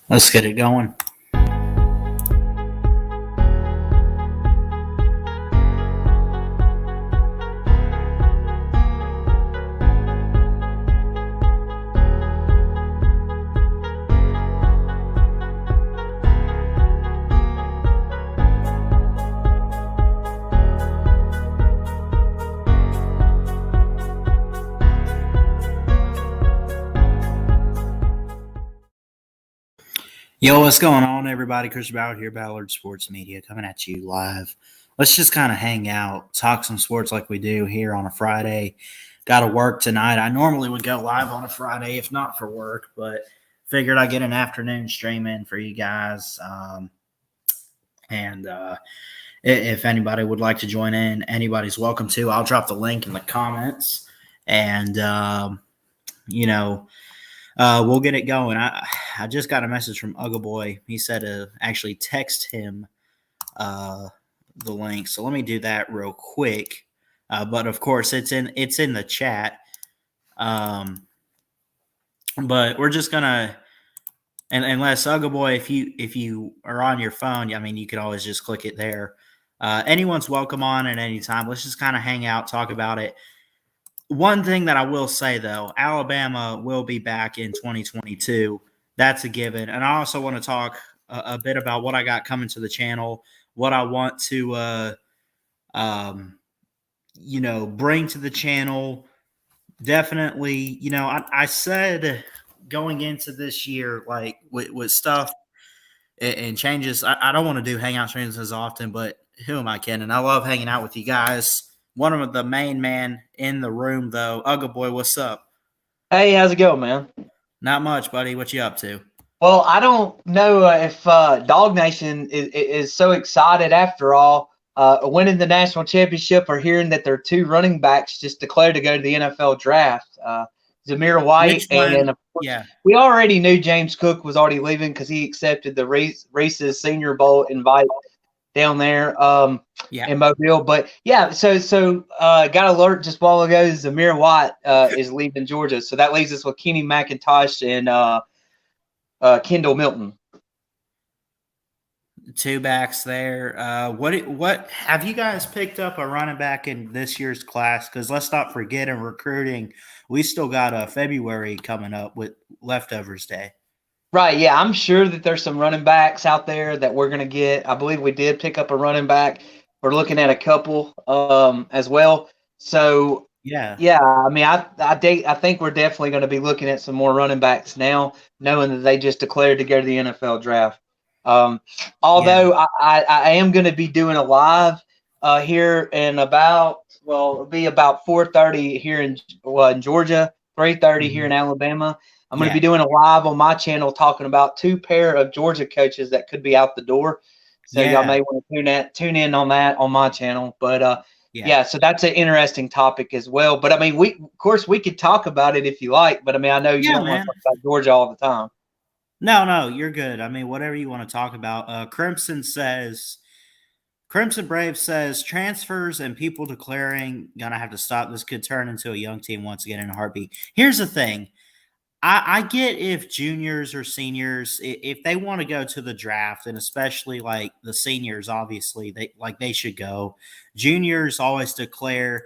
Let's get it going. Yo, what's going on, everybody? Chris Ballard here, Ballard Sports Media, coming at you live. Let's just kind of hang out, talk some sports like we do here on a Friday. Got to work tonight. I normally would go live on a Friday if not for work, but figured I'd get an afternoon stream in for you guys. And if anybody would like to join in, anybody's welcome to. I'll drop the link in the comments. And, we'll get it going. I just got a message from Ugga Boy. He said to actually text him the link. So let me do that real quick. But of course, it's in the chat. But we're just gonna, and unless Ugga Boy, if you are on your phone, I mean, you could always just click it there. Anyone's welcome on at any time. Let's just kind of hang out, talk about it. One thing that I will say, though, Alabama will be back in 2022. That's a given. And I also want to talk a bit about what I got coming to the channel, what I want to, bring to the channel. Definitely, I said going into this year, like with stuff and changes, I don't want to do hangout streams as often, but who am I kidding? I love hanging out with you guys. One of the main man in the room, though. Ugga Boy, what's up? Hey, how's it going, man? Not much, buddy. What you up to? Well, I don't know if Dog Nation is so excited after all, winning the national championship or hearing that their two running backs just declared to go to the NFL draft. Zamir White and of course, yeah, we already knew James Cook was already leaving because he accepted the Reese's Senior Bowl invite down there in Mobile. But yeah, so got alert just a while ago. Zamir White is leaving Georgia, so that leaves us with Kenny McIntosh and Kendall Milton. Two backs there. What have you guys picked up a running back in this year's class? Because let's not forget, in recruiting, we still got a February coming up with Leftovers Day. Right, yeah, I'm sure that there's some running backs out there that we're going to get. I believe we did pick up a running back. We're looking at a couple as well. So, yeah, I mean, I think we're definitely going to be looking at some more running backs now, knowing that they just declared to go to the NFL draft. Although I am going to be doing a live here in it'll be about 4:30 here in Georgia, 3:30 here in Alabama. I'm going to be doing a live on my channel talking about two pair of Georgia coaches that could be out the door. So y'all may want to tune in on that on my channel. But so that's an interesting topic as well. But I mean, of course we could talk about it if you like. But I mean, I know you don't want to talk about Georgia all the time. No, you're good. I mean, whatever you want to talk about. Crimson Brave says transfers and people declaring gonna have to stop. This could turn into a young team once again in a heartbeat. Here's the thing. I get if juniors or seniors, if they want to go to the draft, and especially like the seniors, obviously they should go. Juniors always declare,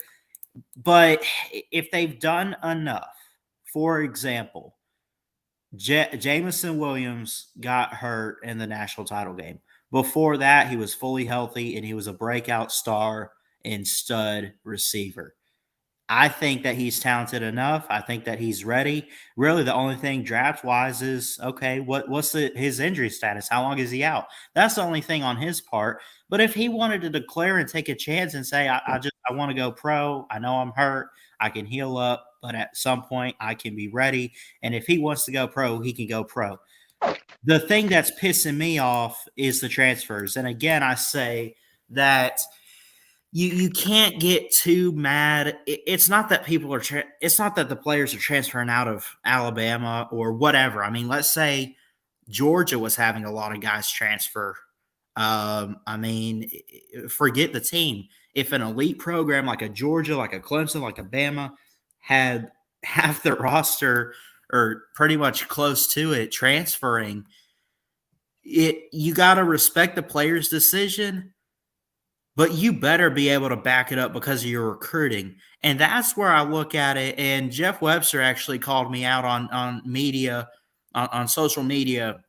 but if they've done enough, for example, Jamison Williams got hurt in the national title game. Before that, he was fully healthy and he was a breakout star and stud receiver. I think that he's talented enough. I think that he's ready. Really, the only thing draft-wise is, okay, what's his injury status? How long is he out? That's the only thing on his part. But if he wanted to declare and take a chance and say, I want to go pro, I know I'm hurt, I can heal up, but at some point I can be ready. And if he wants to go pro, he can go pro. The thing that's pissing me off is the transfers. And again, I say that – You can't get too mad. It's not that it's not that the players are transferring out of Alabama or whatever. I mean, let's say Georgia was having a lot of guys transfer. I mean, forget the team. If an elite program like a Georgia, like a Clemson, like a Bama had half the roster or pretty much close to it transferring, you got to respect the player's decision, but you better be able to back it up because of your recruiting. And that's where I look at it. And Jeff Webster actually called me out on media, on social media,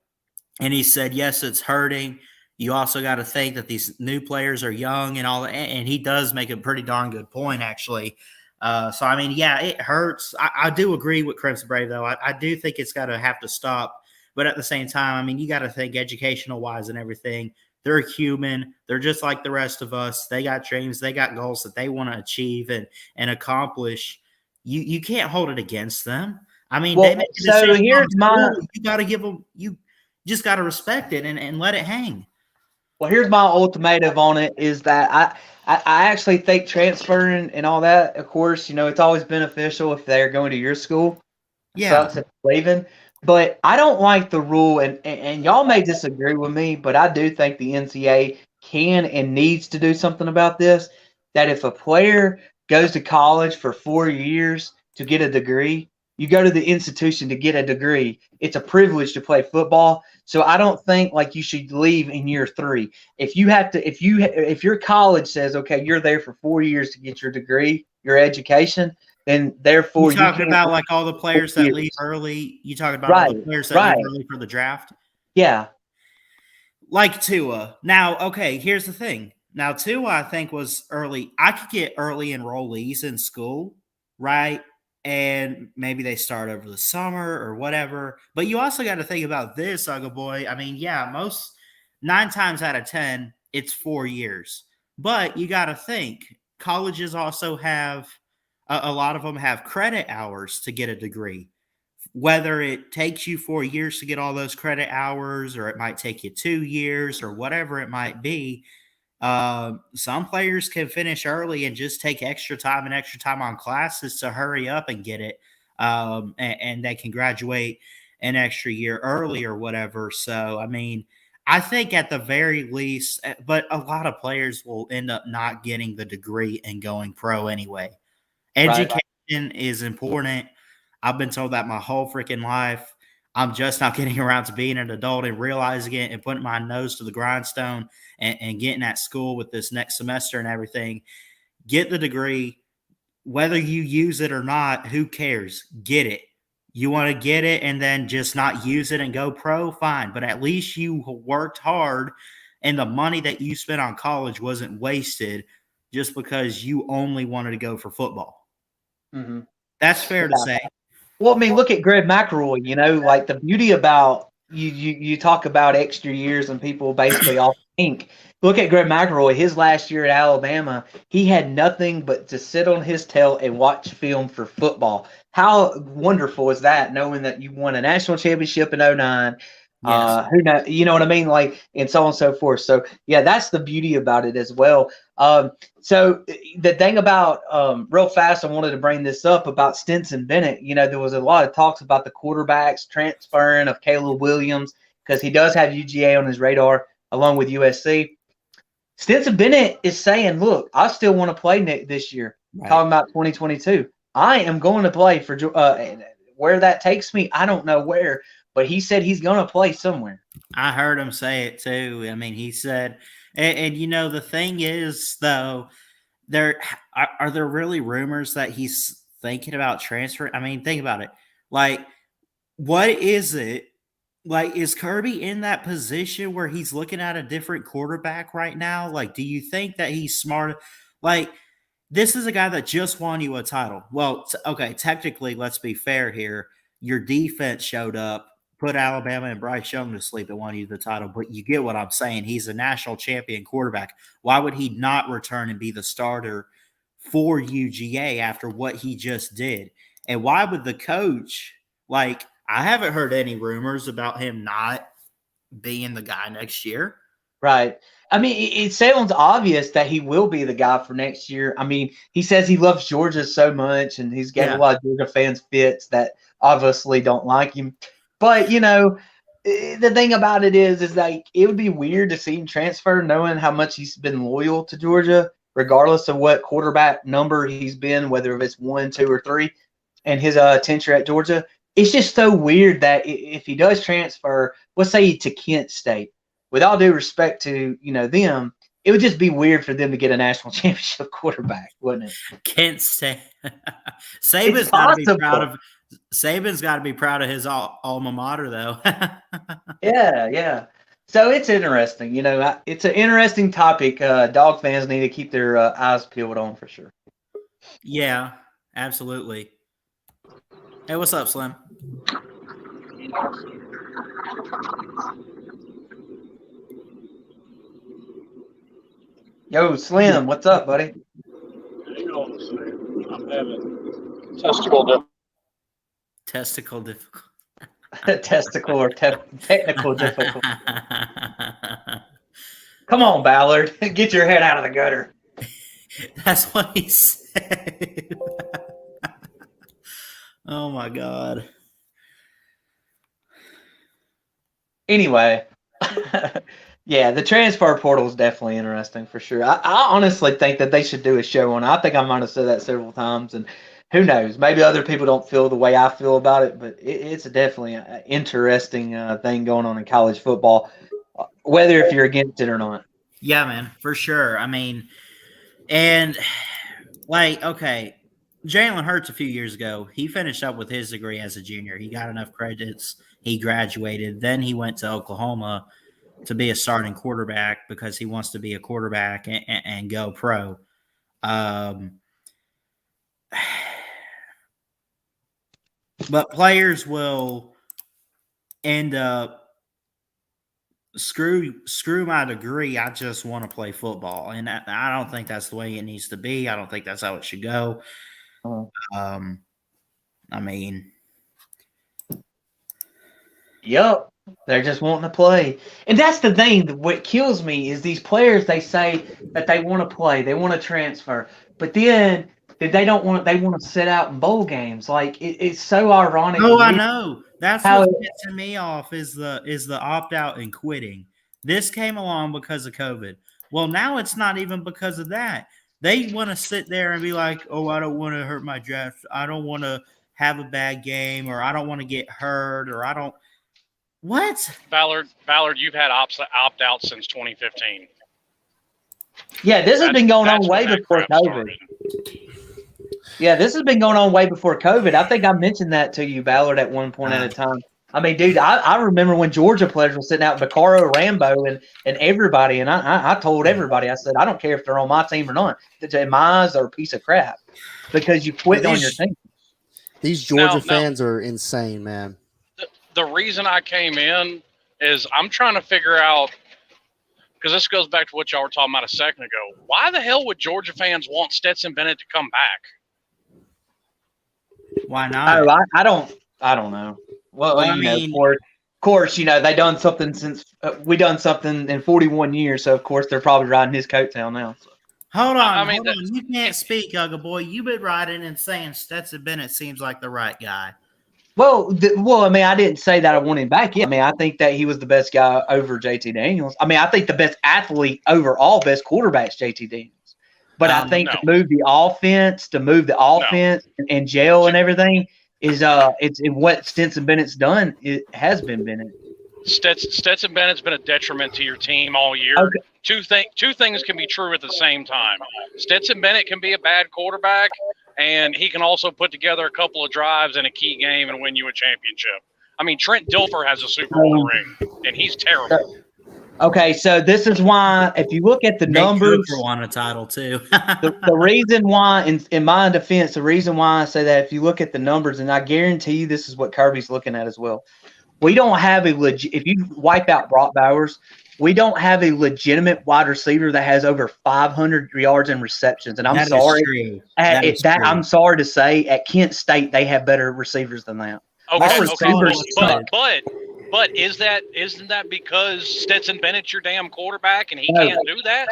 and he said, yes, it's hurting. You also got to think that these new players are young and all that. And he does make a pretty darn good point, actually. So, I mean, yeah, it hurts. I do agree with Crimson Brave, though. I do think it's got to have to stop. But at the same time, I mean, you got to think educational-wise and everything. They're human. They're just like the rest of us. They got dreams. They got goals that they want to achieve and accomplish. You can't hold it against them. I mean, well, they make a so decision here's my. You got to give them. You just got to respect it and let it hang. Well, here's my ultimatum on it is that I actually think transferring and all that, of course, it's always beneficial if they're going to your school. Yeah. Sucks if leaving. But I don't like the rule, and y'all may disagree with me, but I do think the NCAA can and needs to do something about this, that if a player goes to college for 4 years to get a degree, you go to the institution to get a degree. It's a privilege to play football. So I don't think like you should leave in year 3. If your college says, okay, you're there for 4 years to get your degree, your education, then therefore you're talking about like all the players that leave early. You talking about all the players that leave early for the draft? Yeah. Like Tua. Now, okay, here's the thing. Now, Tua, I think, was early. I could get early enrollees in school, right? And maybe they start over the summer or whatever. But you also got to think about this, Ugga Boy. I mean, yeah, 9 times out of 10, it's 4 years. But you got to think, colleges also have a lot of them have credit hours to get a degree. Whether it takes you 4 years to get all those credit hours, or it might take you 2 years, or whatever it might be, some players can finish early and just take extra time on classes to hurry up and get it, and they can graduate an extra year early or whatever. So, I mean, I think at the very least, but a lot of players will end up not getting the degree and going pro anyway. Education is important. I've been told that my whole freaking life. I'm just not getting around to being an adult and realizing it and putting my nose to the grindstone and getting at school with this next semester and everything. Get the degree. Whether you use it or not, who cares? Get it. You want to get it and then just not use it and go pro? Fine. But at least you worked hard and the money that you spent on college wasn't wasted just because you only wanted to go for football. Mm-hmm. That's fair to say. Well, I mean, look at Greg McElroy, like the beauty about you talk about extra years and people basically all think. Look at Greg McElroy, his last year at Alabama, he had nothing but to sit on his tail and watch film for football. How wonderful is that, knowing that you won a national championship in 2009? Yes. Who knows, you know what I mean? Like, and so on and so forth. So yeah, that's the beauty about it as well. So the thing about real fast, I wanted to bring this up about Stetson Bennett. There was a lot of talks about the quarterbacks transferring of Caleb Williams because he does have UGA on his radar along with USC. Stetson Bennett is saying, look, I still want to play this year. Right. Talking about 2022. I am going to play for where that takes me. I don't know where. But he said he's going to play somewhere. I heard him say it too. I mean, he said, and the thing is, though, are there really rumors that he's thinking about transfer? I mean, think about it. Like, what is it? Like, is Kirby in that position where he's looking at a different quarterback right now? Like, do you think that he's smart? Like, this is a guy that just won you a title. Well, okay, technically, let's be fair here. Your defense showed up, put Alabama and Bryce Young to sleep and won you the title. But you get what I'm saying. He's a national champion quarterback. Why would he not return and be the starter for UGA after what he just did? And why would the coach, like, I haven't heard any rumors about him not being the guy next year. Right. I mean, it sounds obvious that he will be the guy for next year. I mean, he says he loves Georgia so much, and he's got a lot of Georgia fans fits that obviously don't like him. But, the thing about it is like it would be weird to see him transfer knowing how much he's been loyal to Georgia, regardless of what quarterback number he's been, whether it's 1, 2, or 3, and his tenure at Georgia. It's just so weird that if he does transfer, let's say to Kent State. With all due respect to them, it would just be weird for them to get a national championship quarterback, wouldn't it? Kent State. Saban's got to be proud of. Saban's got to be proud of his alma mater, though. Yeah. So it's interesting. It's an interesting topic. Dog fans need to keep their eyes peeled on for sure. Yeah, absolutely. Hey, what's up, Slim? Yo, Slim, what's up, buddy? I'm having testicle difficulty. Testicle or technical difficulty. Come on, Ballard. Get your head out of the gutter. That's what he said. Oh, my God. Anyway, yeah, the transfer portal is definitely interesting for sure. I honestly think that they should do a show on it. I think I might have said that several times, and who knows? Maybe other people don't feel the way I feel about it, but it's definitely an interesting thing going on in college football, whether if you're against it or not. Yeah, man, for sure. I mean, and okay, Jalen Hurts a few years ago, he finished up with his degree as a junior. He got enough credits. He graduated. Then he went to Oklahoma to be a starting quarterback because he wants to be a quarterback and go pro. But players will end up screw my degree. I just want to play football, and I don't think that's the way it needs to be. I don't think that's how it should go. I mean, yep, they're just wanting to play, and that's the thing. What kills me is these players. They say that they want to play, they want to transfer, but then they don't want. They want to sit out in bowl games. Like it's so ironic. Oh, I know. That's what gets me off is the opt out and quitting. This came along because of COVID. Well, now it's not even because of that. They want to sit there and be like, "Oh, I don't want to hurt my draft. I don't want to have a bad game, or I don't want to get hurt, or I don't." What? Ballard, you've had opt out since 2015. Yeah, this has been going on way before COVID. Started. Yeah, this has been going on way before COVID. I think I mentioned that to you, Ballard, at one point at a time. I mean, dude, I remember when Georgia players were sitting out Vaccaro, Rambo, and everybody, and I told everybody, I said, I don't care if they're on my team or not. My eyes are a piece of crap because you quit on your team. These Georgia fans are insane, man. The reason I came in is I'm trying to figure out, because this goes back to what y'all were talking about a second ago. Why the hell would Georgia fans want Stetson Bennett to come back? Why not? Oh, I don't know. Well, I mean, of course, they done something since we done something in 41 years. So of course they're probably riding his coattail now. So. Hold on. You can't speak, Ugga boy. You've been riding and saying Stetson Bennett seems like the right guy. Well, I mean, I didn't say that I want him back yet. I mean, I think that he was the best guy over JT Daniels. I mean, I think the best athlete overall, best quarterback is JT Daniels. But I think to move the offense and gel and everything is it's what Stetson Bennett's done. It has been Bennett. Stetson Bennett's been a detriment to your team all year. Okay. Two things can be true at the same time. Stetson Bennett can be a bad quarterback, and he can also put together a couple of drives in a key game and win you a championship. I mean, Trent Dilfer has a Super Bowl ring, and he's terrible. Okay, so this is why, if you look at the numbers, Cooper won a title too. the reason why, in my defense, the reason why I say that, if you look at the numbers, and I guarantee you, this is what Kirby's looking at as well. We don't have if you wipe out Brock Bowers, we don't have a legitimate wide receiver that has over 500 yards and receptions. And I'm sorry, I'm sorry to say, at Kent State they have better receivers than that. Okay, but isn't that because Stetson Bennett's your damn quarterback and he can't do that?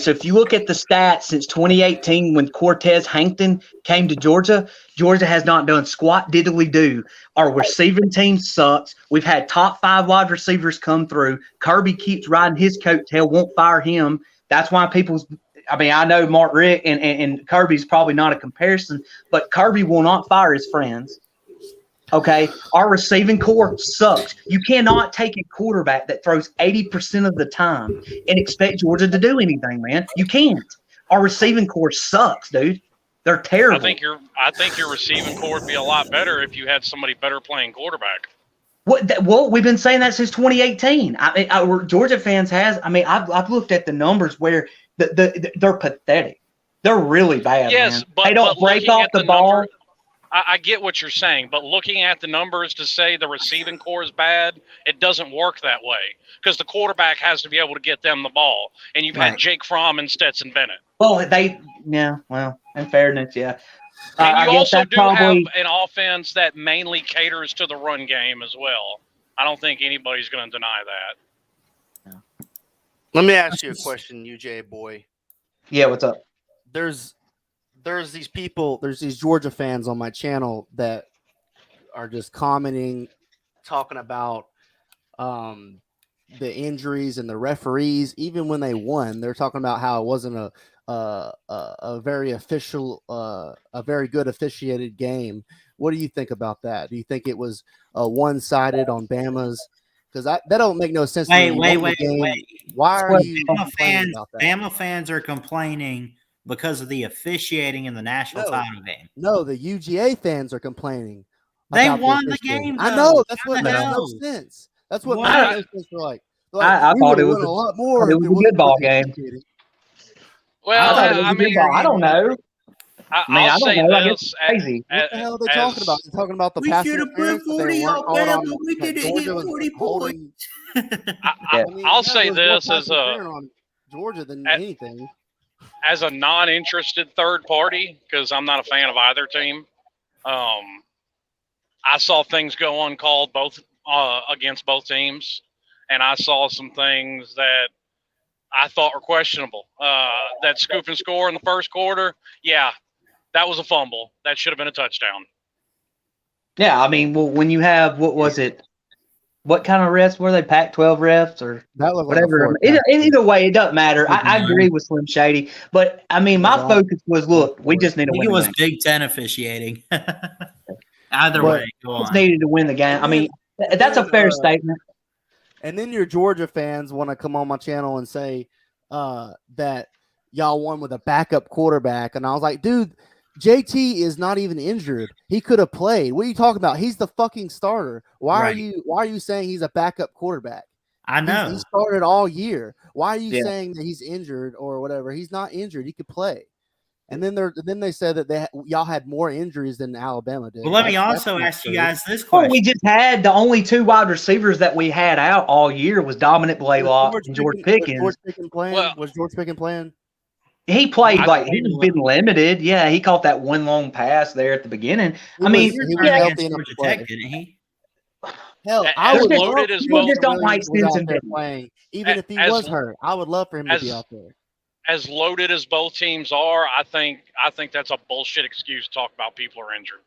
So if you look at the stats since 2018 when Cortez Hankton came to Georgia, Georgia has not done squat diddly do. Our receiving team sucks. We've had top 5 wide receivers come through. Kirby keeps riding his coattail, won't fire him. That's why I know Mark Richt and Kirby's probably not a comparison, but Kirby will not fire his friends. Okay, our receiving core sucks. You cannot take a quarterback that throws 80% of the time and expect Georgia to do anything, man. You can't. Our receiving core sucks, dude. They're terrible. I think your receiving core would be a lot better if you had somebody better playing quarterback. Well, we've been saying that since 2018. Georgia fans I've looked at the numbers where they're pathetic. They're really bad. Yes, man. They don't break off the ball. I get what you're saying, but looking at the numbers to say the receiving core is bad, it doesn't work that way because the quarterback has to be able to get them the ball. And you've had Jake Fromm and Stetson Bennett. Well, in fairness, yeah. And you also do have an offense that mainly caters to the run game as well. I don't think anybody's going to deny that. Let me ask you a question, UJ boy. Yeah, what's up? There's these people, there's these Georgia fans on my channel that are just commenting, talking about the injuries and the referees. Even when they won, they're talking about how it wasn't a very good officiated game. What do you think about that? Do you think it was one-sided on Bama's? Because that don't make no sense. Wait. Why are you complaining about that? Bama fans are complaining because of the officiating in the national title game. No, the UGA fans are complaining. They won the game. I know. That's what makes no sense. That's what makes no sense. Like I thought it was a lot more. It was a good ball game. Well, I don't know. I'll say this. Crazy. What the hell are they talking about? They're talking about the pass interference. We should have put 40 on Bama, but we didn't hit 40 points. I'll say this as Georgia than anything. As a non-interested third party, because I'm not a fan of either team, I saw things go uncalled both against both teams, and I saw some things that I thought were questionable. That scoop and score in the first quarter, yeah, that was a fumble. That should have been a touchdown. Yeah, I mean, well, when you have, what was it? What kind of refs were they? Pac-12 refs or whatever? Either way, it doesn't matter. I agree with Slim Shady, but I mean, my focus was, look, we just need to win. It was Big Ten officiating. Either way, go on. Just needed to win the game. I mean, that's a fair statement. And then your Georgia fans want to come on my channel and say that y'all won with a backup quarterback, and I was like, dude, JT is not even injured. He could have played. What are you talking about? He's the fucking starter. Why are you saying he's a backup quarterback? I know. He started all year. Why are you saying that he's injured or whatever? He's not injured. He could play. And then they said that y'all had more injuries than Alabama did. Well, let me also ask you guys this question. Well, we just had the only two wide receivers that we had out all year was Dominic Blaylock and George Pickens. Was George Pickens playing? He played he's been limited. Yeah, he caught that one long pass there at the beginning. He was healthy enough to play, didn't he? Hell, I would loaded as both just don't like Stetson playing. Even if he was hurt, I would love for him to be out there. As loaded as both teams are, I think that's a bullshit excuse to talk about people are injured.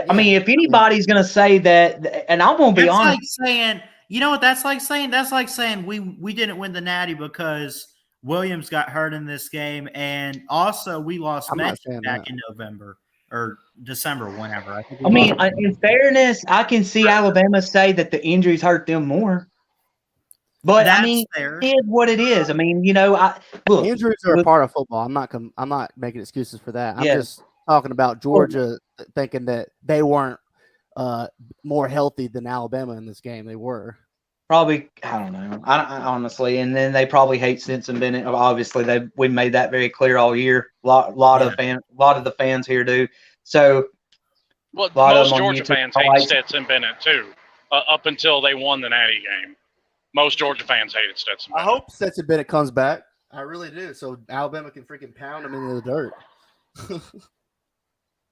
I mean, if anybody's going to say that, and I'm going to be honest. Like saying, you know what that's like saying? That's like saying we didn't win the Natty because Williams got hurt in this game, and also we lost Messi back in November or December, whenever. I mean, in fairness, I can see Alabama say that the injuries hurt them more. But I mean, it is what it is. I mean, look, injuries are a part of football. I'm not making excuses for that. I'm just talking about Georgia thinking that they weren't more healthy than Alabama in this game. They were. Probably, I don't know. I honestly, and then they probably hate Stetson Bennett. Obviously, we made that very clear all year. A lot of the fans here do. So, most Georgia fans hate Stetson Bennett too, up until they won the Natty game. Most Georgia fans hated Stetson Bennett. I hope Stetson Bennett comes back. I really do. So Alabama can freaking pound him into the dirt.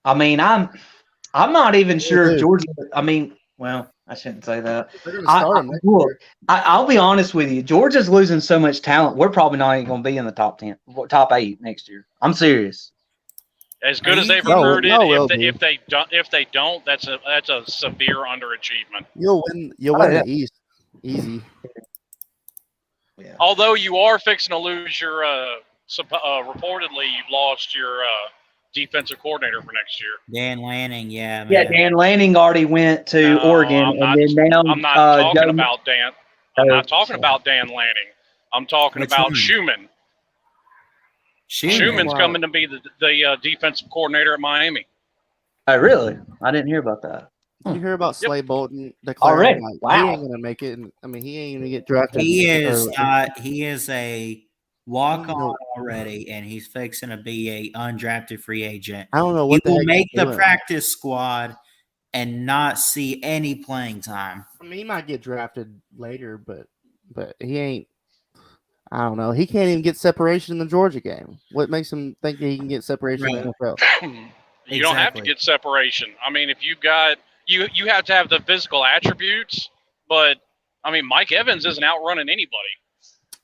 I mean, I'm not even sure Georgia. I mean, well, I shouldn't say that. I'll be honest with you. Georgia's losing so much talent. We're probably not even going to be in the top 8 next year. I'm serious. As good as they've recruited, if they don't, that's a severe underachievement. You'll win the East easy. Yeah. Although you are fixing to lose your reportedly you've lost your defensive coordinator for next year. Dan Lanning, yeah, man. Yeah, Dan Lanning already went to Oregon, I'm not talking about Dan. I'm not talking about Dan Lanning. I'm talking about Schumann. Schumann's coming to be the defensive coordinator at Miami. Oh, really? I didn't hear about that. Did you hear about Slay Bolton declaring? Like, wow, he ain't gonna make it. I mean, he ain't gonna get drafted. He is not. He is a walk-on already, and he's fixing to be a undrafted free agent. I don't know what he will make the practice squad and not see any playing time. I mean, he might get drafted later, but he ain't. I don't know. He can't even get separation in the Georgia game. What makes him think that he can get separation in the NFL? You don't have to get separation. I mean, if you got you have to have the physical attributes, but I mean, Mike Evans isn't outrunning anybody.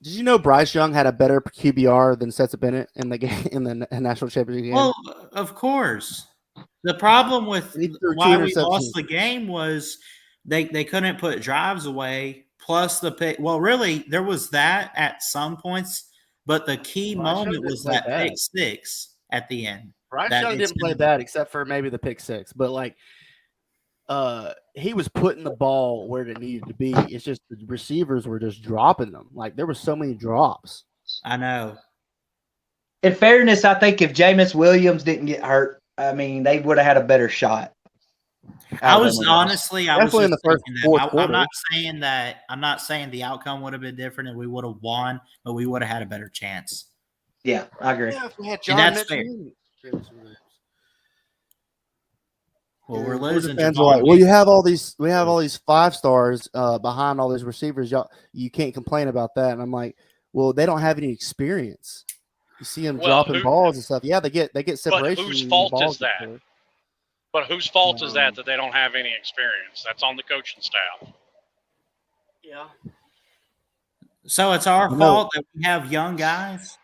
Did you know Bryce Young had a better QBR than Stetson Bennett in the game in the national championship game? Well, of course. The problem with why we lost the game was they couldn't put drives away. Plus the pick. Well, really, there was that at some points, but the key moment was that pick six at the end. Bryce Young didn't play bad except for maybe the pick six, but like he was putting the ball where it needed to be. It's just the receivers were just dropping them. Like there were so many drops. I know. In fairness, I think if Jameis Williams didn't get hurt, I mean, they would have had a better shot. I was honestly, I was in the first fourth quarter. I'm not saying the outcome would have been different and we would have won, but we would have had a better chance. Yeah, I agree. Yeah, if we had John that's fair. Well, we're losing. Fans are like, well, we have all these 5 stars behind all these receivers. You can't complain about that. And I'm like, well, they don't have any experience. You see them dropping balls and stuff. Yeah, they get separation. But whose fault is that? But whose fault is that they don't have any experience? That's on the coaching staff. Yeah. So it's our fault that we have young guys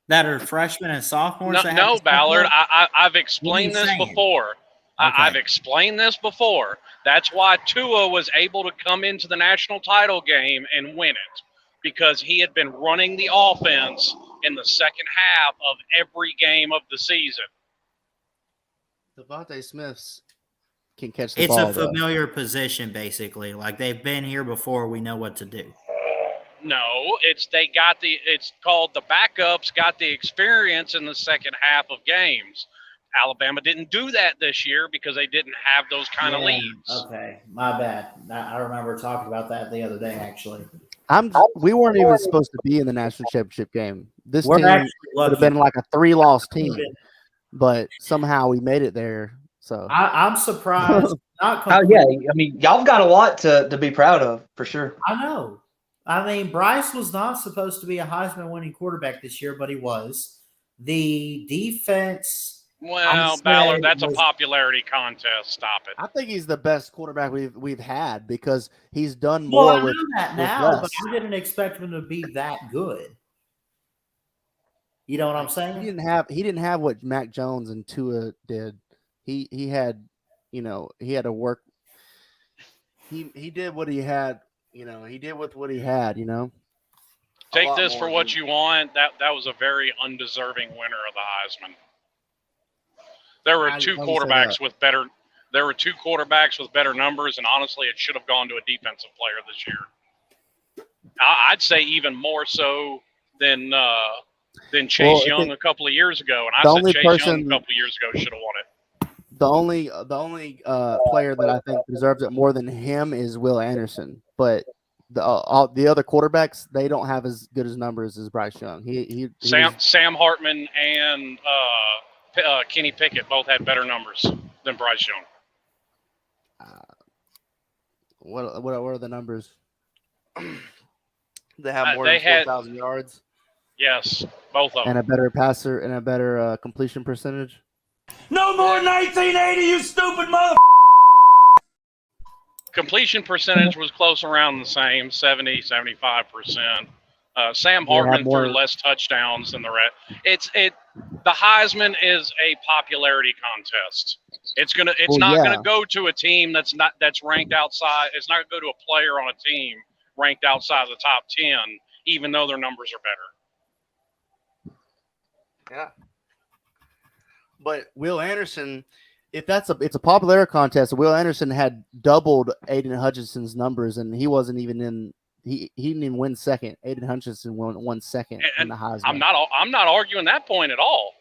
that are freshmen and sophomores? No, Ballard. I've explained this before. I've explained this before. That's why Tua was able to come into the national title game and win it, because he had been running the offense in the second half of every game of the season. Devontae Smith's can catch the ball. It's a familiar position, basically. Like they've been here before. We know what to do. No, it's called the backups got the experience in the second half of games. Alabama didn't do that this year because they didn't have those kind of leads. Okay, my bad. I remember talking about that the other day, actually. We weren't even supposed to be in the national championship game. This team would have been like a 3-loss team, but somehow we made it there. So I'm surprised. I mean, y'all got a lot to be proud of, for sure. I know. I mean, Bryce was not supposed to be a Heisman-winning quarterback this year, but he was. The defense. Well, Ballard, that's a popularity contest. Stop it. I think he's the best quarterback we've had because he's done more. Well, I know that now, but I didn't expect him to be that good. You know what I'm saying? He didn't have what Mac Jones and Tua did. He had, he had to work. He did what he had. He did with what he had. Take this for what you want. That was a very undeserving winner of the Heisman. There were two quarterbacks with better. There were 2 quarterbacks with better numbers, and honestly, it should have gone to a defensive player this year. I'd say even more so than Chase Young a couple of years ago, and I said Chase Young a couple of years ago should have won it. The only player that I think deserves it more than him is Will Anderson, but the other quarterbacks, they don't have as good as numbers as Bryce Young. Sam Hartman and Kenny Pickett both had better numbers than Bryce Young. What are the numbers? They have more than 4,000 yards. Yes, both of them. And a better passer and a better completion percentage. No more 1980, you stupid mother. Completion percentage was close around the same, 70, 75%. Sam Hartman threw less touchdowns than the rest. The Heisman is a popularity contest. It's not gonna go to a team that's ranked outside. It's not gonna go to a player on a team ranked outside the top 10, even though their numbers are better. Yeah. But Will Anderson, if it's a popularity contest, Will Anderson had doubled Aiden Hutchinson's numbers, and he wasn't even in. He didn't even win second. Aiden Hutchinson won second in the Heisman. I'm not arguing that point at all.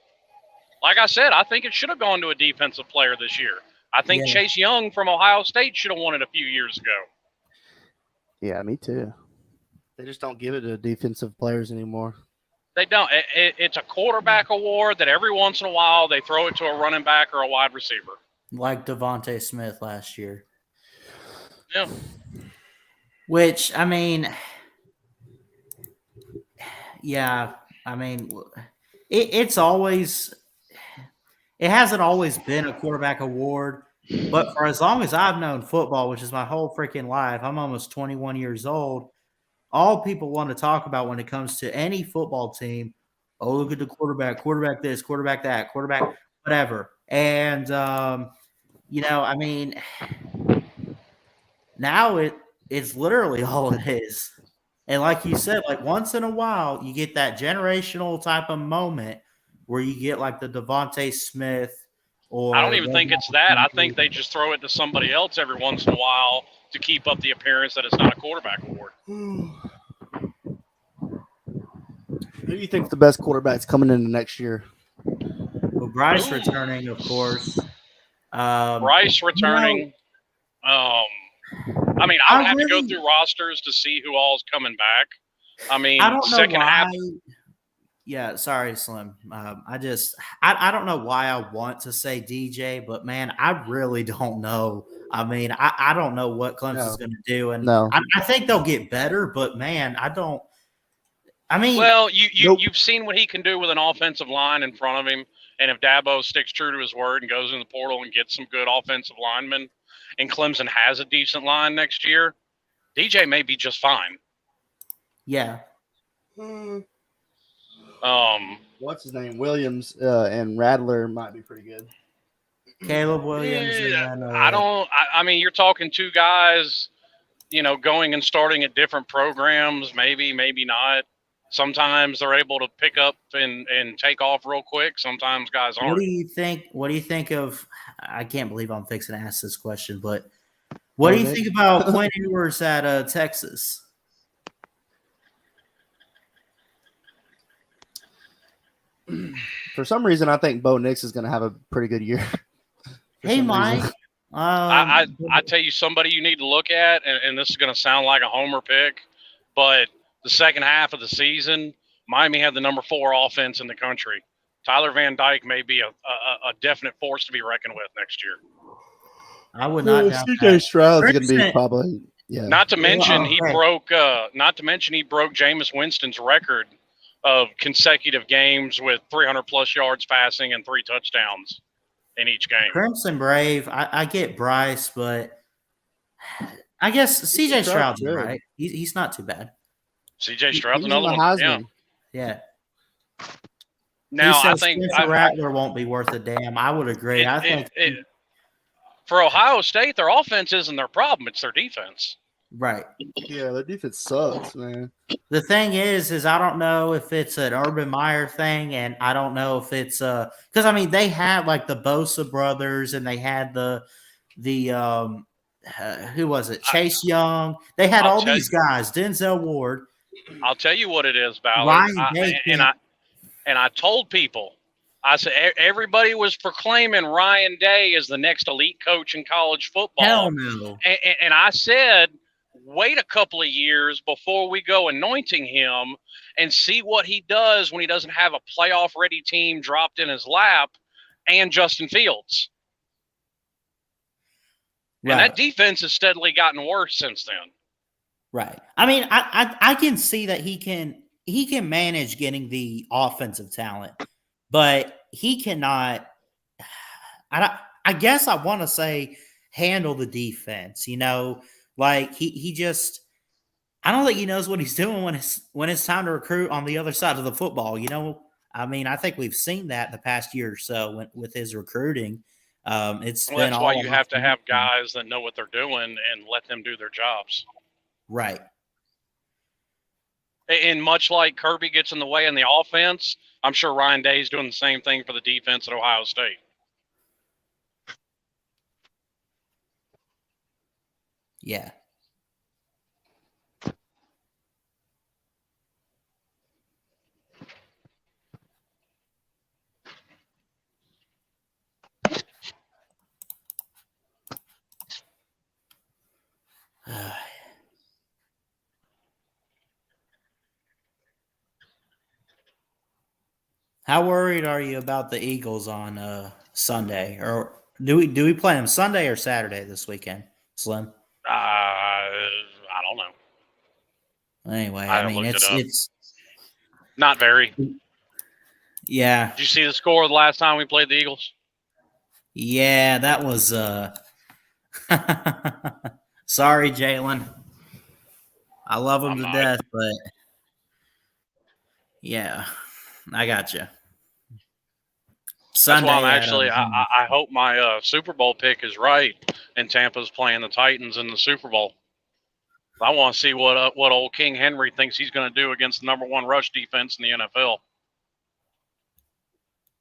Like I said, I think it should have gone to a defensive player this year. I think Chase Young from Ohio State should have won it a few years ago. Yeah, me too. They just don't give it to defensive players anymore. They don't. It's a quarterback award that every once in a while they throw it to a running back or a wide receiver. Like Devontae Smith last year. Yeah. Which, I mean, yeah, I mean, it hasn't always been a quarterback award, but for as long as I've known football, which is my whole freaking life, I'm almost 21 years old, all people want to talk about when it comes to any football team, oh, look at the quarterback this, quarterback that, quarterback whatever. And, I mean, now it's literally all it is. And like you said, like once in a while, you get that generational type of moment where you get like the Devontae Smith or – I don't even think it's that. I think they just throw it to somebody else every once in a while to keep up the appearance that it's not a quarterback award. Who do you think the best quarterback's coming into next year? Well, Bryce returning, of course. Bryce returning. I mean, I would have to go through rosters to see who all's coming back. I mean, I don't know second why. half. Yeah, sorry, Slim. I don't know why I want to say DJ, but man, I really don't know. I mean, I don't know what Clemson's going to do, and I think they'll get better, but man, I don't. I mean, well, you've seen what he can do with an offensive line in front of him, and if Dabo sticks true to his word and goes in the portal and gets some good offensive linemen, and Clemson has a decent line next year, DJ may be just fine. Yeah. What's his name? Williams and Rattler might be pretty good. Caleb Williams. Yeah, I mean, you're talking two guys, going and starting at different programs. Maybe not. Sometimes they're able to pick up and take off real quick. Sometimes guys aren't. What do you think of? I can't believe I'm fixing to ask this question, but what do you think about Quinn Ewers at Texas? For some reason, I think Bo Nix is going to have a pretty good year. Hey, Mike. I tell you somebody you need to look at, and this is going to sound like a homer pick, but the second half of the season, Miami had the number 4 offense in the country. Tyler Van Dyke may be a definite force to be reckoned with next year. I would not doubt that. CJ Stroud's going to be probably Not to mention he broke Jameis Winston's record of consecutive games with 300+ yards passing and 3 touchdowns in each game. Crimson Brave, I get Bryce, but I guess CJ Stroud's right. He's not too bad. CJ Stroud's another one. Yeah. Now I think Rattler won't be worth a damn. I would agree. I think for Ohio State, their offense isn't their problem; it's their defense. Right. Yeah, their defense sucks, man. The thing is I don't know if it's an Urban Meyer thing, and I don't know if it's because I mean they had like the Bosa brothers, and they had the who was it? Chase Young. They had all these guys. Denzel Ward. I'll tell you what it is, Ballard. And I told people, I said everybody was proclaiming Ryan Day as the next elite coach in college football. Hell no. And I said, wait a couple of years before we go anointing him and see what he does when he doesn't have a playoff-ready team dropped in his lap and Justin Fields. Right. And that defense has steadily gotten worse since then. Right. I mean, I can see that he can manage getting the offensive talent, but he cannot. I guess I want to say handle the defense. Like he just. I don't think he knows what he's doing when it's time to recruit on the other side of the football. I mean, I think we've seen that the past year or so with his recruiting. That's why you have to have guys that know what they're doing and let them do their jobs. Right. And much like Kirby gets in the way in the offense, I'm sure Ryan Day's doing the same thing for the defense at Ohio State. Yeah. How worried are you about the Eagles on Sunday? Or do we play them Sunday or Saturday this weekend, Slim? I don't know. Anyway, I I mean looked it up. it's not very. Yeah. Did you see the score the last time we played the Eagles? Yeah, that was sorry, Jalen. I love him to death, but yeah, I got you. Sunday, that's why I'm actually. I hope my Super Bowl pick is right, and Tampa's playing the Titans in the Super Bowl. I want to see what old King Henry thinks he's going to do against the #1 rush defense in the NFL.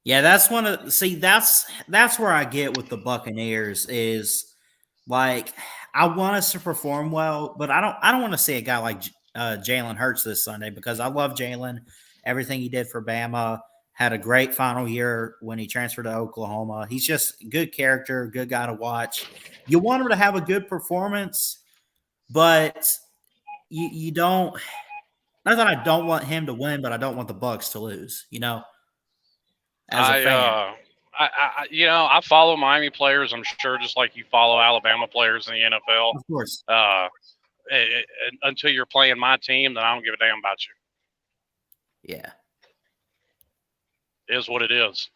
Yeah, that's one of that's where I get with the Buccaneers is like I want us to perform well, but I don't want to see a guy like Jalen Hurts this Sunday because I love Jalen, everything he did for Bama, had a great final year when he transferred to Oklahoma. He's just good character, good guy to watch. You want him to have a good performance, but you don't. Not that I don't want him to win, but I don't want the Bucs to lose. You know. As a fan. I follow Miami players, I'm sure, just like you follow Alabama players in the NFL. Of course. Until you're playing my team, then I don't give a damn about you. Yeah. It is what it is.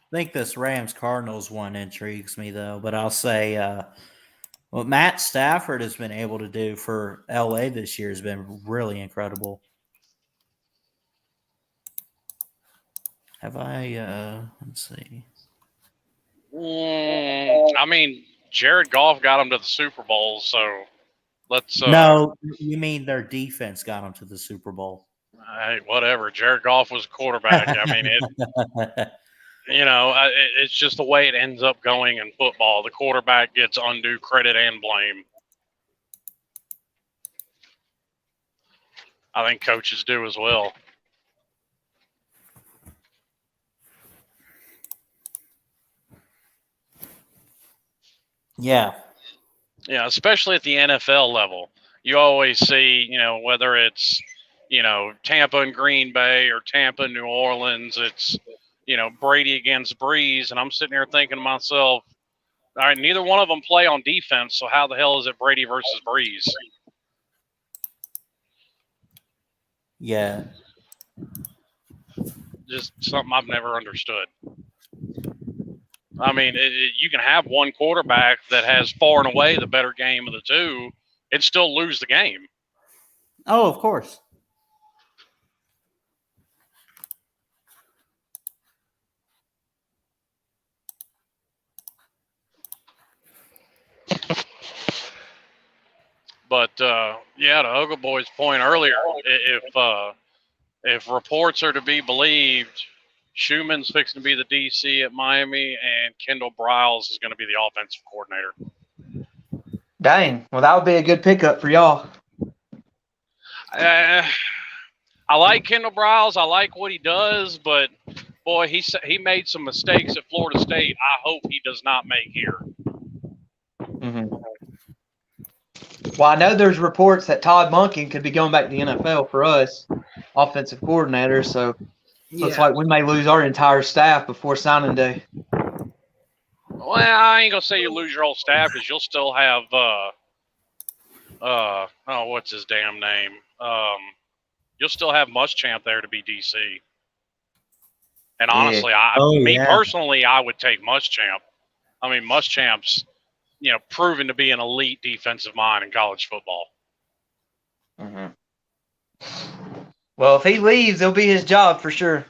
I think this Rams-Cardinals one intrigues me, though. But I'll say what Matt Stafford has been able to do for L.A. this year has been really incredible. Have I let's see. I mean, Jared Goff got them to the Super Bowl, so let's No, you mean their defense got them to the Super Bowl. Hey, whatever. Jared Goff was a quarterback. I mean, it's just the way it ends up going in football. The quarterback gets undue credit and blame. I think coaches do as well. Yeah. Yeah, especially at the NFL level. You always see, whether it's, Tampa and Green Bay or Tampa and New Orleans, it's, Brady against Breeze. And I'm sitting here thinking to myself, all right, neither one of them play on defense, so how the hell is it Brady versus Breeze? Yeah. Just something I've never understood. I mean, you can have one quarterback that has far and away the better game of the two and still lose the game. Oh, of course. But to Ogle Boy's point earlier, if reports are to be believed, Schumann's fixing to be the DC at Miami, and Kendall Briles is going to be the offensive coordinator. Dang. Well, that would be a good pickup for y'all. I like Kendall Briles. I like what he does, but boy, he made some mistakes at Florida State. I hope he does not make here. Mm-hmm. Well, I know there's reports that Todd Monken could be going back to the NFL for us, offensive coordinator. So looks like we may lose our entire staff before signing day. Well, I ain't gonna say you lose your whole staff because you'll still have what's his damn name? You'll still have Muschamp there to be DC. And honestly, personally, I would take Muschamp. I mean, Muschamp's proven to be an elite defensive mind in college football. Mm-hmm. Well, if he leaves, it'll be his job for sure.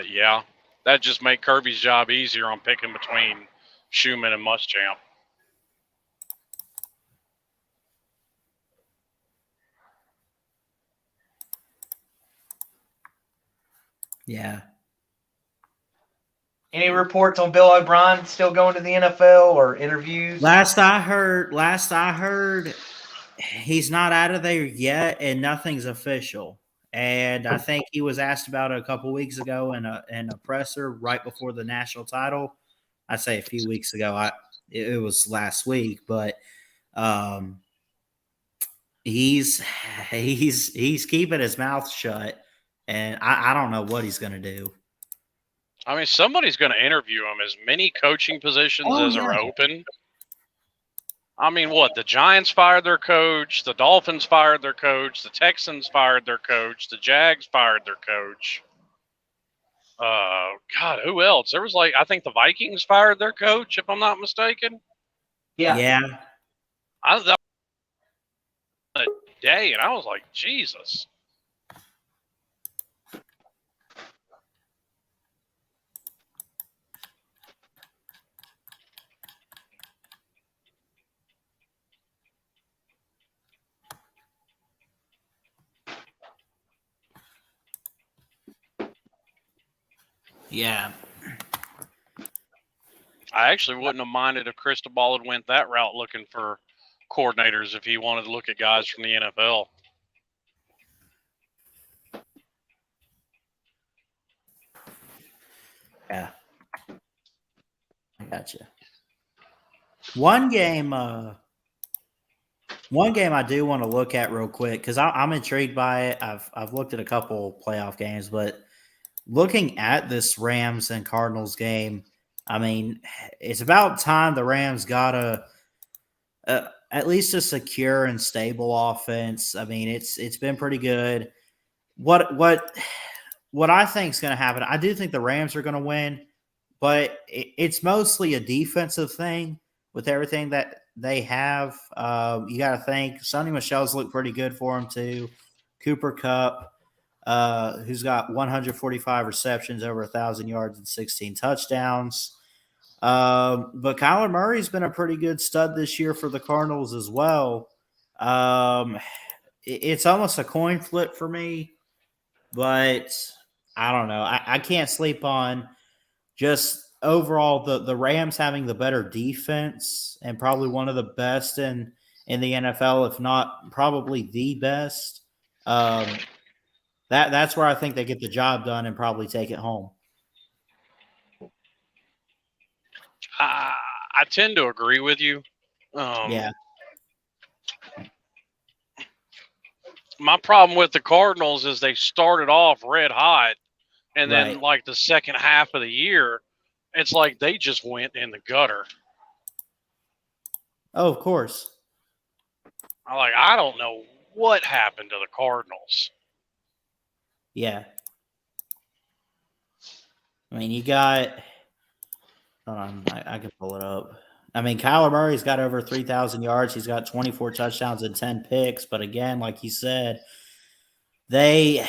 Yeah, that'd just make Kirby's job easier on picking between Schumann and Muschamp. Yeah. Any reports on Bill O'Brien still going to the NFL or interviews? Last I heard, he's not out of there yet, and nothing's official. And I think he was asked about it a couple weeks ago in a presser right before the national title. I say a few weeks ago. It was last week, but he's keeping his mouth shut, and I don't know what he's going to do. I mean, somebody's going to interview him. As many coaching positions as are open. I mean, what? The Giants fired their coach. The Dolphins fired their coach. The Texans fired their coach. The Jags fired their coach. God, who else? There was I think the Vikings fired their coach, if I'm not mistaken. Yeah. I was a day, and I was like, Jesus. Yeah. I actually wouldn't have minded if Cristobal had went that route looking for coordinators if he wanted to look at guys from the NFL. Yeah. I gotcha. One game I do want to look at real quick because I'm intrigued by it. I've looked at a couple playoff games, but looking at this Rams and Cardinals game, I mean, it's about time the Rams got at least a secure and stable offense. I mean, it's been pretty good. What I think is going to happen, I do think the Rams are going to win, but it's mostly a defensive thing with everything that they have. You got to think Sonny Michel's looked pretty good for him too. Cooper Kupp, who's got 145 receptions, over 1,000 yards and 16 touchdowns. But Kyler Murray's been a pretty good stud this year for the Cardinals as well. It's almost a coin flip for me, but I don't know. I can't sleep on just overall the Rams having the better defense and probably one of the best in the NFL, if not probably the best. That's where I think they get the job done and probably take it home. I tend to agree with you. Yeah. My problem with the Cardinals is they started off red hot, and then the second half of the year, it's like they just went in the gutter. Oh, of course. I don't know what happened to the Cardinals. Yeah. I mean, you got – hold on, I can pull it up. I mean, Kyler Murray's got over 3,000 yards. He's got 24 touchdowns and 10 picks. But again, like you said, they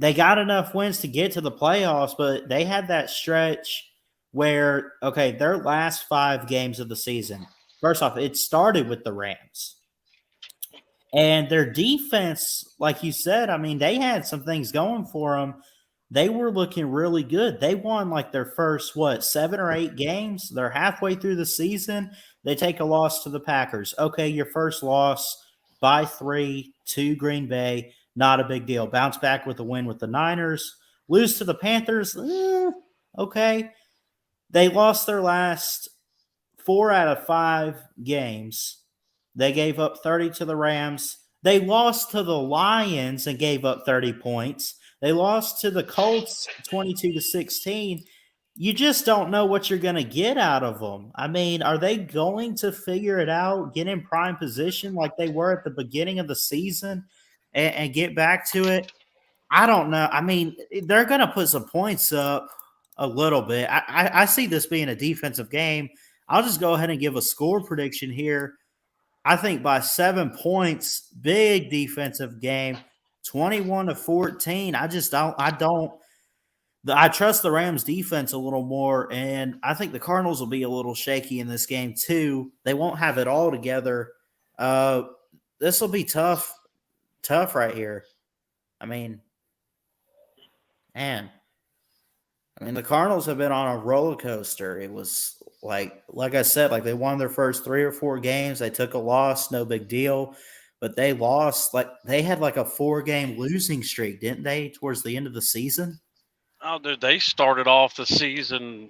got enough wins to get to the playoffs, but they had that stretch where, okay, their last 5 games of the season, first off, it started with the Rams. And their defense, like you said, I mean, they had some things going for them. They were looking really good. They won their first, 7 or 8 games. They're halfway through the season. They take a loss to the Packers. Okay, your first loss by 3 to Green Bay. Not a big deal. Bounce back with a win with the Niners. Lose to the Panthers. Okay. They lost their last 4 out of 5 games. They gave up 30 to the Rams. They lost to the Lions and gave up 30 points. They lost to the Colts 22-16. You just don't know what you're going to get out of them. I mean, are they going to figure it out, get in prime position like they were at the beginning of the season and get back to it? I don't know. I mean, they're going to put some points up a little bit. I see this being a defensive game. I'll just go ahead and give a score prediction here. I think by 7 points, big defensive game, 21-14. I trust the Rams defense a little more, and I think the Cardinals will be a little shaky in this game too. They won't have it all together. This will be tough right here. I mean, man. The Cardinals have been on a roller coaster. It was like I said, like they won their first 3 or 4 games. They took a loss, no big deal. But they lost, like they had like a 4-game losing streak, didn't they, towards the end of the season? Oh, dude, they started off the season.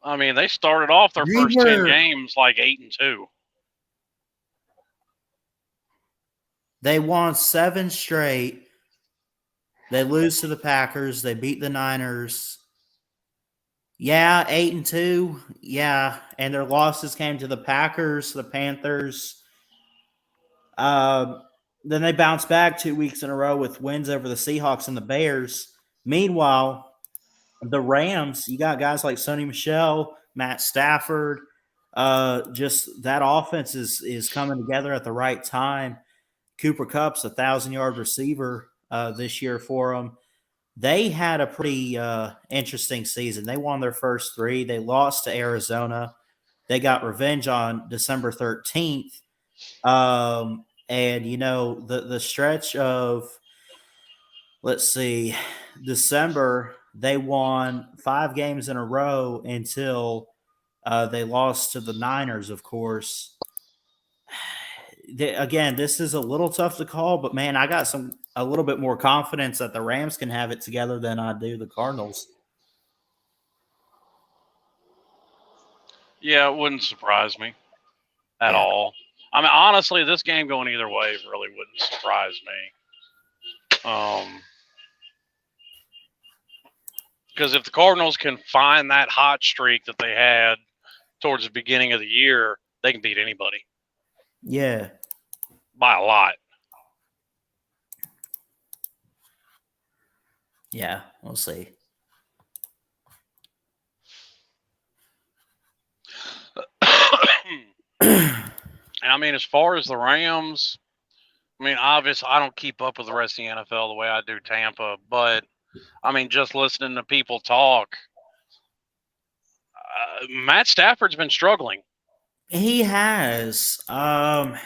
I mean, they started off their first 10 games like 8-2. They won 7 straight. They lose to the Packers. They beat the Niners. Yeah, 8-2. Yeah, and their losses came to the Packers, the Panthers. Then they bounced back 2 weeks in a row with wins over the Seahawks and the Bears. Meanwhile, the Rams, you got guys like Sony Michel, Matt Stafford. Just that offense is coming together at the right time. Cooper Kupp's a 1,000-yard receiver this year for them. They had a pretty interesting season. They won their first 3. They lost to Arizona. They got revenge on December 13th. And, the stretch of, let's see, December, they won 5 games in a row until they lost to the Niners, of course. Again, this is a little tough to call, but, man, I got a little bit more confidence that the Rams can have it together than I do the Cardinals. Yeah, it wouldn't surprise me at all. I mean, honestly, this game going either way really wouldn't surprise me. Because if the Cardinals can find that hot streak that they had towards the beginning of the year, they can beat anybody. Yeah. By a lot. Yeah, we'll see. And I mean, as far as the Rams, I mean, obviously, I don't keep up with the rest of the NFL the way I do Tampa, but I mean, just listening to people talk, Matt Stafford's been struggling. He has. I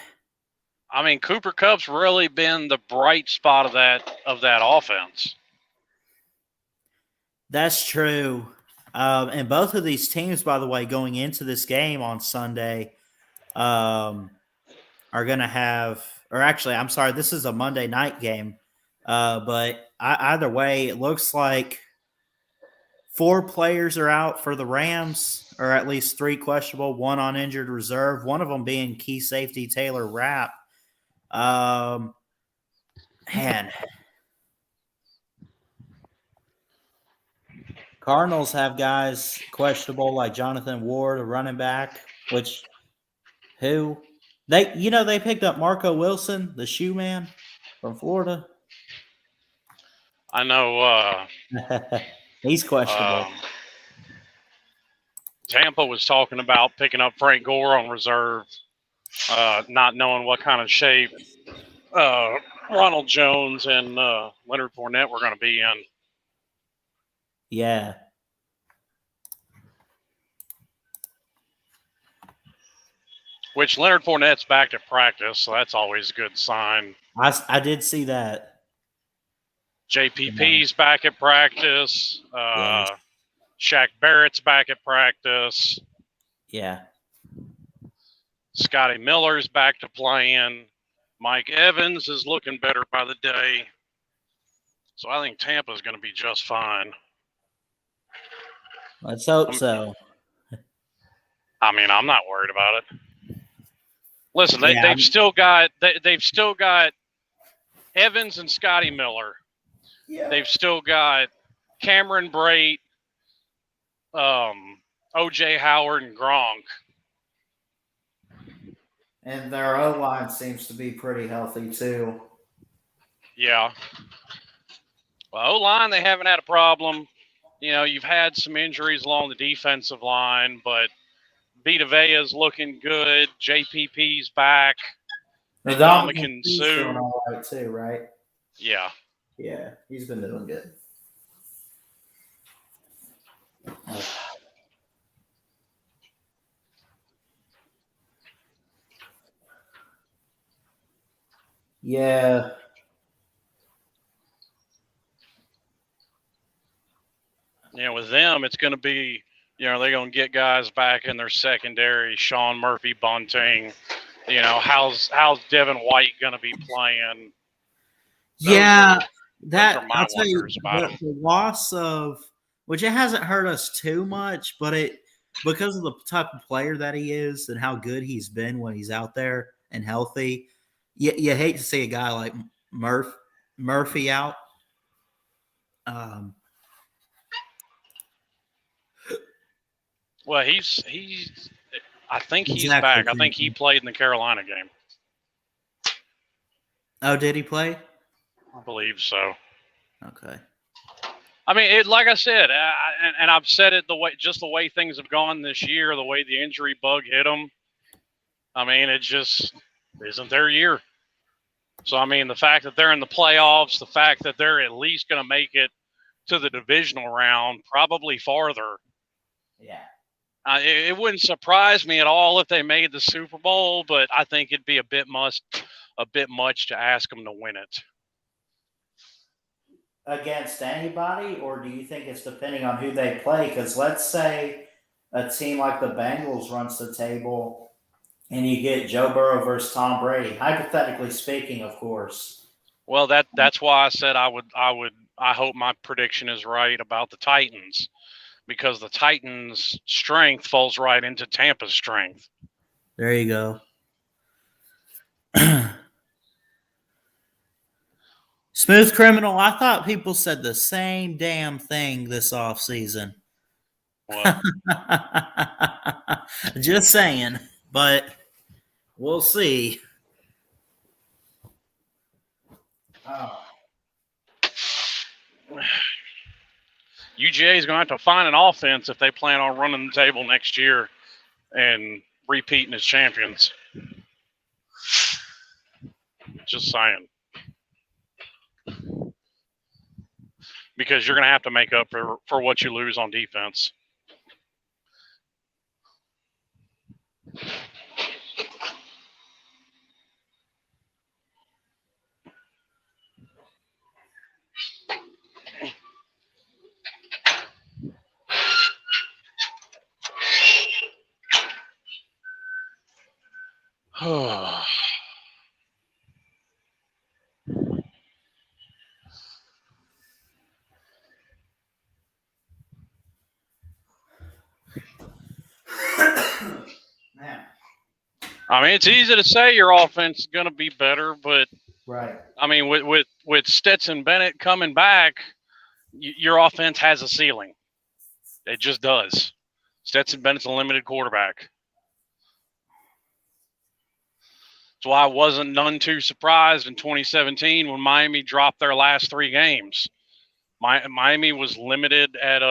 mean, Cooper Kupp's really been the bright spot of that offense. That's true. And both of these teams, by the way, going into this game on Sunday, are going to have – or actually, I'm sorry, this is a Monday night game. But either way, it looks like 4 players are out for the Rams, or at least 3 questionable, 1 on injured reserve, one of them being key safety Taylor Rapp. Man. Cardinals have guys questionable like Jonathan Ward, a running back, they picked up Marco Wilson, the shoe man from Florida. I know. He's questionable. Tampa was talking about picking up Frank Gore on reserve, not knowing what kind of shape Ronald Jones and Leonard Fournette were going to be in. Yeah. Which Leonard Fournette's back at practice, so that's always a good sign. I did see that. JPP's back at practice. Shaq Barrett's back at practice. Yeah. Scotty Miller's back to playing. Mike Evans is looking better by the day. So I think Tampa's going to be just fine. Let's hope so. I mean, I'm not worried about it. Listen, they've still got Evans and Scotty Miller. Yeah. They've still got Cameron Brate, O.J. Howard, and Gronk. And their O-line seems to be pretty healthy too. Yeah. Well, O-line, they haven't had a problem. You know, you've had some injuries along the defensive line, but Vita Vea's looking good. JPP's back. And Dominican He's doing Sue. all right too, right? Yeah. Yeah, he's been doing good. Yeah. You know, with them, it's going to be, you know, they're going to get guys back in their secondary. Sean Murphy, Bunting. You know, how's Devin White going to be playing? Those are my I'll tell you, wonders about him. the loss of, which it hasn't hurt us too much, but because of the type of player that he is and how good he's been when he's out there and healthy, you hate to see a guy like Murphy out. Well, he's. I think he's back. I think he played in the Carolina game. Oh, did he play? I believe so. Okay. I mean, like I said, and I've said it the way things have gone this year, the way the injury bug hit them. I mean, it just isn't their year. So, I mean, the fact that they're in the playoffs, the fact that they're at least going to make it to the divisional round, probably farther. Yeah. It wouldn't surprise me at all if they made the Super Bowl, but I think it'd be a bit much to ask them to win it. Against anybody, or do you think it's depending on who they play? Because let's say a team like the Bengals runs the table and you get Joe Burrow versus Tom Brady, hypothetically speaking, of course. Well, that's why I said I hope my prediction is right about the Titans, because the Titans' strength falls right into Tampa's strength. There you go. Smooth Criminal, I thought people said the same damn thing this offseason. What? Just saying, but we'll see. UGA is going to have to find an offense if they plan on running the table next year and repeating as champions. Just saying. Because you're going to have to make up for what you lose on defense. Man. I mean, it's easy to say your offense is going to be better, but right. I mean, with Stetson Bennett coming back, your offense has a ceiling. It just does. Stetson Bennett's a limited quarterback. That's why I wasn't none too surprised in 2017 when Miami dropped their last 3 games. Miami was limited at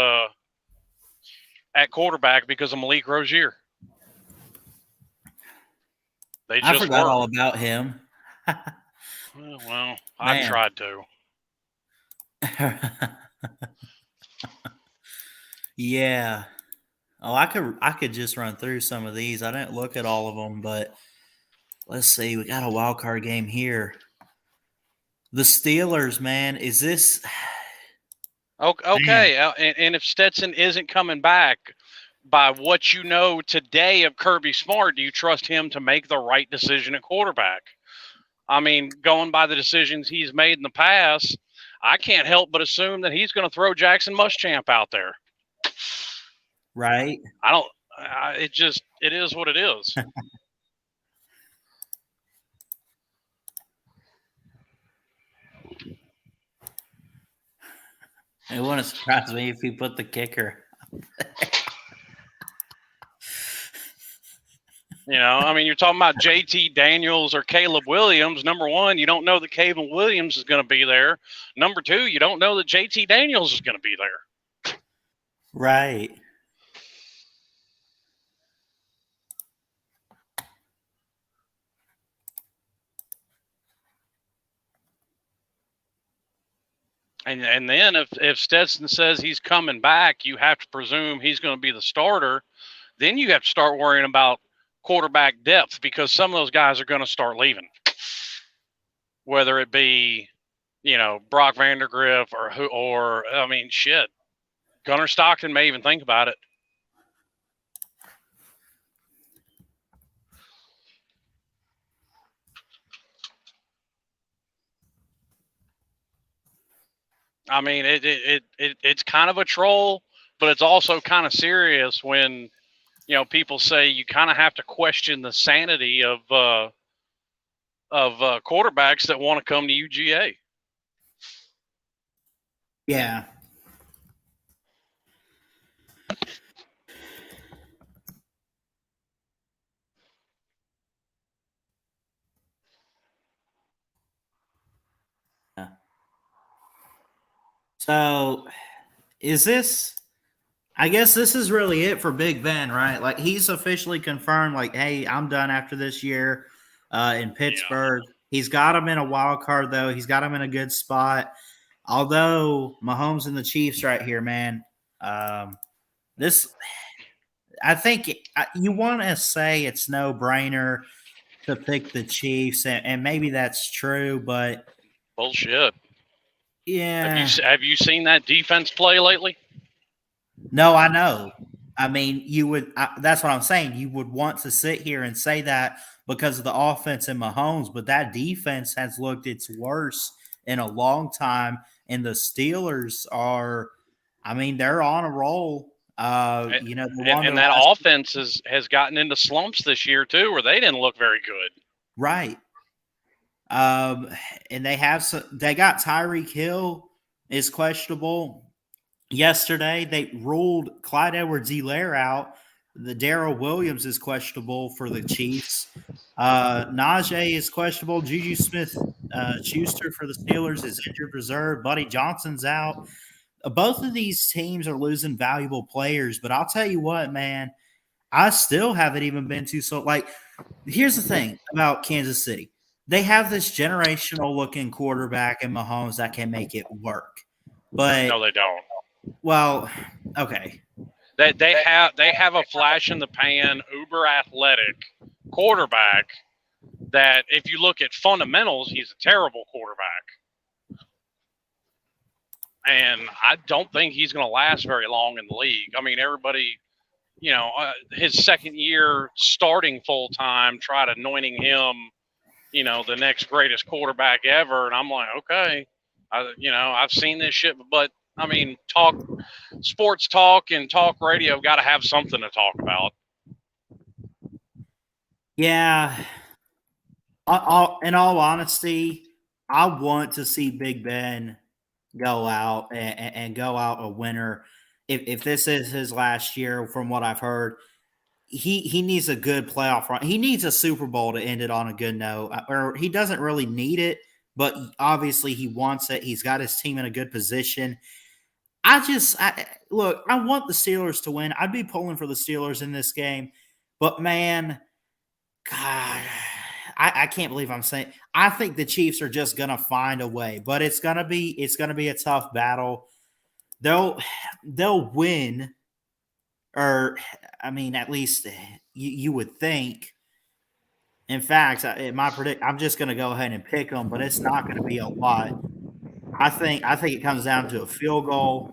quarterback because of Malik Rozier. I forgot all about him. Well, I've tried to. Yeah. Oh, I could just run through some of these. I didn't look at all of them, but let's see. We got a wild card game here. The Steelers, man, is this okay? And if Stetson isn't coming back, by what you know today of Kirby Smart, do you trust him to make the right decision at quarterback? I mean, going by the decisions he's made in the past, I can't help but assume that he's going to throw Jackson Muschamp out there. Right. It is what it is. It wouldn't surprise me if he put the kicker. You know, I mean, you're talking about JT Daniels or Caleb Williams. Number one, you don't know that Caleb Williams is going to be there. Number two, you don't know that JT Daniels is going to be there. Right. And then if Stetson says he's coming back, you have to presume he's going to be the starter. Then you have to start worrying about quarterback depth because some of those guys are going to start leaving. Whether it be, Brock Vandergriff or shit. Gunnar Stockton may even think about it. I mean, it's kind of a troll, but it's also kind of serious when, people say you kind of have to question the sanity of quarterbacks that want to come to UGA. Yeah. So, I guess this is really it for Big Ben, right? Like, he's officially confirmed, like, hey, I'm done after this year in Pittsburgh. Yeah. He's got him in a wild card, though. He's got him in a good spot. Although Mahomes and the Chiefs right here, man, I think you want to say it's no brainer to pick the Chiefs, and maybe that's true, but bullshit. Yeah. Have you seen that defense play lately? No, I know. I mean, that's what I'm saying. You would want to sit here and say that because of the offense and Mahomes, but that defense has looked its worst in a long time, and the Steelers they're on a roll. And that offense has gotten into slumps this year too, where they didn't look very good. Right. And they got Tyreek Hill is questionable. Yesterday, they ruled Clyde Edwards-Helaire out. The Darrell Williams is questionable for the Chiefs. Najee is questionable. Juju Smith-Schuster for the Steelers is injured reserve. Buddy Johnson's out. Both of these teams are losing valuable players, but I'll tell you what, man, I still haven't even been to – like, here's the thing about Kansas City. They have this generational-looking quarterback in Mahomes that can make it work. But no, they don't. Well, okay. They have a flash in the pan, uber athletic quarterback that if you look at fundamentals, he's a terrible quarterback. And I don't think he's going to last very long in the league. I mean, everybody, his second year starting full time, tried anointing him, the next greatest quarterback ever. And I'm like, okay, I've seen this shit, but I mean, sports talk and talk radio got to have something to talk about. Yeah. In all honesty, I want to see Big Ben go out and go out a winner. If this is his last year, from what I've heard, he needs a good playoff run. He needs a Super Bowl to end it on a good note. Or he doesn't really need it, but obviously he wants it. He's got his team in a good position. I want the Steelers to win. I'd be pulling for the Steelers in this game. But, man, God, I can't believe I'm saying – I think the Chiefs are just going to find a way. But it's going to be a tough battle. They'll win, or, I mean, at least you would think. In fact, I'm just going to go ahead and pick them, but it's not going to be a lot. I think it comes down to a field goal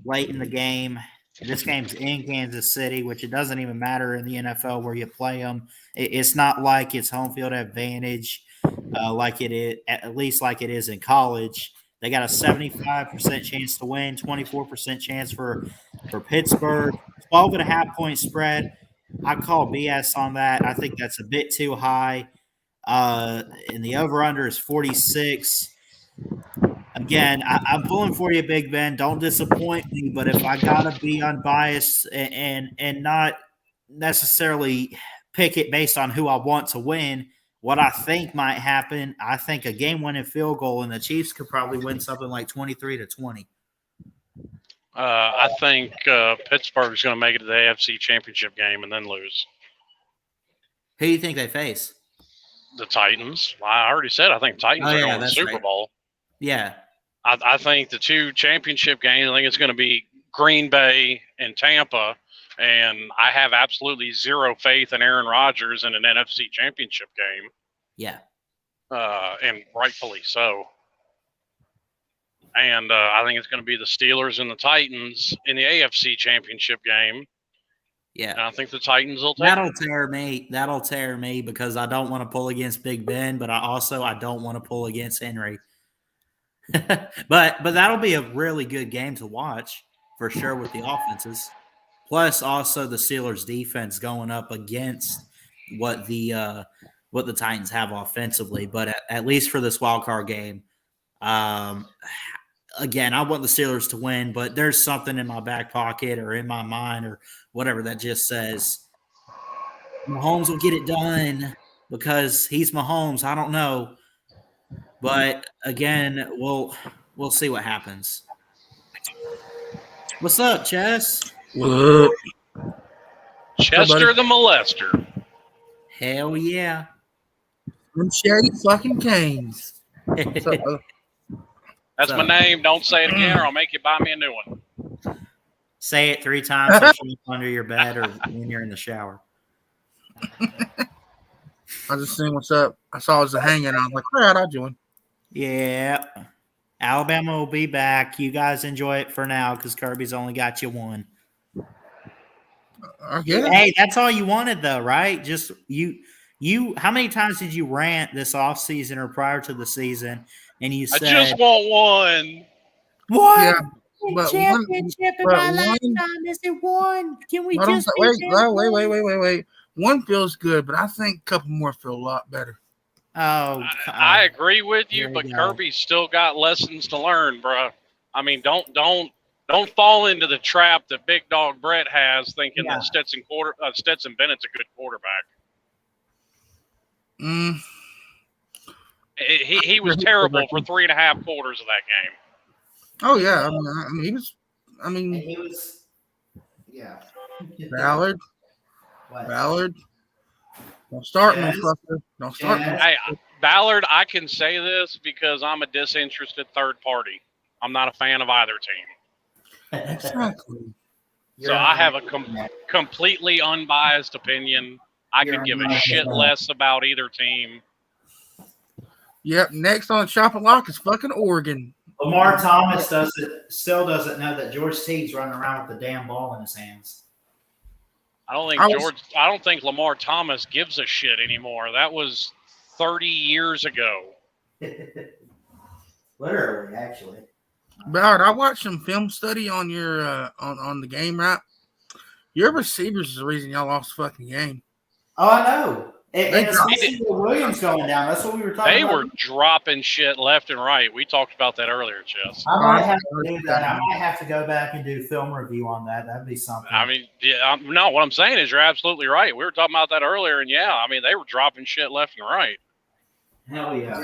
late in the game. This game's in Kansas City, which it doesn't even matter in the NFL where you play them. It's not like it's home field advantage like it is, at least like it is in college. They got a 75% chance to win, 24% chance for Pittsburgh, 12.5-point spread. I call BS on that. I think that's a bit too high. And the over-under is 46. Again, I'm pulling for you, Big Ben. Don't disappoint me. But if I gotta be unbiased and not necessarily pick it based on who I want to win, what I think might happen, I think a game-winning field goal, and the Chiefs could probably win something like 23-20. I think Pittsburgh's going to make it to the AFC Championship game and then lose. Who do you think they face? The Titans. I already said I think Titans are going to the Super Bowl. Yeah. I think the two championship games, I think it's going to be Green Bay and Tampa. And I have absolutely zero faith in Aaron Rodgers in an NFC championship game. Yeah. And rightfully so. And I think it's going to be the Steelers and the Titans in the AFC championship game. Yeah. And I think the Titans will take That'll tear me. That'll tear me because I don't want to pull against Big Ben, but I don't want to pull against Henry. but that'll be a really good game to watch for sure with the offenses. Plus, also the Steelers' defense going up against what the Titans have offensively. But at least for this wild card game, again, I want the Steelers to win. But there's something in my back pocket or in my mind or whatever that just says Mahomes will get it done because he's Mahomes. I don't know. But again, we'll see what happens. What's up, Chess? What? Chester the molester. Hell yeah. Them shaggy fucking canes. That's my name. Don't say it again or I'll make you buy me a new one. Say it 3 times so she's under your bed or when you're in the shower. I just seen what's up. I saw it was a Hangout. I was like, all right, I'll join. Yeah. Alabama will be back. You guys enjoy it for now because Kirby's only got you one. Hey, that's all you wanted though, right? Just you how many times did you rant this off season or prior to the season and you said I just want one. What? Yeah, but championship in my lifetime is it one? Can we just wait. One feels good, but I think a couple more feel a lot better. Oh, I agree with you, but Kirby's still got lessons to learn, bro. I mean, don't fall into the trap that Big Dog Brett has, thinking that Stetson Bennett's a good quarterback. He was terrible for 3.5 quarters of that game. Oh yeah, he was. Yeah. Ballard. Don't start me, fucker. Don't start me. Hey, Ballard, I can say this because I'm a disinterested third party. I'm not a fan of either team. Exactly. So I have a completely unbiased opinion. I could give a shit less about either team. Yep. Next on the chopping block is fucking Oregon. Lamar Thomas still doesn't know that George Teague's running around with the damn ball in his hands. I don't think Lamar Thomas gives a shit anymore. That was 30 years ago. Literally, actually. Ballard, I watched some film study on your on the game, right? Your receivers is the reason y'all lost the fucking game. Oh, I know. And especially with Williams going down. That's what we were talking about. They were dropping shit left and right. We talked about that earlier, Chess. I might have to do that. I might have to go back and do film review on that. That'd be something. I mean, no, what I'm saying is you're absolutely right. We were talking about that earlier, and they were dropping shit left and right. Hell yeah.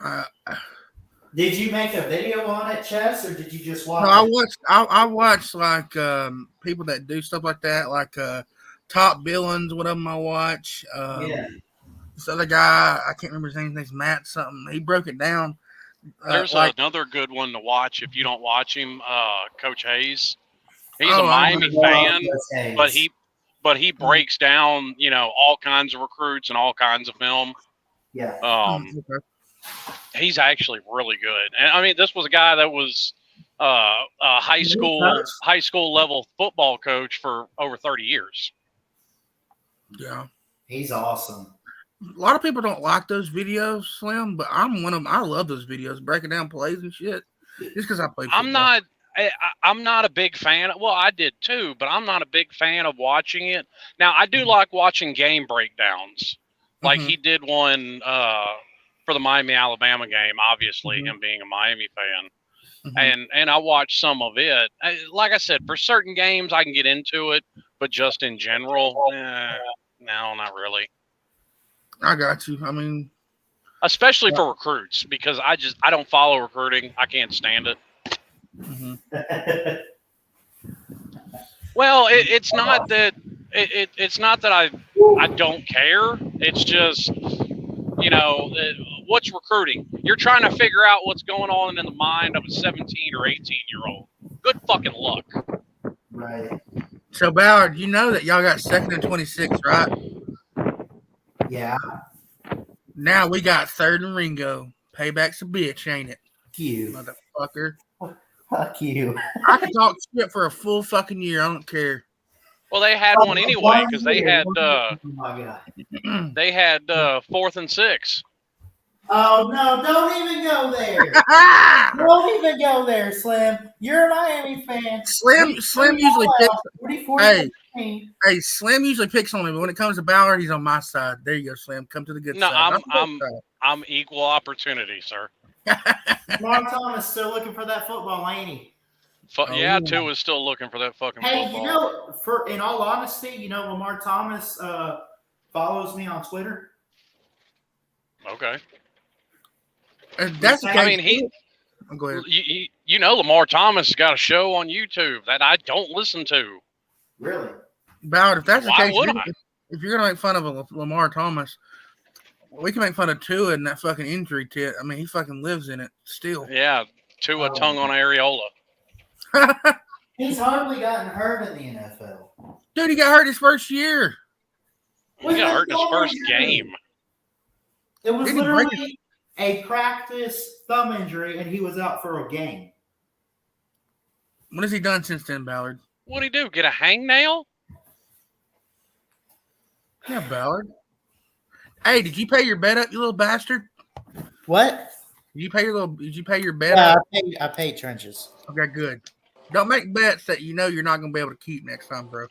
Yeah. Did you make a video on it, Chess, or did you just watch? No, I watched like people that do stuff like that, like Top Billings, one of them I watch. This other guy, I can't remember his name. His name's Matt something. He broke it down. There's another good one to watch if you don't watch him, Coach Hayes. He's a Miami fan, but he breaks down, all kinds of recruits and all kinds of film. Yeah. He's actually really good. And I mean, this was a guy that was a high school level football coach for over 30 years. Yeah. He's awesome. A lot of people don't like those videos, Slim, but I'm one of them. I love those videos, breaking down plays and shit. Just because I play football. I'm not a big fan. Well, I did too, but I'm not a big fan of watching it. Now, I do like watching game breakdowns. Like he did one for the Miami-Alabama game, obviously, him being a Miami fan. And I watched some of it. Like I said, for certain games, I can get into it, but just in general, no, not really. I got you. I mean, especially for recruits, because I don't follow recruiting. I can't stand it. Well, it's not that It's not that I don't care. It's just, what's recruiting? You're trying to figure out what's going on in the mind of a 17 or 18-year-old. Good fucking luck. Right. So, Ballard, you know that y'all got 2nd and 26, right? Yeah. Now we got 3rd and Ringo. Payback's a bitch, ain't it? You. Motherfucker. Fuck you. I can talk shit for a full fucking year. I don't care. Well, they had one anyway because they had Oh my God. they had 4th and 6. Oh no! Don't even go there. Don't even go there, Slim. You're a Miami fan. Slim usually picks. Hey, Slim usually picks on me, but when it comes to Ballard, he's on my side. There you go, Slim. Come to the good side. I'm equal opportunity, sir. Mark Thomas still looking for that football, ain't he? Yeah, Tua is still looking for that fucking football. Hey, in all honesty, Lamar Thomas follows me on Twitter. Okay. That's the case. I mean, go ahead. Lamar Thomas got a show on YouTube that I don't listen to. Really? Ballard, if that's the case, would I? If you're gonna make fun of Lamar Thomas, we can make fun of Tua and that fucking injury tit. I mean, he fucking lives in it still. Yeah, Tua tongue on areola. He's hardly gotten hurt in the NFL. Dude, he got hurt his first year. He got hurt in his first game. It was literally a practice thumb injury, and he was out for a game. What has he done since then, Ballard? What'd he do? Get a hangnail? Yeah, Ballard. Hey, did you pay your bet up, you little bastard? What? Did you pay your bet up? I paid trenches. Okay, good. Don't make bets that you're not going to be able to keep next time, bro.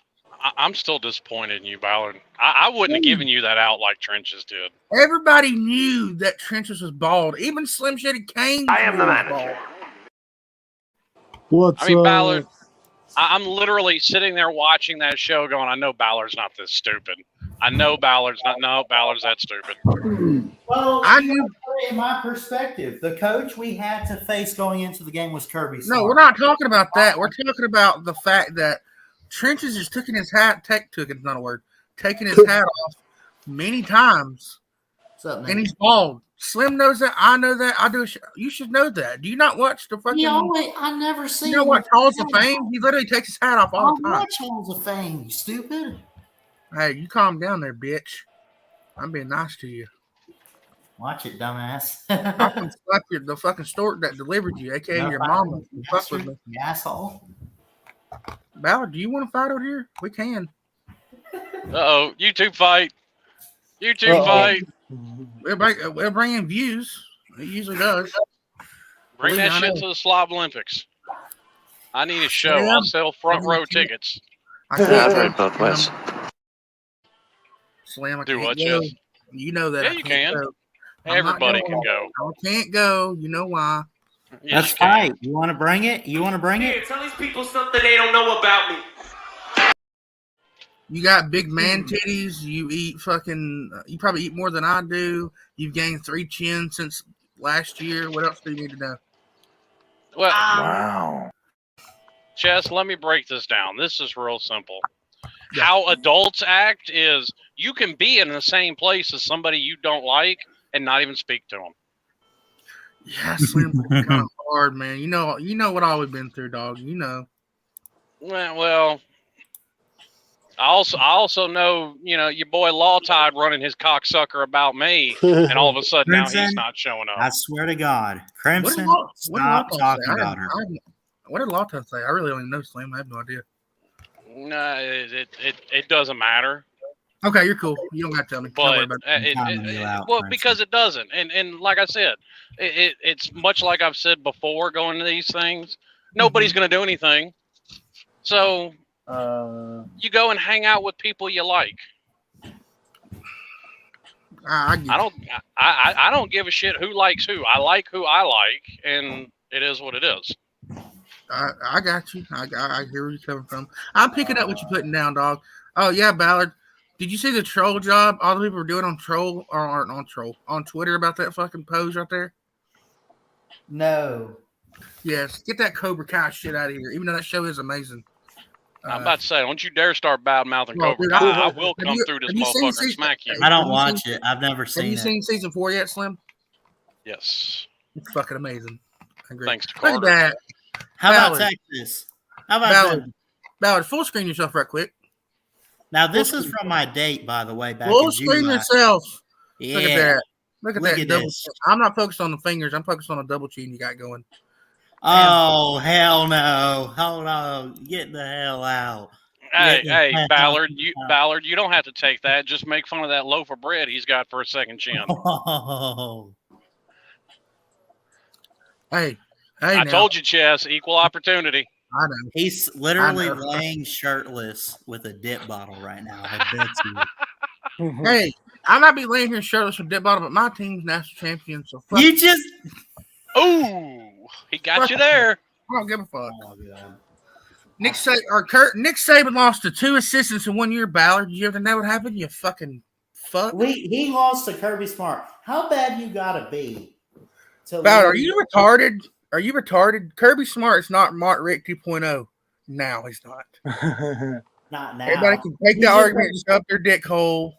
I'm still disappointed in you, Ballard. I wouldn't have given you that out like Trenches did. Everybody knew that Trenches was bald. Even Slim Shady Kane. I am the manager. Ballard, I'm literally sitting there watching that show going, I know Ballard's not this stupid. I know Ballard's not. No, Ballard's that stupid. Well, I knew. In my perspective, the coach we had to face going into the game was Kirby Smart. No, we're not talking about that. We're talking about the fact that Trenches is taking his hat. Taking his hat off many times, and he's bald. Slim knows that. I know that. I do. You should know that. Do you not watch the fucking? I never seen. You know what Halls of Fame? He literally takes his hat off all the time. I watch Halls of Fame. You stupid. Hey, you calm down there, bitch. I'm being nice to you. Watch it, dumbass. I can slap the fucking stork that delivered you, aka your mama. You fuck with me, you asshole. Ballard, do you want to fight over here? We can. Uh-oh, you two fight. You two fight. We'll bring in views. It usually does. Bring that shit to the Slob Olympics. I need a show. I'll sell front row tickets. I've heard both ways. Slam, do what, Jeff? You know that. Yeah, you can. Go. Everybody can go. I can't go. You know why? Yes, that's right. You want to bring it? Tell these people something they don't know about me. You got big man titties. You eat fucking. You probably eat more than I do. You've gained 3 chins since last year. What else do you need to know? Well, wow. Chess, let me break this down. This is real simple. Yeah. How adults act is you can be in the same place as somebody you don't like and not even speak to them. Yeah, Slim, kind of hard, man. You know what I've been through, dog. You know. Well, I also know, your boy Law Tide running his cocksucker about me, and all of a sudden Crimson, now he's not showing up. I swear to God, Crimson, stop talking about her. What did Law Tide say? I really don't even know, Slim. I have no idea. No, it doesn't matter. Okay, you're cool. You don't got to tell me. But because it doesn't. And like I said, it's much like I've said before going to these things. Nobody's going to do anything. So you go and hang out with people you like. I don't give a shit who likes who. I like who I like, and it is what it is. I got you. I hear where you're coming from. I'm picking up what you're putting down, dog. Oh yeah, Ballard. Did you see the troll job all the people were doing on Twitter about that fucking pose right there? No. Yes, get that Cobra Kai shit out of here. Even though that show is amazing. I'm about to say, don't you dare start bad mouthing Cobra Kai. I will come through this motherfucker and smack you. I don't watch it. I've never seen it. Have you seen season 4 yet, Slim? Yes. It's fucking amazing. I agree. Thanks to Carter. Look at that. How about Texas? How about Ballard, full screen yourself right quick. Now, this is from my date, by the way, back full in screen July. yourself. Yeah. Look at that. Look at that. This. I'm not focused on the fingers. I'm focused on a double chin you got going. Oh, hell no. Hold on. Get the hell out. Hey, Ballard, you don't have to take that. Just make fun of that loaf of bread he's got for a second chin. Oh. Hey, I told you, Chess, equal opportunity. I know. He's literally laying shirtless with a dip bottle right now. I bet you. Hey, I might be laying here shirtless with dip bottle, but my team's national champion. So fuck you just. Ooh, he got you there. I don't give a fuck. Oh, God. Nick Saban lost to 2 assistants in 1 year. Ballard, you ever know what happened? You fucking fuck. He lost to Kirby Smart. How bad you gotta be? Ballard, are you retarded? Are you retarded? Kirby Smart's not Mark Rick 2.0. Now he's not. Not now. Everybody can take the argument and shove their dick hole.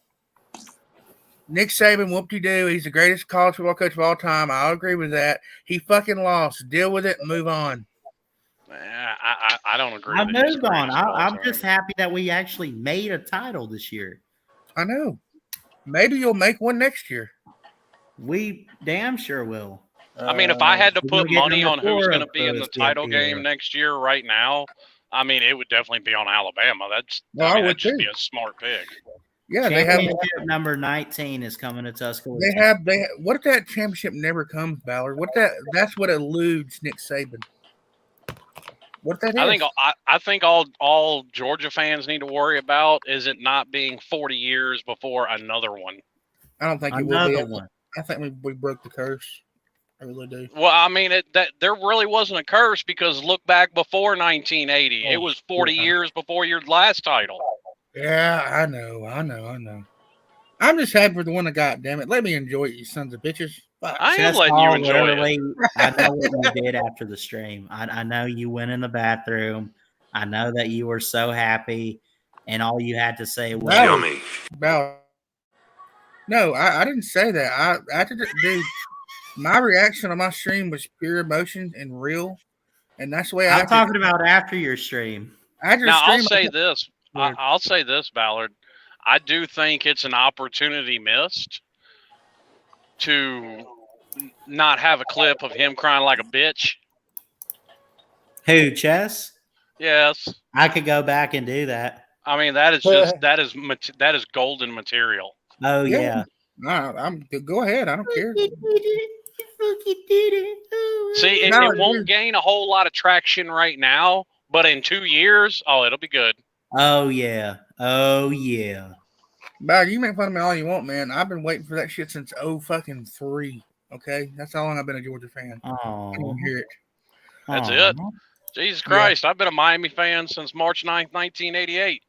Nick Saban, whoop-de-doo. He's the greatest college football coach of all time. I'll agree with that. He fucking lost. Deal with it and move on. I don't agree. I moved on. I'm just happy that we actually made a title this year. I know. Maybe you'll make one next year. We damn sure will. I mean, if I had to put money on who's going to be in the title game next year right now, I mean, it would definitely be on Alabama. That'd just be a smart pick. Yeah, they have number 19 is coming to Tuscaloosa. They have. What if that championship never comes, Ballard? That's what eludes Nick Saban. What that is? I think all Georgia fans need to worry about is it not being 40 years before another one. I don't think it will be. One. I think we broke the curse. I really do. Well, I mean, there really wasn't a curse because look back before 1980. It was 40 years before your last title. Yeah, I know. I'm just happy for the one that got. Damn it, let me enjoy it, you sons of bitches. Fuck. I am letting you enjoy it. I know what you did after the stream. I know you went in the bathroom. I know that you were so happy, and all you had to say was "Yummy." No, I didn't say that. Dude, my reaction on my stream was pure emotion and real, and that's the way I'm talking about after your stream. I'll say this, Ballard. I do think it's an opportunity missed to not have a clip of him crying like a bitch. Who, Chess? Yes. I could go back and do that. I mean, that is golden material. Oh yeah. I'm go ahead. I don't care. See, it won't gain a whole lot of traction right now, but in 2 years, it'll be good. Oh yeah. Bag, you make fun of me all you want, man. I've been waiting for that shit since 3. Okay, that's how long I've been a Georgia fan. Oh, I don't hear it. That's it. Jesus Christ, I've been a Miami fan since March 9th, 1988.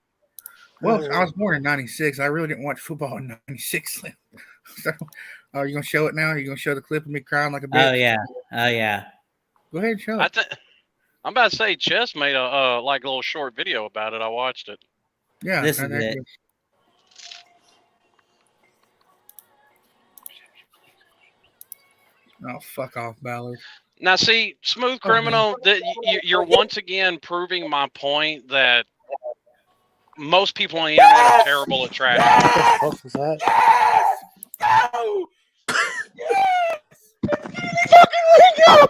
Well, I was born in 96. I really didn't watch football in 96. So, are you gonna show it now? Are you gonna show the clip of me crying like a bitch? Oh yeah. Go ahead and show it. I'm about to say, Chess made a little short video about it. I watched it. Yeah, this is it. Oh, fuck off, Ballard. Now, see, Smooth Criminal, you're once again proving my point that most people on the internet are terrible at trash. What the fuck was that? Yes! No! Yes! Fucking Ringo!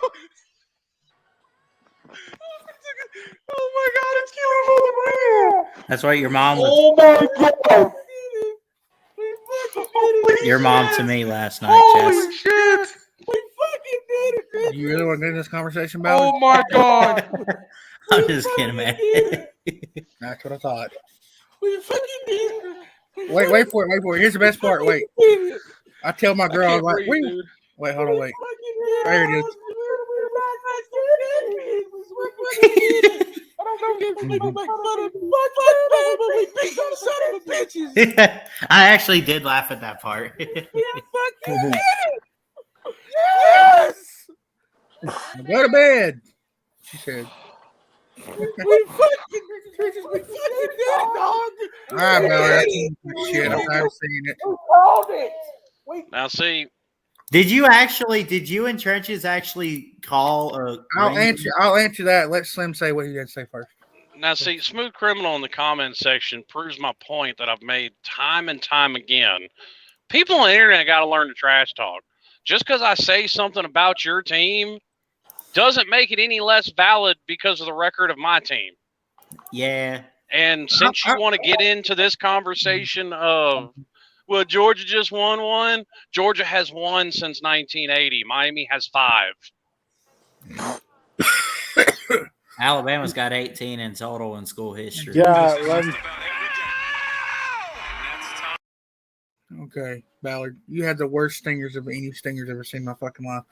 Oh my God, it's killing. That's right. Your mom was. Oh my God! Your mom to me last night, Holy Chess. shit! We fucking did it! You really want to get in this conversation, Ballard? Oh my God! I'm just kidding, man. That's what I thought. We fucking did it. Wait for it. Here's the best part. Wait. I tell my girl, I was like, wait, hold on, wait. There it is. I actually did laugh at that part. Yes! Go to bed, she said. All right, Ballard. Shit, I'm tired of seeing it. Now, see, Did you in trenches actually call a? I'll answer that. Let Slim say what he did say first. Now, see, Smooth Criminal in the comments section proves my point that I've made time and time again. People on the internet got to learn to trash talk. Just because I say something about your team doesn't make it any less valid because of the record of my team. Yeah. And since you want to get into this conversation of, well, Georgia just won one. Georgia has won since 1980. Miami has 5. Alabama's got 18 in total in school history. Yeah. Okay, Ballard, you had the worst stingers of any stingers ever seen in my fucking life.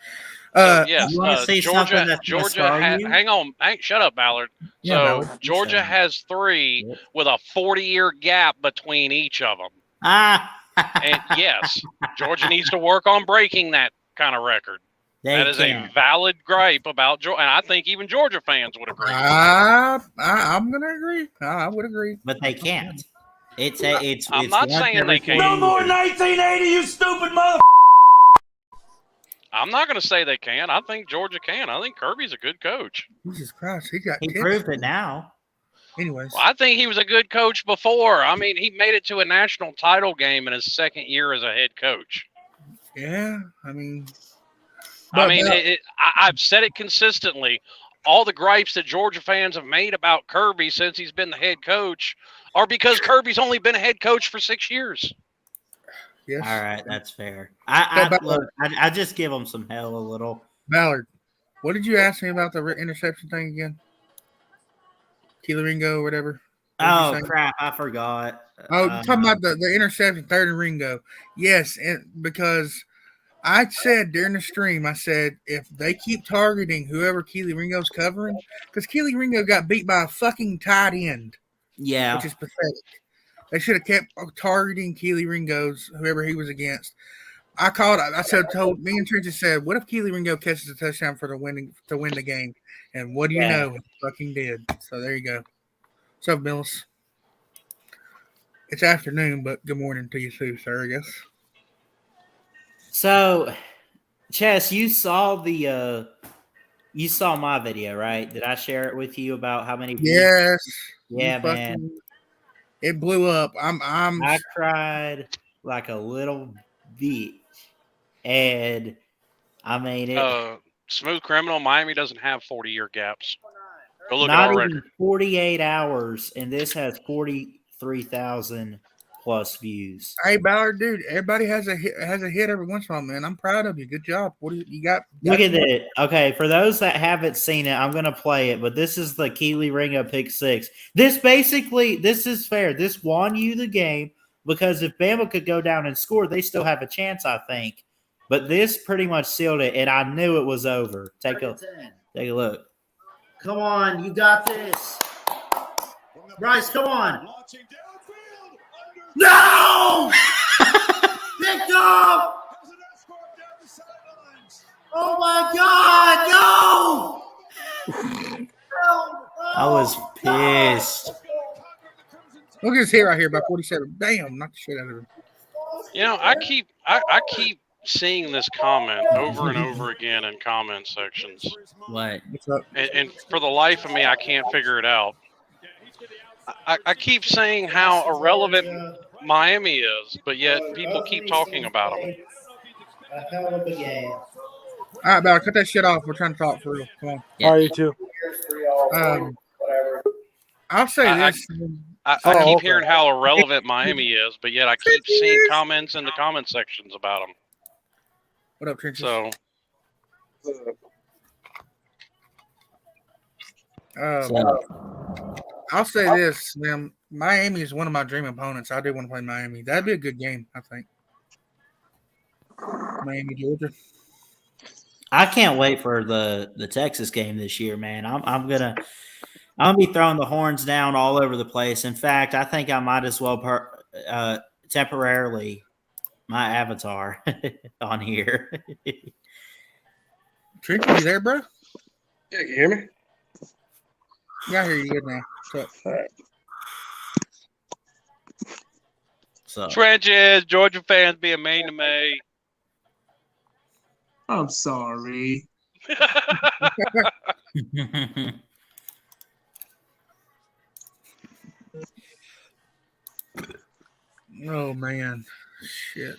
Yes, you want to say something that's Georgia hang on, shut up, Ballard. Yeah, So Ballard. Georgia has 3 with a 40-year gap between each of them. And yes, Georgia needs to work on breaking that kind of record. That is a valid gripe about Georgia, and I think even Georgia fans would agree. I'm gonna agree. I would agree, but they can't. I'm not saying they can't. No more 1980, you stupid mother. I'm not going to say they can. I think Georgia can. I think Kirby's a good coach. Jesus Christ, he proved it now. Anyways, well, I think he was a good coach before. I mean, he made it to a national title game in his second year as a head coach. Yeah, I mean, I've said it consistently. All the gripes that Georgia fans have made about Kirby since he's been the head coach are because Kirby's only been a head coach for 6 years. Yes. All right, that's fair. I just give him some hell a little. Ballard, what did you ask me about the interception thing again? Keely Ringo or whatever. Oh crap! I forgot. Oh, talking about the interception, 3rd and Ringo. Yes, because I said during the stream, I said if they keep targeting whoever Keely Ringo's covering, because Keely Ringo got beat by a fucking tight end. Yeah, which is pathetic. They should have kept targeting Keely Ringo's whoever he was against. I told me and Trisha said, what if Keely Ringo catches a touchdown to win the game? And what do you know? He fucking did. So there you go. What's up, Mills? It's afternoon, but good morning to you too, sir, I guess. So, Chess, you saw my video, right? Did I share it with you about how many views? Yes. Yeah, man. It blew up. I cried like a little bitch. And I mean Smooth Criminal, Miami doesn't have 40-year gaps. Go look not at our even record. 48 hours, and this has 43,000 plus views. Hey, Ballard, dude, everybody has a hit every once in a while, man. I'm proud of you. Good job. What do you got? Look at it. Okay, for those that haven't seen it, I'm going to play it, but this is the Keely Ringo pick 6. This is fair. This won you the game because if Bama could go down and score, they still have a chance, I think. But this pretty much sealed it, and I knew it was over. Take a look. Come on, you got this. Bryce, come on. No! Picked up! Oh my God, no! I was pissed. Look at his hair right here, about 47. Damn, knocked the shit out of him. You know, I keep seeing this comment over and over again in comment sections. What? What's up? And for the life of me, I can't figure it out. I keep saying how irrelevant Miami is, but yet people keep talking about them. A hell of a game. All right, Ballard, cut that shit off. We're trying to talk for real. Come on. Yeah. Are you too? I'll say this. I keep hearing how irrelevant Miami is, but yet I keep seeing comments in the comment sections about them. What up, Trenches? So, I'll say this, man. Miami is one of my dream opponents. I do want to play Miami. That'd be a good game, I think. Miami, Georgia. I can't wait for the Texas game this year, man. I'm gonna be throwing the horns down all over the place. In fact, I think I might as well temporarily my avatar on here. Trench, you there, bro? Yeah, can you hear me? Yeah, I hear you good now. What's up? So Trenches, Georgia fans being mean to me. I'm sorry. Oh man, shit.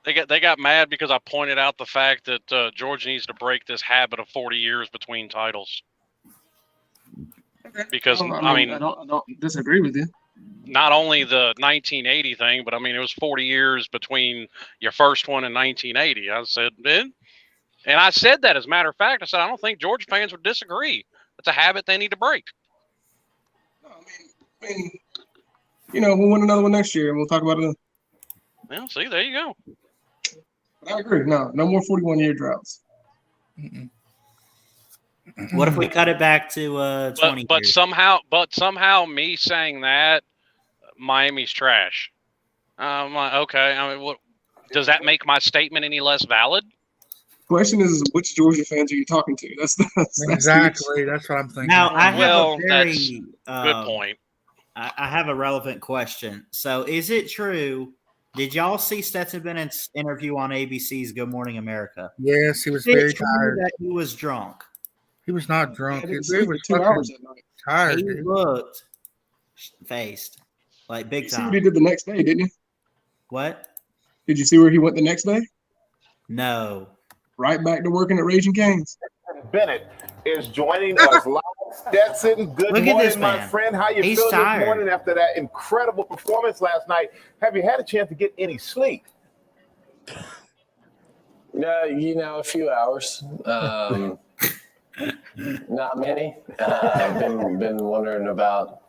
They got mad because I pointed out the fact that Georgia needs to break this habit of 40 years between titles. Because I don't disagree with you. Not only the 1980 thing, but I mean it was 40 years between your first one and 1980. I said, and I said that as a matter of fact. I said I don't think Georgia fans would disagree. It's a habit they need to break. No, I mean, we'll win another one next year, and we'll talk about it then. Well, see, there you go. But I agree. No more 41-year droughts. Mm-mm. What if we cut it back to 20 but years? somehow me saying that Miami's trash. I'm like, okay. I mean, what does that make my statement any less valid? Question is, which Georgia fans are you talking to? That's Exactly. That's what I'm thinking. Now, I have Well, a very that's good point. I have a relevant question. So, is it true? Did y'all see Stetson Bennett's interview on ABC's Good Morning America? Yes, he was Is it very true tired. that he was drunk? He was not drunk. He He was was 2 hours that night. tired. He Dude. looked faced, like big You see what time. he did the next day, didn't you? What? Did you see where he went the next day? No. Right back to working at Raging Cane's. Bennett is joining us live. Stetson, good Look at morning, this my man. friend. How you He's feeling tired. this morning after that incredible performance last night? Have you had a chance to get any sleep? A few hours. Not many. I've been wondering about.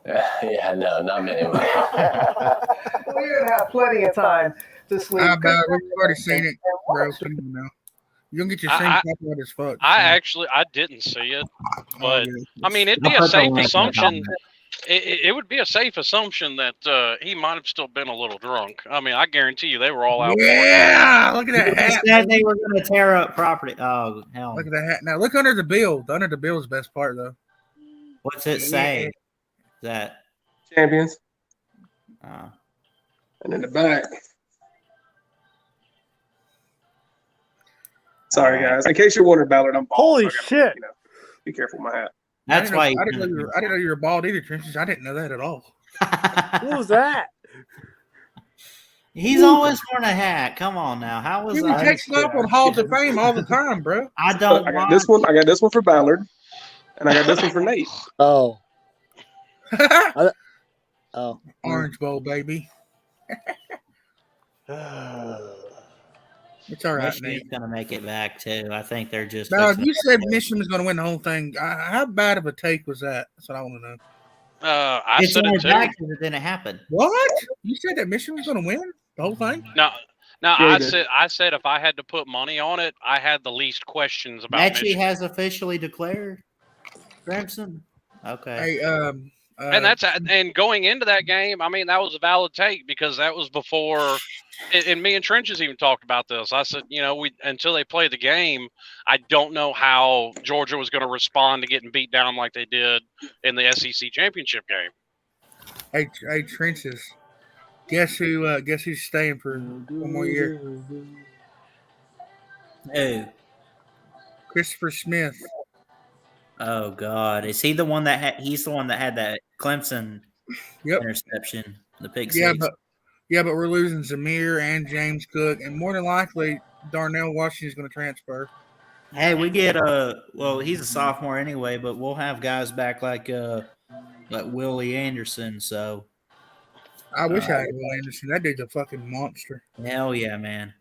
Not many. Well, you're gonna have plenty of time to sleep. How about we've already seen it, bro? Come on now. You're gonna get your same copyright as fuck. I didn't see it, but I mean it'd be a safe assumption. It would be a safe assumption that he might have still been a little drunk. I mean, I guarantee you they were all out. Yeah, look at that They hat. said they were going to tear up property. Oh, hell. Look at that hat. Now look under the bill. The under the bill is the best part though. What's it say? That Champions. uh, And in the back. Sorry, guys. In case you're wondering, Ballard, I'm bald. Holy shit. Be careful with my hat. that's why. I didn't know you were bald either, Trenches. I didn't know that at all. What was that? He's always wearing a hat. Come on now. How was You that? be texting up on Halls of Fame all the time, bro. I don't. I got this one. I got this one for Ballard, and I got this one for Nate. Oh. Oh. Orange Bowl, baby. It's all right, Michigan's Nate. going to make it back too. I think they're just. Now, if you said Michigan was going to win the whole thing, how bad of a take was that? That's what I want to know. I it's said only it too. back because it didn't happen. What? You said that Michigan was going to win the whole thing? No, Yeah, I said if I had to put money on it, I had the least questions about Mechie Michigan. has officially declared Crimson. Okay. Hey, and going into that game, I mean that was a valid take because that was before, and me and Trenches even talked about this. I said, until they play the game, I don't know how Georgia was going to respond to getting beat down like they did in the SEC championship game. Hey, Trenches. Guess who's staying for one more year? Who? Christopher Smith. Oh God, is he the one that had? He's the one that had that Clemson interception, the pick six. but we're losing Zamir and James Cook, and more than likely Darnell Washington is going to transfer. Hey, we get well, he's a sophomore anyway, but we'll have guys back like Willie Anderson. So I wish I had Will Anderson. That dude's a fucking monster. hell yeah, man.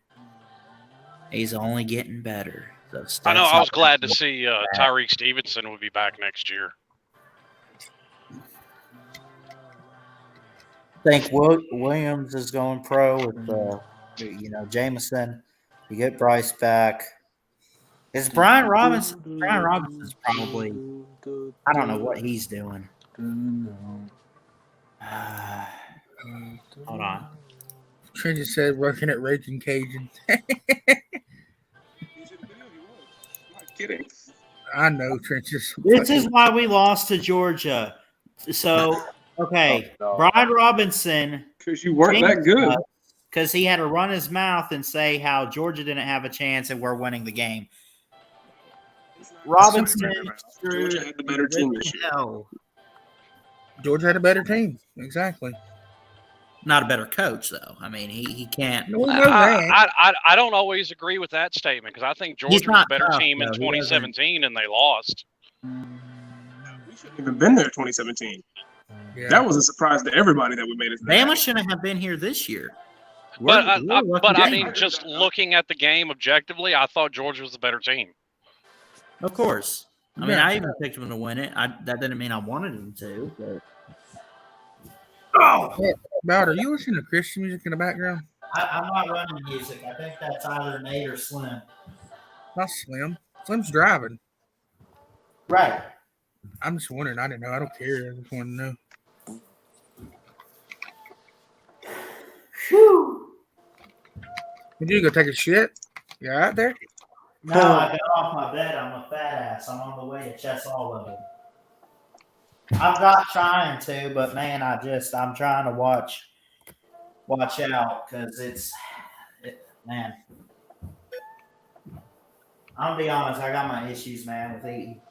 He's only getting better. So I know. I was glad to see Tyreek Stevenson would be back next year. I think Williams is going pro with Jameson. You get Bryce back. Is Brian Robinson? Brian Robinson's probably. I don't know what he's doing. Hold on. Trench said working at Raging Cajun. Kidding. I know Trenches. This is why we lost to Georgia. So, okay, Brian Robinson. Because you weren't that good. Because he had to run his mouth and say how Georgia didn't have a chance and we're winning the game. Robinson. Georgia had the better team this year. Georgia had a better team. Exactly. Not a better coach, though. I mean, he can't. I don't always agree with that statement because I think Georgia was a better team in 2017 and they lost. We shouldn't even been there in 2017. Yeah. That was a surprise to everybody that we made it. Bama shouldn't have been here this year. But I mean, just looking at the game objectively, I thought Georgia was the better team. Of course. I mean, I even picked them to win it. That didn't mean I wanted them to. But... Oh, Bowder, are you listening to Christian music in the background? I'm not running music. I think that's either Nate or Slim. Not Slim. Slim's driving. Right. I'm just wondering. I didn't know. I don't care. I just want to know. Whew. Did you go take a shit? You all right there? No, I got off my bed. I'm a fat ass. I'm on the way to chest all of it. I'm not trying to, but man, I'm trying to watch out because man. I'll be honest, I got my issues, man, with eating.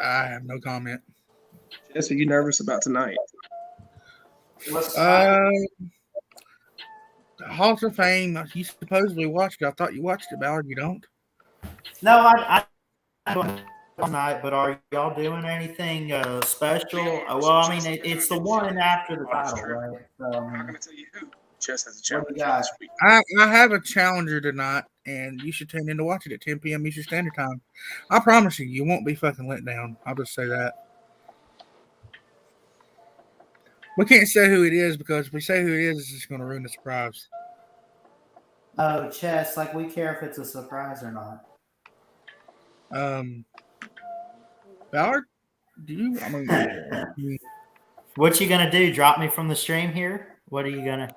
I have no comment. Jess, are you nervous about tonight? Halls of Fame. You supposedly watched it. I thought you watched it, Ballard. You don't? No, I don't tonight. But are y'all doing anything special? Well, I mean, it's the one after the title, right? I'm not going to tell you who. Jess has a challenge this week. I have a challenger tonight, and you should tune in to watch it at 10 p.m. Eastern Standard Time. I promise you won't be fucking let down. I'll just say that. We can't say who it is because if we say who it is, it's just going to ruin the surprise. Oh, Chess, like we care if it's a surprise or not. Ballard, do you? I mean, what you gonna do? Drop me from the stream here? What are you gonna?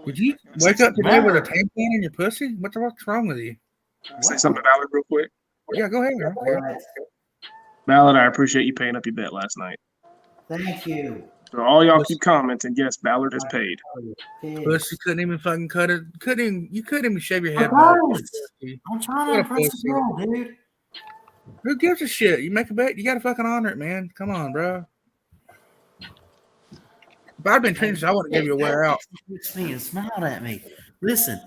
Would you wake up today with a tampon in your pussy? What's wrong with you? Say something to Ballard real quick. Yeah, go ahead. Right. Ballard, I appreciate you paying up your bet last night. Thank you. So all y'all keep commenting. Yes, Ballard has paid. Plus, you couldn't even fucking cut it. You couldn't even shave your head. I'm trying to impress the girl, dude. Who gives a shit? You make a bet, you gotta fucking honor it, man. Come on, bro. If I'd been training, I would have given you a wear out. Looks me and smiled at me. Listen.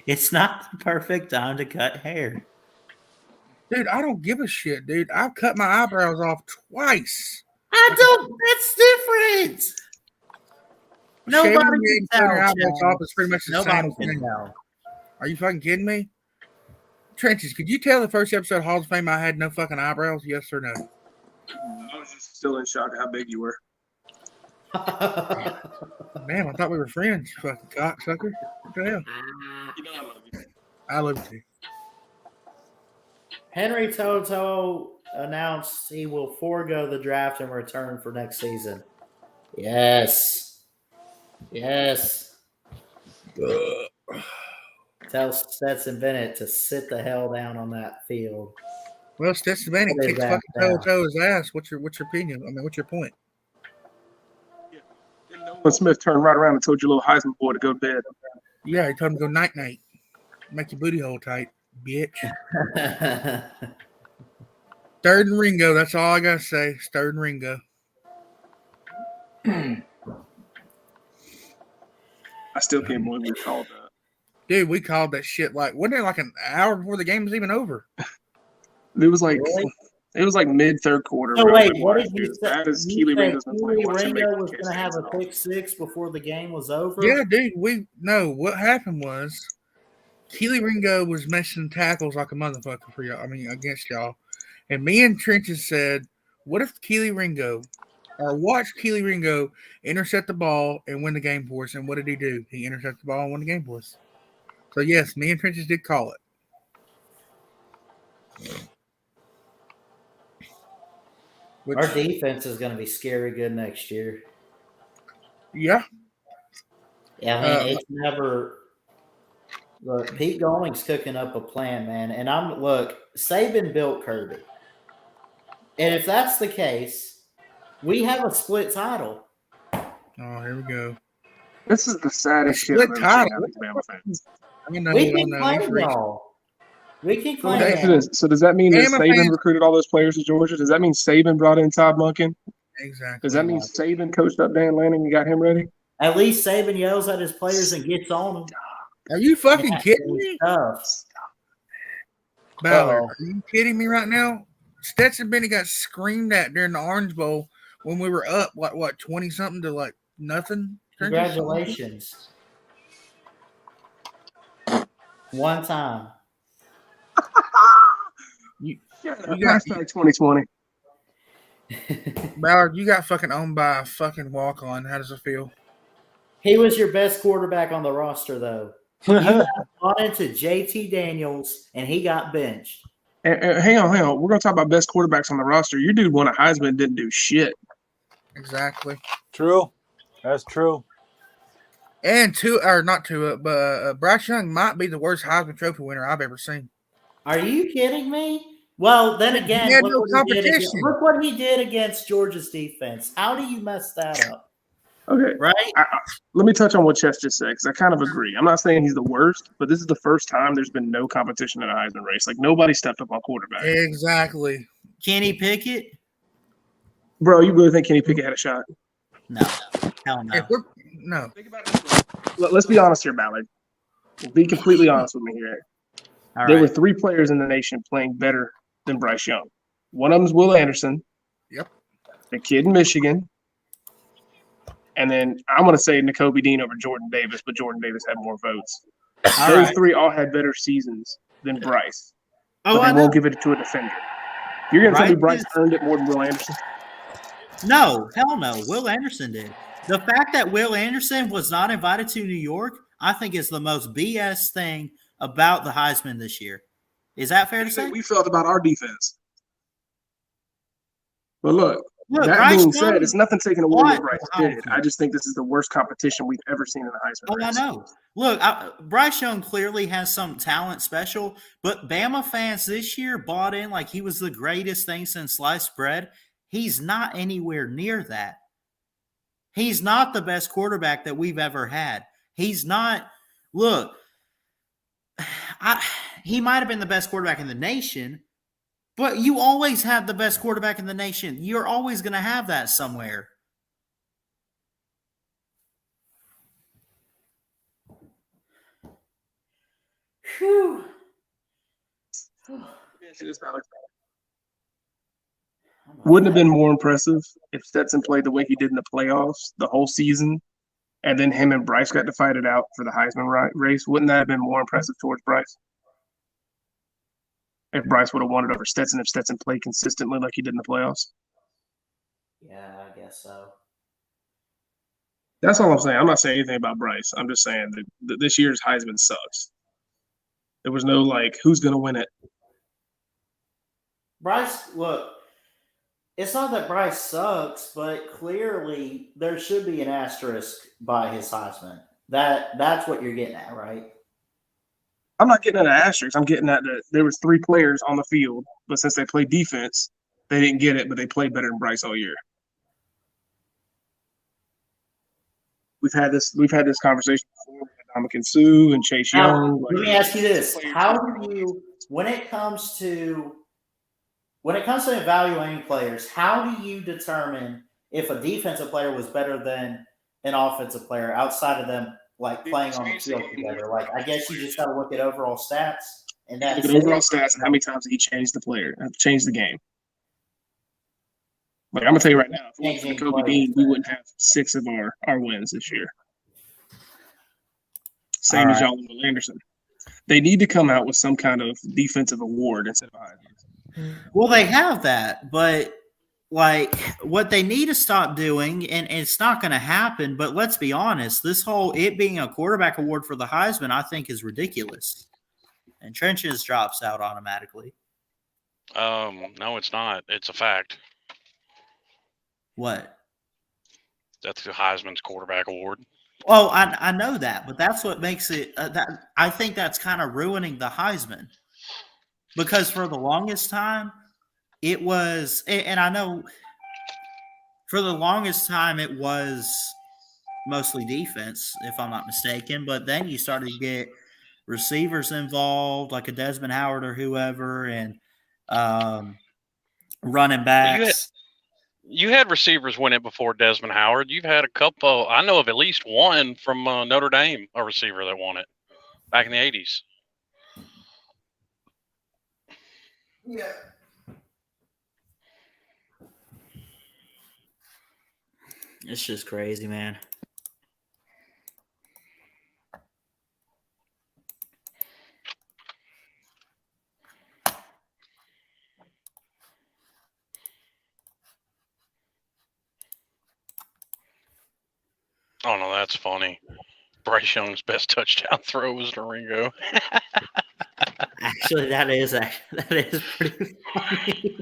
It's not the perfect time to cut hair. Dude, I don't give a shit, dude. I've cut my eyebrows off twice. I don't. That's different. Nobody can tell. Off is pretty much the same thing. Are you fucking kidding me? Trenches, could you tell the first episode of Halls of Fame I had no fucking eyebrows? Yes or no? I was just still in shock at how big you were. Man, I thought we were friends, you fucking cocksucker. What the hell? You know I love you. I love you too. Henry Toto announced he will forego the draft and return for next season. Yes. Tell Stetson Bennett to sit the hell down on that field. Well, Stetson Bennett kicks fucking Toto's ass. What's your opinion? I mean, what's your point? Yeah. Nolan Smith turned right around and told your little Heisman boy to go to bed. Yeah, he told him to go night-night. Make your booty hole tight, bitch. Third and Ringo. That's all I gotta say. Third and Ringo. I still can't believe we called that. Dude, we called that shit wasn't it like an hour before the game was even over? It was like mid third quarter. So wait, what did you say? That is Keely Ringo's been playing. Ringo was going to have a pick six before the game was over? Yeah, dude. What happened was Keely Ringo was missing tackles like a motherfucker for y'all. I mean, against y'all. And me and Trenches said, what if Keely Ringo or watch Keely Ringo intercept the ball and win the game for us? And what did he do? He intercepted the ball and won the game for us. So, yes, me and Trenches did call it. Our defense is going to be scary good next year. Yeah. Yeah, I mean, it's never. Look, Pete Golding's cooking up a plan, man. And Saban built Kirby. And if that's the case, we have a split title. Oh, here we go. This is the saddest shit I've ever seen out of these Bama fans. We can claim y'all. We can claim that. So does that mean that Saban recruited all those players to Georgia? Does that mean Saban brought in Todd Monken? Exactly. Does that mean Saban coached up Dan Lanning and got him ready? At least Saban yells at his players and gets on them. Are you fucking kidding me? Ballard, are you kidding me right now? Stetson Bennett got screamed at during the Orange Bowl when we were up, what 20-something to like nothing? Congratulations. One time. You got hashtag 2020. Ballard, you got fucking owned by a fucking walk-on. How does it feel? He was your best quarterback on the roster, though. You got on into JT Daniels, and he got benched. Hang on. We're going to talk about best quarterbacks on the roster. Your dude won a Heisman and didn't do shit. Exactly. True. That's true. And Bryce Young might be the worst Heisman Trophy winner I've ever seen. Are you kidding me? Well, then again, look what he did against Georgia's defense. How do you mess that up? Okay. Right? Let me touch on what Chess just said, because I kind of agree. I'm not saying he's the worst, but this is the first time there's been no competition in a Heisman race. Like, nobody stepped up on quarterback. Exactly. Kenny Pickett? Bro, you really think Kenny Pickett had a shot? No. Hell no. No. Think about this. Let's be honest here, Ballard. Be completely honest with me here. There were 3 players in the nation playing better than Bryce Young. One of them is Will Anderson. Yep. The kid in Michigan. And then I'm going to say N'Kobe Dean over Jordan Davis, but Jordan Davis had more votes. Those 3 all had better seasons than Bryce. But they won't give it to a defender. You're going to tell me Bryce earned it more than Will Anderson? No, hell no. Will Anderson did. The fact that Will Anderson was not invited to New York, I think is the most BS thing about the Heisman this year. Is that fair to say? We felt about our defense. But look that being said, it's nothing taken away what Bryce did. I just think this is the worst competition we've ever seen in the Heisman race. I know. Look, Bryce Young clearly has some talent special, but Bama fans this year bought in like he was the greatest thing since sliced bread. He's not anywhere near that. He's not the best quarterback that we've ever had. He's not. Look, he might have been the best quarterback in the nation, but you always have the best quarterback in the nation. You're always going to have that somewhere. Whew. Wouldn't have been more impressive if Stetson played the way he did in the playoffs the whole season, and then him and Bryce got to fight it out for the Heisman race? Wouldn't that have been more impressive towards Bryce? If Bryce would have won it over Stetson, if Stetson played consistently like he did in the playoffs? Yeah, I guess so. That's all I'm saying. I'm not saying anything about Bryce. I'm just saying that this year's Heisman sucks. There was no, who's going to win it? Bryce, look, it's not that Bryce sucks, but clearly there should be an asterisk by his Heisman. That's what you're getting at, right? I'm not getting at an asterisk. I'm getting at that there was 3 players on the field, but since they played defense, they didn't get it, but they played better than Bryce all year. We've had this conversation before with Dominican Sue and Chase Young. Let me ask you this: how do you, when it comes to evaluating players, how do you determine if a defensive player was better than an offensive player outside of them playing on the field together? I guess you just got to look at overall stats, and that's look at overall stats and how many times he changed the player, changed the game. I'm gonna tell you right now, if it wasn't for Kobe Dean, we wouldn't have 6 of our wins this year. Same as y'all with Will Anderson. They need to come out with some kind of defensive award instead of Heisman. Well, they have that, but what they need to stop doing, and it's not going to happen, but let's be honest, this whole it being a quarterback award for the Heisman, I think is ridiculous. And Trenches drops out automatically. No, it's not. It's a fact. What? That's the Heisman's quarterback award. Well, I know that, but that's what makes it. That I think that's kind of ruining the Heisman because for the longest time it was, and I know for the longest time it was mostly defense, if I'm not mistaken. But then you started to get receivers involved, like a Desmond Howard or whoever, and running backs. You had receivers win it before Desmond Howard. You've had a couple. I know of at least one from Notre Dame, a receiver that won it back in the 80s. Yeah. It's just crazy, man. Oh, no, that's funny. Bryce Young's best touchdown throw was to Ringo. Actually, that is pretty funny.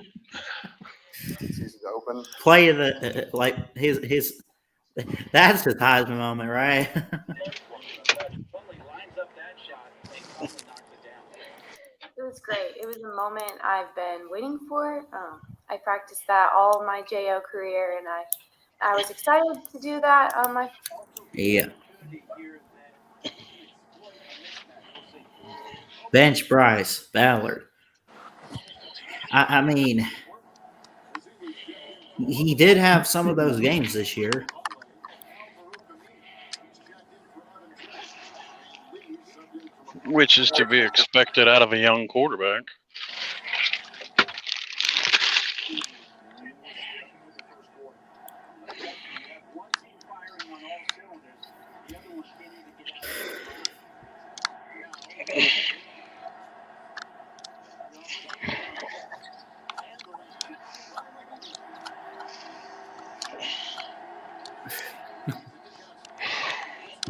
He's open. Play of the like his that's his Heisman moment, right? It was great. It was a moment I've been waiting for. I practiced that all my JO career, and I was excited to do that on my. Yeah. Bench Bryce Ballard. I mean, he did have some of those games this year. Which is to be expected out of a young quarterback.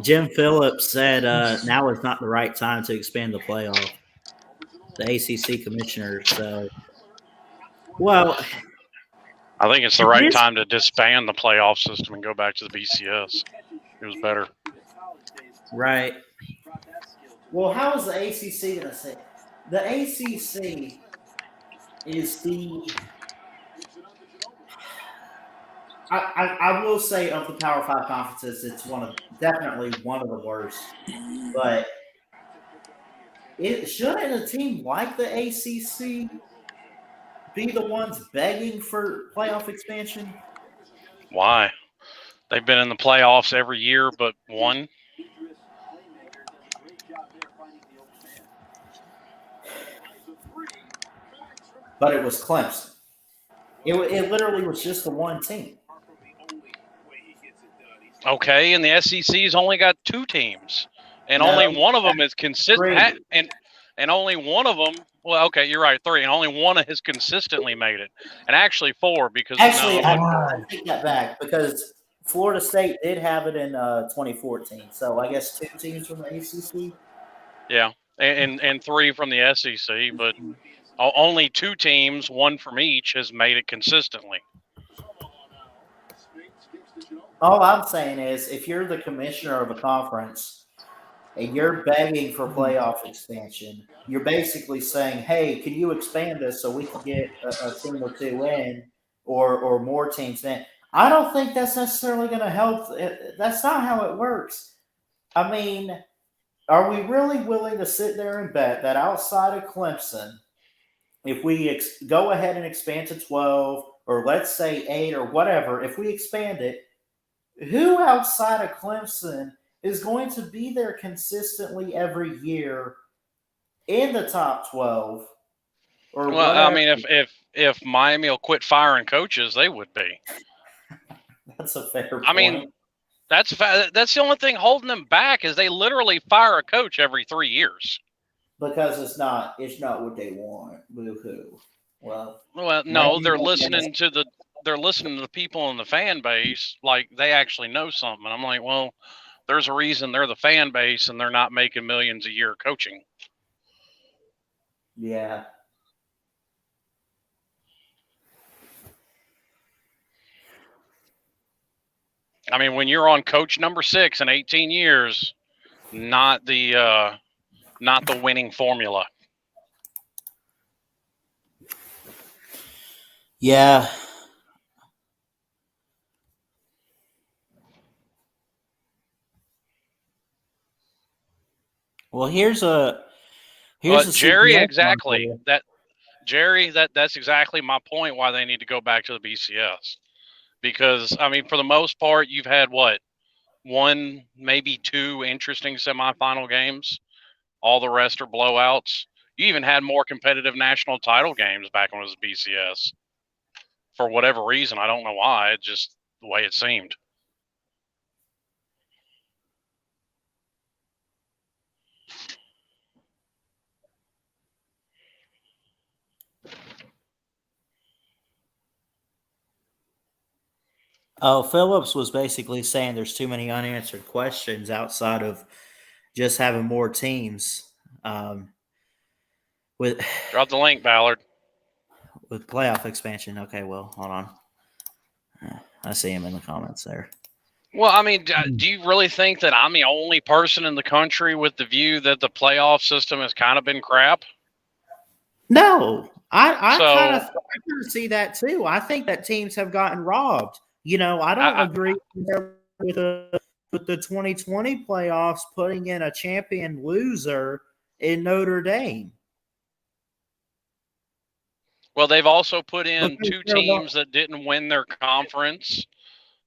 Jim Phillips said now is not the right time to expand the playoff. The ACC commissioner. So, well, I think it's the right time to disband the playoff system and go back to the BCS. It was better. Right. Well, how is the ACC going to say? The ACC is the. I will say of the Power 5 conferences, it's definitely one of the worst. But shouldn't a team like the ACC be the ones begging for playoff expansion? Why? They've been in the playoffs every year but one. But it was Clemson. It literally was just the one team. Okay, and the SEC's only got 2 teams, and only one of them is consistent. And only one of them. Well, okay, you're right, 3, and only one has consistently made it, and actually 4 because I take that back because Florida State did have it in 2014. So I guess 2 teams from the ACC. Yeah, and 3 from the SEC, but only 2 teams, 1 from each, has made it consistently. All I'm saying is if you're the commissioner of a conference and you're begging for playoff expansion, you're basically saying, hey, can you expand this so we can get a team or 2 in or more teams in? I don't think that's necessarily going to help. That's not how it works. I mean, are we really willing to sit there and bet that outside of Clemson, if we go ahead and expand to 12 or let's say 8 or whatever, if we expand it, who outside of Clemson is going to be there consistently every year in the top 12? Or well, whatever? I mean, if Miami will quit firing coaches, they would be. That's a fair point. I mean, that's the only thing holding them back is they literally fire a coach every 3 years. Because it's not what they want. Boo-hoo. Well, no, they're listening to the people in the fan base like they actually know something. I'm like, well, there's a reason they're the fan base and they're not making millions a year coaching. Yeah. I mean, when you're on coach number 6 in 18 years, not the winning formula. Yeah. Well, here's a Jerry, CBS exactly. That's exactly my point why they need to go back to the BCS. Because, I mean, for the most part, you've had, one, maybe 2 interesting semifinal games. All the rest are blowouts. You even had more competitive national title games back when it was BCS. For whatever reason, I don't know why. It's just the way it seemed. Oh, Phillips was basically saying there's too many unanswered questions outside of just having more teams. With Drop the link, Ballard. With playoff expansion. Okay, well, hold on. I see him in the comments there. Well, I mean, do you really think that I'm the only person in the country with the view that the playoff system has kind of been crap? No, I kind of see that too. I think that teams have gotten robbed. I don't agree with the 2020 playoffs putting in a champion loser in Notre Dame. Well, they've also put in 2 teams that didn't win their conference.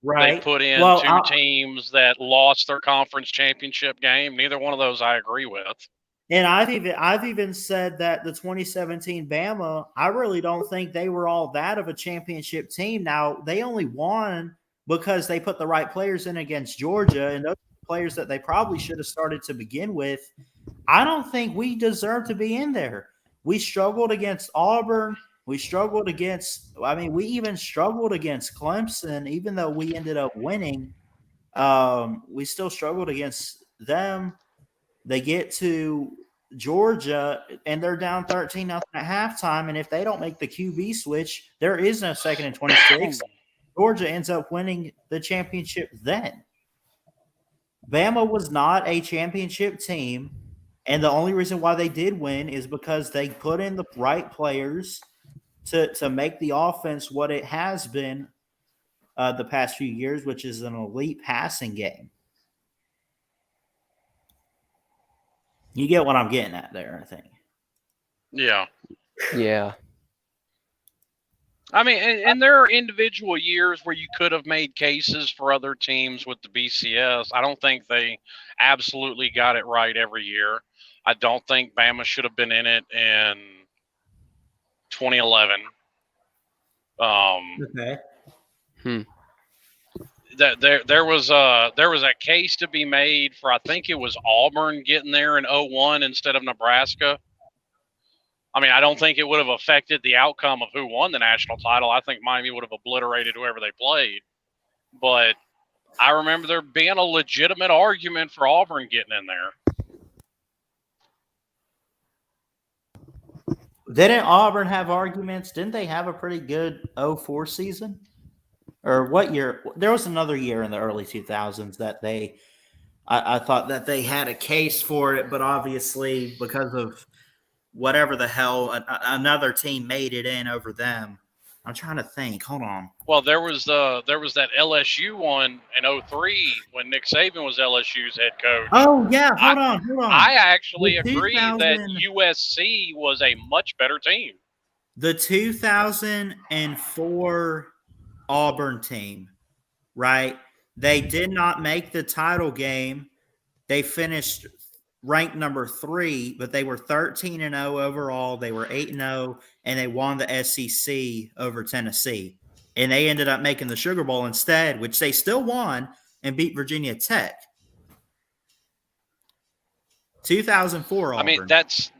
Right. They put in 2 teams that lost their conference championship game. Neither one of those I agree with. And I've even said that the 2017 Bama, I really don't think they were all that of a championship team. Now, they only won because they put the right players in against Georgia, and those players that they probably should have started to begin with. I don't think we deserve to be in there. We struggled against Auburn. We struggled against – we even struggled against Clemson, even though we ended up winning. We still struggled against them. They get to Georgia, and they're down 13-0 at halftime, and if they don't make the QB switch, there is no 2nd and 26. Georgia ends up winning the championship then. Bama was not a championship team, and the only reason why they did win is because they put in the right players to make the offense what it has been the past few years, which is an elite passing game. You get what I'm getting at there, I think. Yeah. Yeah. I mean, and there are individual years where you could have made cases for other teams with the BCS. I don't think they absolutely got it right every year. I don't think Bama should have been in it in 2011. Okay. There was a case to be made for, I think it was Auburn getting there in 2001 instead of Nebraska. I mean, I don't think it would have affected the outcome of who won the national title. I think Miami would have obliterated whoever they played. But I remember there being a legitimate argument for Auburn getting in there. Didn't Auburn have arguments? Didn't they have a pretty good 2004 season? Or what year? There was another year in the early 2000s that I thought that they had a case for it, but obviously because of whatever the hell, another team made it in over them. I'm trying to think. Hold on. Well, there was that LSU one in 2003 when Nick Saban was LSU's head coach. Oh yeah, hold on. I actually agree that USC was a much better team. The 2004 Auburn team, right? They did not make the title game. They finished ranked number 3, but they were 13-0 overall. They were 8-0, and they won the SEC over Tennessee. And they ended up making the Sugar Bowl instead, which they still won and beat Virginia Tech. 2004 Auburn. I mean, that's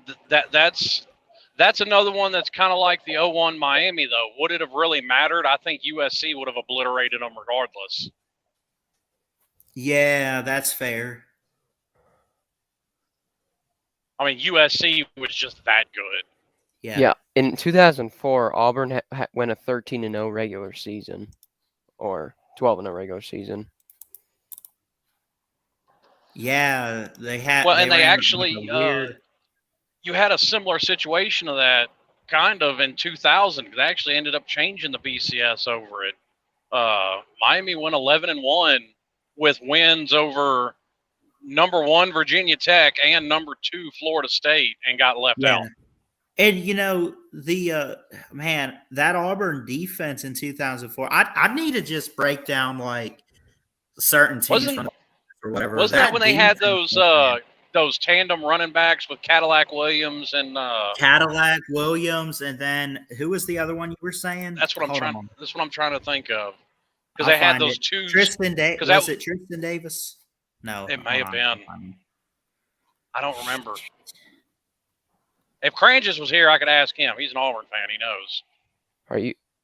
another one that's kind of like the 2001 Miami, though. Would it have really mattered? I think USC would have obliterated them regardless. Yeah, that's fair. I mean, USC was just that good. Yeah. In 2004, Auburn went a 13-0 regular season, or 12-0 regular season. Yeah, they had. Well, and they ran actually, like a weird. You had a similar situation of that kind of in 2000. They actually ended up changing the BCS over it. Miami went 11-1 with wins over number 1 Virginia Tech and number 2 Florida State, and got left out. And the man, that Auburn defense in 2004. I need to just break down like certain teams or whatever. Wasn't that when they had those tandem running backs with Cadillac Williams and Cadillac Williams, and then who was the other one you were saying? That's what I'm trying to think of. Because they had those two. Tristan Davis. Was it Tristan Davis? No, it may have been. I don't remember. If Cranges was here, I could ask him. He's an Auburn fan. He knows.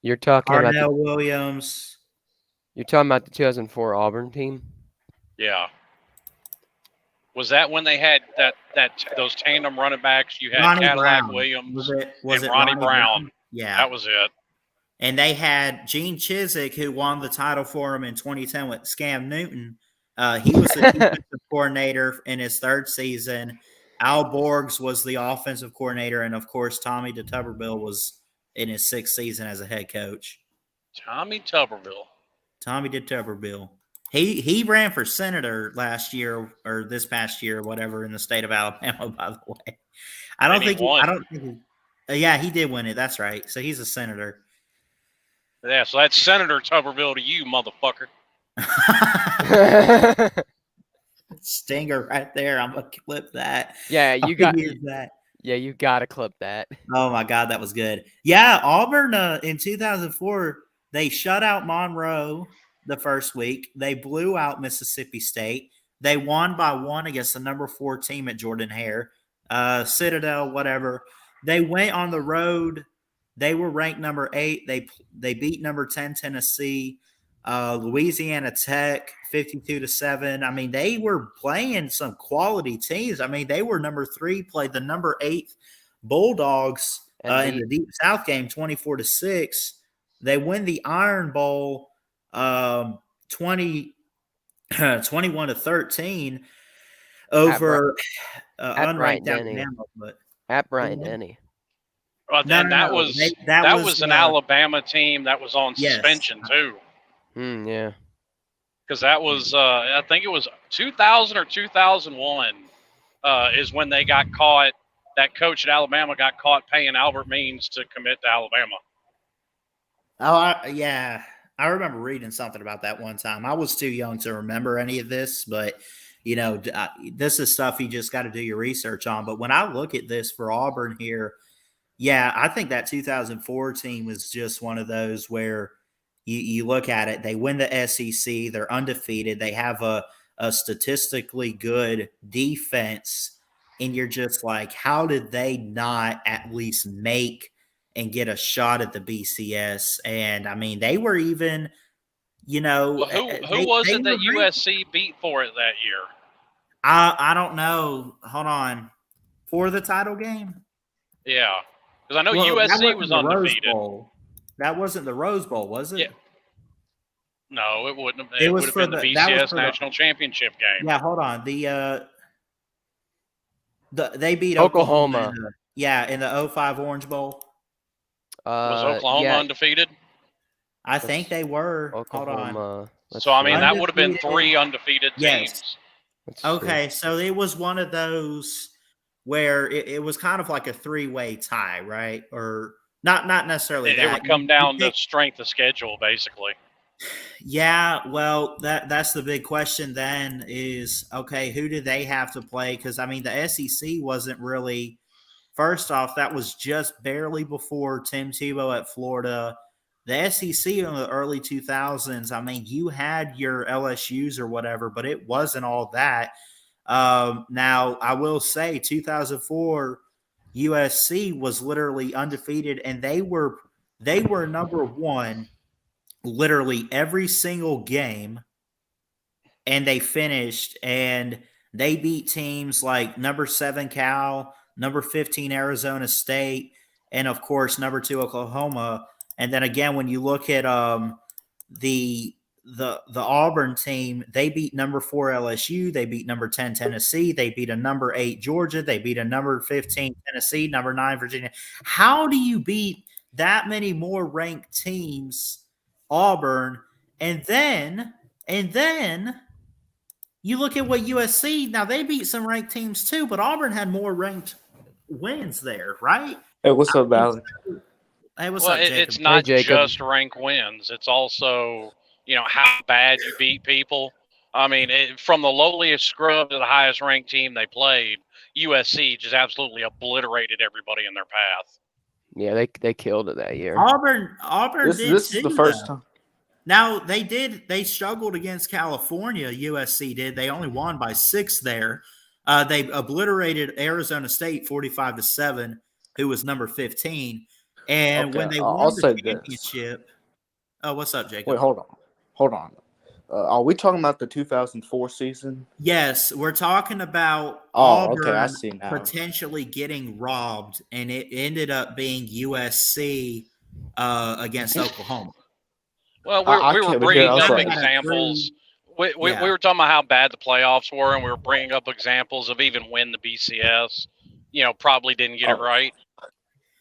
You're talking Arnell Williams? You're talking about the 2004 Auburn team? Yeah. Was that when they had those tandem running backs? You had Ronnie Cadillac Brown. Williams Was it Ronnie Brown. Yeah, that was it. And they had Gene Chizik, who won the title for him in 2010 with Scam Newton. He was the defensive coordinator in his 3rd season. Al Borgs was the offensive coordinator, and of course, Tommy DeTuberville was in his 6th season as a head coach. Tommy DeTuberville. He ran for senator last year or this past year, whatever, in the state of Alabama. By the way, I don't think. Yeah, he did win it. That's right. So he's a senator. Yeah, so that's Senator Tuberville to you, motherfucker. Stinger right there. I'm gonna clip that. Yeah, you got that. Yeah, you got to clip that. Oh my God, that was good. Yeah, Auburn in 2004 they shut out Monroe the first week. They blew out Mississippi State. They won by 1 against the number 4 team at Jordan-Hare, Citadel, whatever. They went on the road. They were ranked number 8. They beat number 10 Tennessee. Louisiana Tech 52-7. I mean, they were playing some quality teams. I mean, they were number 3, played the number 8 Bulldogs in the Deep South game 24-6. They win the Iron Bowl 21-13 over unranked Alabama, but at Bryant-Denny. That was an Alabama team that was on suspension too. Yeah. Because that was, I think it was 2000 or 2001 is when they got caught. That coach at Alabama got caught paying Albert Means to commit to Alabama. Oh, yeah. I remember reading something about that one time. I was too young to remember any of this, but, this is stuff you just got to do your research on. But when I look at this for Auburn here, yeah, I think that 2004 team was just one of those where you look at it, they win the SEC, they're undefeated, they have a statistically good defense, and you're just like, how did they not at least make and get a shot at the BCS? And, I mean, they were even, who was it that USC beat for it that year? I don't know. Hold on. For the title game? Yeah. Because I know USC was undefeated. That wasn't the Rose Bowl, was it? Yeah. No, it wouldn't have. It would have been the BCS National Championship game. Yeah, hold on. They beat Oklahoma. In the 05 Orange Bowl. Was Oklahoma undefeated? I think they were. Oklahoma. Hold on. So, I mean, that would have been 3 undefeated teams. Okay, so it was one of those where it was kind of like a 3-way tie, right? Or not necessarily that. It would come down to strength of schedule, basically. Yeah, well, that's the big question then is, okay, who do they have to play? Because, I mean, the SEC wasn't really – first off, that was just barely before Tim Tebow at Florida. The SEC in the early 2000s, I mean, you had your LSUs or whatever, but it wasn't all that. Now, I will say 2004 USC was literally undefeated, and they were number 1 literally every single game, and they finished, and they beat teams like number 7 Cal, number 15 Arizona State, and of course number 2 Oklahoma. And then again, when you look at the the Auburn team, they beat number 4 LSU, they beat number 10 Tennessee, they beat a number 8 Georgia, they beat a number 15 Tennessee, number 9 Virginia. How do you beat that many more ranked teams, Auburn, and then you look at what USC, now they beat some ranked teams too, but Auburn had more ranked wins there, right? Hey, what's up, Alan? Hey, what's up, Jacob? It's not Hey, Jacob. just rank wins. It's also, how bad you beat people. I mean, from the lowliest scrub to the highest ranked team they played, USC just absolutely obliterated everybody in their path. Yeah, they killed it that year. Auburn This is the first time. Now they struggled against California. USC did. They only won by 6 there. They obliterated Arizona State 45-7, who was number 15. And when they won the championship, what's up, Jacob? Wait, hold on. Are we talking about the 2004 season? Yes, we're talking about Auburn I see now. potentially getting robbed, and it ended up being USC against Oklahoma. Well, we were bringing up examples. We were talking about how bad the playoffs were, and we were bringing up examples of even when the BCS, probably didn't get it right.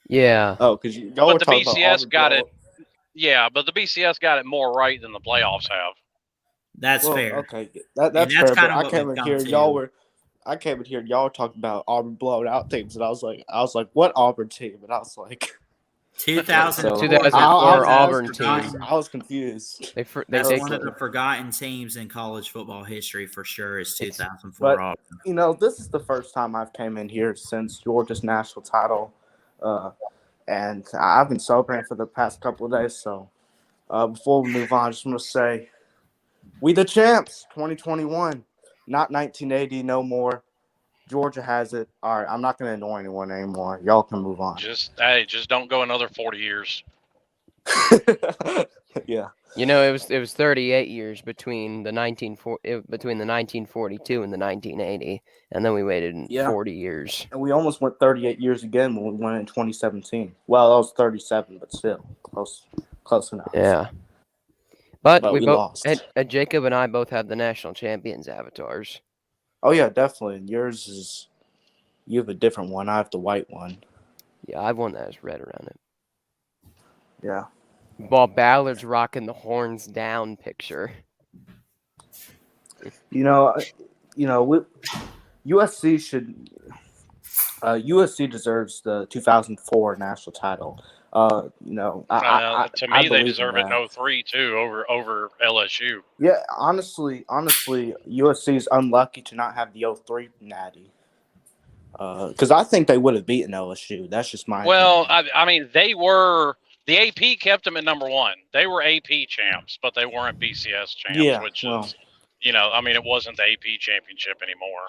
Yeah. Oh, because y'all were talking about BCS got it. Yeah, but the BCS got it more right than the playoffs have. That's fair. Okay, that's fair. But I came in here, I came in here, y'all talking about Auburn blowing out teams, and I was like, what Auburn team? And I was like, 2004 Auburn team. I was confused. That's one of the forgotten teams in college football history for sure. Is 2004 Auburn. This is the first time I've came in here since Georgia's national title. And I've been celebrating for the past couple of days. So before we move on, I just want to say, we the champs, 2021, not 1980, no more. Georgia has it. All right, I'm not going to annoy anyone anymore. Y'all can move on. Just don't go another 40 years. Yeah. It was 38 years between the 1942 and the 1980, and then we waited 40 years. And we almost went 38 years again when we went in 2017. Well, that was 37, but still close enough. Yeah. But we both lost. And Jacob and I both have the national champions avatars. Oh yeah, definitely. Yours is, you have a different one. I have the white one. Yeah, I have one that has red around it. Yeah. While Ballard's rocking the horns down picture. USC should. USC deserves the 2004 national title. To me, they deserve it in 03 too, over LSU. Yeah, honestly, USC is unlucky to not have the 03 natty. Because I think they would have beaten LSU. That's just my opinion. I mean, they were. The AP kept them at number 1. They were AP champs, but they weren't BCS champs, is, it wasn't the AP championship anymore.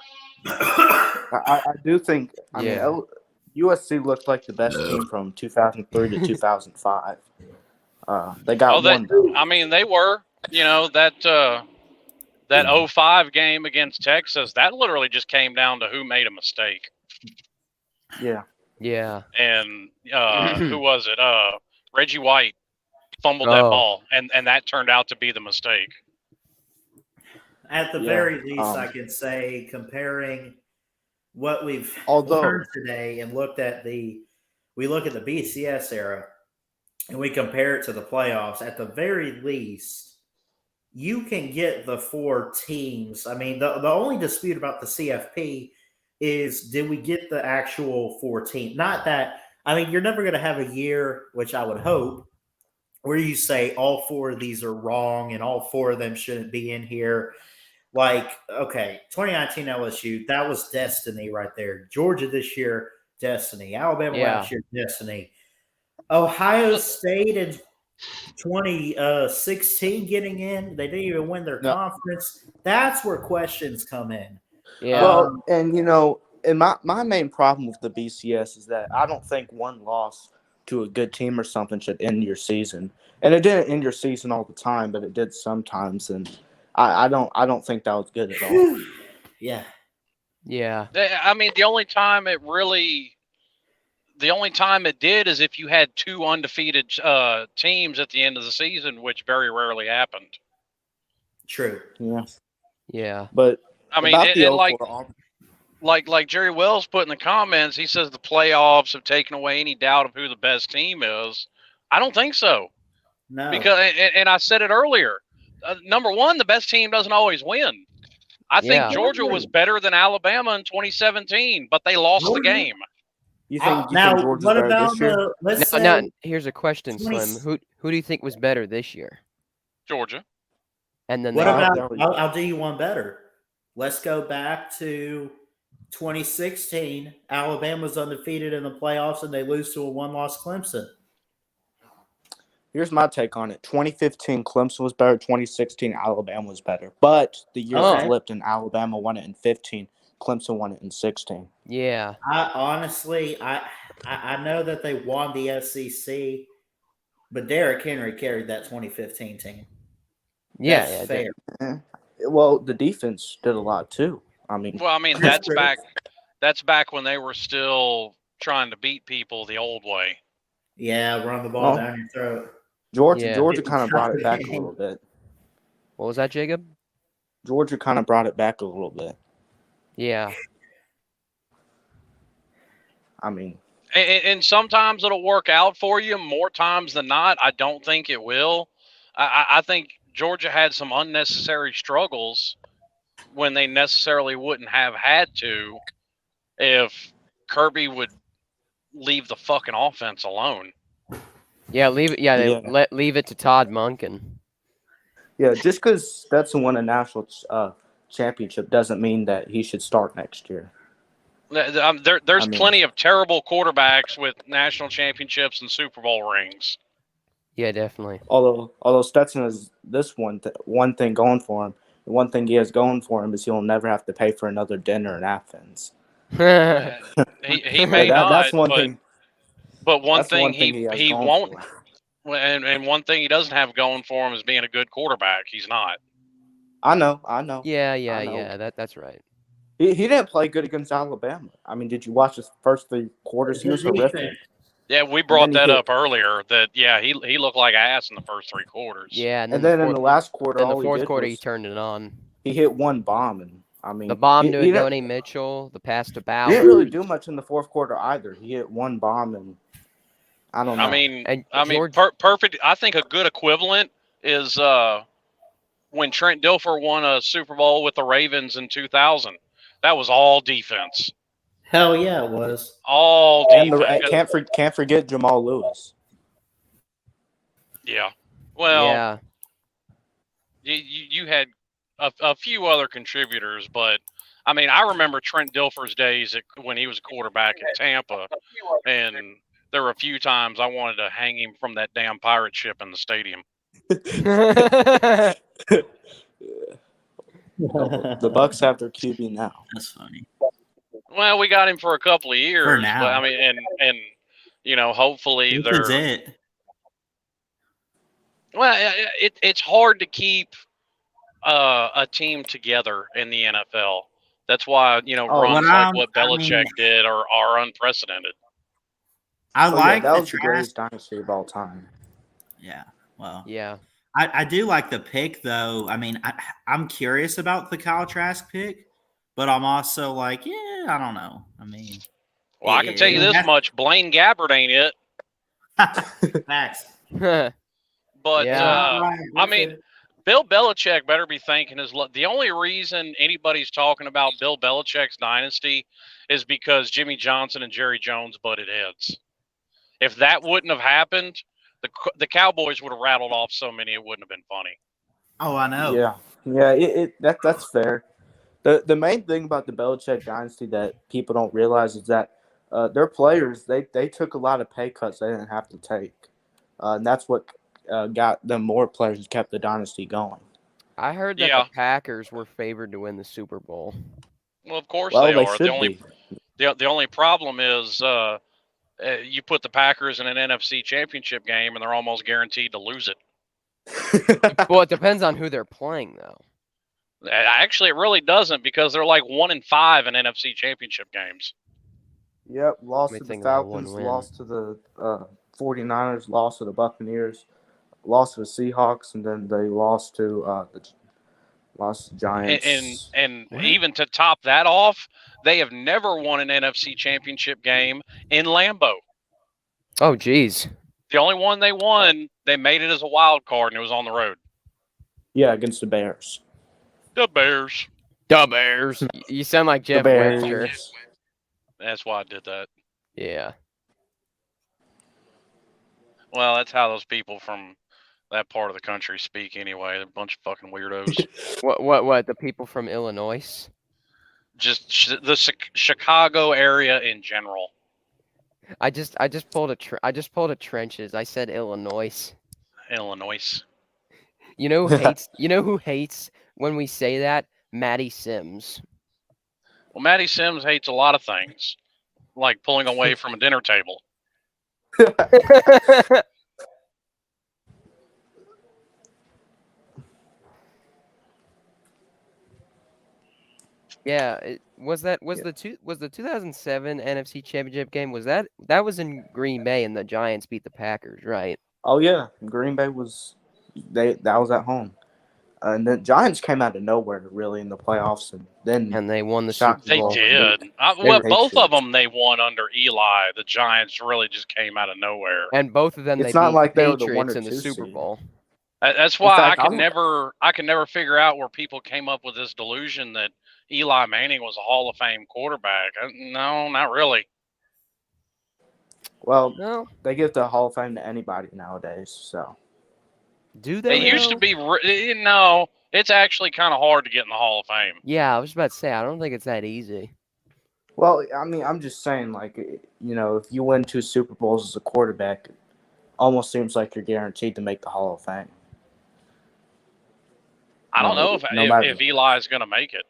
I do think, mean, USC looked like the best team from 2003 to 2005. They got one. They were. That 05 game against Texas, that literally just came down to who made a mistake. Yeah. Yeah. And who was it? Reggie White fumbled that ball, and that turned out to be the mistake. At the very least, I can say, comparing what we've learned today and we look at the BCS era and we compare it to the playoffs, at the very least, you can get the 4 teams. I mean, the only dispute about the CFP is, did we get the actual 4 teams? Not that, you're never going to have a year, which I would hope, where you say all 4 of these are wrong and all 4 of them shouldn't be in here. Like, okay, 2019 LSU, that was destiny right there. Georgia this year, destiny. Alabama last year, destiny. Ohio State in 2016 getting in, they didn't even win their conference. That's where questions come in. Yeah. Well, and my main problem with the BCS is that I don't think one loss to a good team or something should end your season. And it didn't end your season all the time, but it did sometimes. And I don't think that was good at all. Yeah. Yeah. The only time it did is if you had 2 undefeated teams at the end of the season, which very rarely happened. True. Yeah. Yeah. But I mean, about the and 04 like Jerry Wells put in the comments, he says the playoffs have taken away any doubt of who the best team is. I don't think so. No. Because, and I said it earlier, number one, the best team doesn't always win. I think Georgia was better than Alabama in 2017, but they lost the game. You think now, Georgia's what better about this year? let's Now, say here's a question, 20 Slim. Who do you think was better this year? Georgia. And then what about? I'll do you one better. Let's go back to 2016. Alabama's undefeated in the playoffs, and they lose to a one-loss Clemson. Here's my take on it. 2015, Clemson was better. 2016, Alabama was better. But the year flipped, and Alabama won it in 15. Clemson won it in 16. Yeah. I know that they won the SEC, but Derrick Henry carried that 2015 team. That's fair. Well, the defense did a lot too. That's back when they were still trying to beat people the old way. Yeah, run the ball down your throat. Georgia kind of brought it back a little bit. What was that, Jacob? Georgia kind of brought it back a little bit. Yeah. I mean, and sometimes it'll work out for you. More times than not, I don't think it will. I think Georgia had some unnecessary struggles when they necessarily wouldn't have had to if Kirby would leave the fucking offense alone. Yeah, leave it. Yeah, leave it to Todd Monken. Yeah, just because Stetson won a national championship doesn't mean that he should start next year. There's plenty of terrible quarterbacks with national championships and Super Bowl rings. Yeah, definitely. Although Stetson has this one thing going for him. The one thing he has going for him is he'll never have to pay for another dinner in Athens. he may not. That's one thing. But one thing he won't. And one thing he doesn't have going for him is being a good quarterback. He's not. I know. Yeah. That's right. He didn't play good against Alabama. I mean, did you watch his first 3 quarters? He was horrific. Yeah, we brought that up earlier. That he looked like ass in the first 3 quarters. Yeah, and then in the last quarter, in the fourth quarter, he turned it on. He hit one bomb, and I mean, the bomb to Donnie Mitchell, the pass to Bauer. He didn't really do much in the fourth quarter either. He hit one bomb, and I don't know. Perfect. I think a good equivalent is when Trent Dilfer won a Super Bowl with the Ravens in 2000. That was all defense. Hell yeah, it was. All defense. And can't forget Jamal Lewis. Yeah. Well, yeah. You had a few other contributors, but I mean, I remember Trent Dilfer's days when he was a quarterback at Tampa, and there were a few times I wanted to hang him from that damn pirate ship in the stadium. The Bucks have their QB now. That's funny. Well, we got him for a couple of years. For now. But, I mean, and hopefully This is it. Well, it's hard to keep a team together in the NFL. That's why runs like what Belichick did are unprecedented. That was the greatest dynasty of all time. Yeah. Well. Yeah. I do like the pick, though. I mean, I'm curious about the Kyle Trask pick, but I'm also like, yeah, I don't know. I mean, well, I can tell you this much: Blaine Gabbert ain't it. Facts. But I mean, Bill Belichick better be thanking his luck. The only reason anybody's talking about Bill Belichick's dynasty is because Jimmy Johnson and Jerry Jones butted heads. If that wouldn't have happened, the Cowboys would have rattled off so many it wouldn't have been funny. Oh, I know. Yeah. That's fair. The main thing about the Belichick dynasty that people don't realize is that their players they took a lot of pay cuts they didn't have to take, and that's what got them more players and kept the dynasty going. I heard that the Packers were favored to win the Super Bowl. Well, of course they are. The only problem is you put the Packers in an NFC Championship game and they're almost guaranteed to lose it. Well, it depends on who they're playing, though. Actually, it really doesn't because they're like 1-5 in NFC Championship games. Yep, lost to the Falcons, lost to the 49ers, lost to the Buccaneers, lost to the Seahawks, and then they lost to Lost to Giants. And even to top that off, they have never won an NFC Championship game in Lambeau. Oh, geez. The only one they won, they made it as a wild card, and it was on the road. Yeah, against the Bears. The Bears. The Bears. You sound like Jeff Webster. That's why I did that. Yeah. Well, that's how those people from that part of the country speak anyway. They're a bunch of fucking weirdos. What? The people from Illinois? Just the Chicago area in general. I just pulled a trenches. I said Illinois. Illinois. You know who hates? You know who hates when we say that? Matty Sims. Well, Matty Sims hates a lot of things, like pulling away from a dinner table. Yeah, was the 2007 NFC Championship game? That was in Green Bay and the Giants beat the Packers, right? Oh yeah, Green Bay was that was at home, and the Giants came out of nowhere really in the playoffs, and they won the Super Bowl. They did. Both of them they won under Eli. The Giants really just came out of nowhere, and both of them it's they not beat like they were Patriots the in the Super Bowl. That's why fact, I can never figure out where people came up with this delusion that Eli Manning was a Hall of Fame quarterback. No, not really. Well, no. They give the Hall of Fame to anybody nowadays. So, do they? It used to be. No, it's actually kind of hard to get in the Hall of Fame. Yeah, I was about to say I don't think it's that easy. Well, I mean, I'm just saying, like, if you win 2 Super Bowls as a quarterback, it almost seems like you're guaranteed to make the Hall of Fame. I don't know if Eli's going to make it.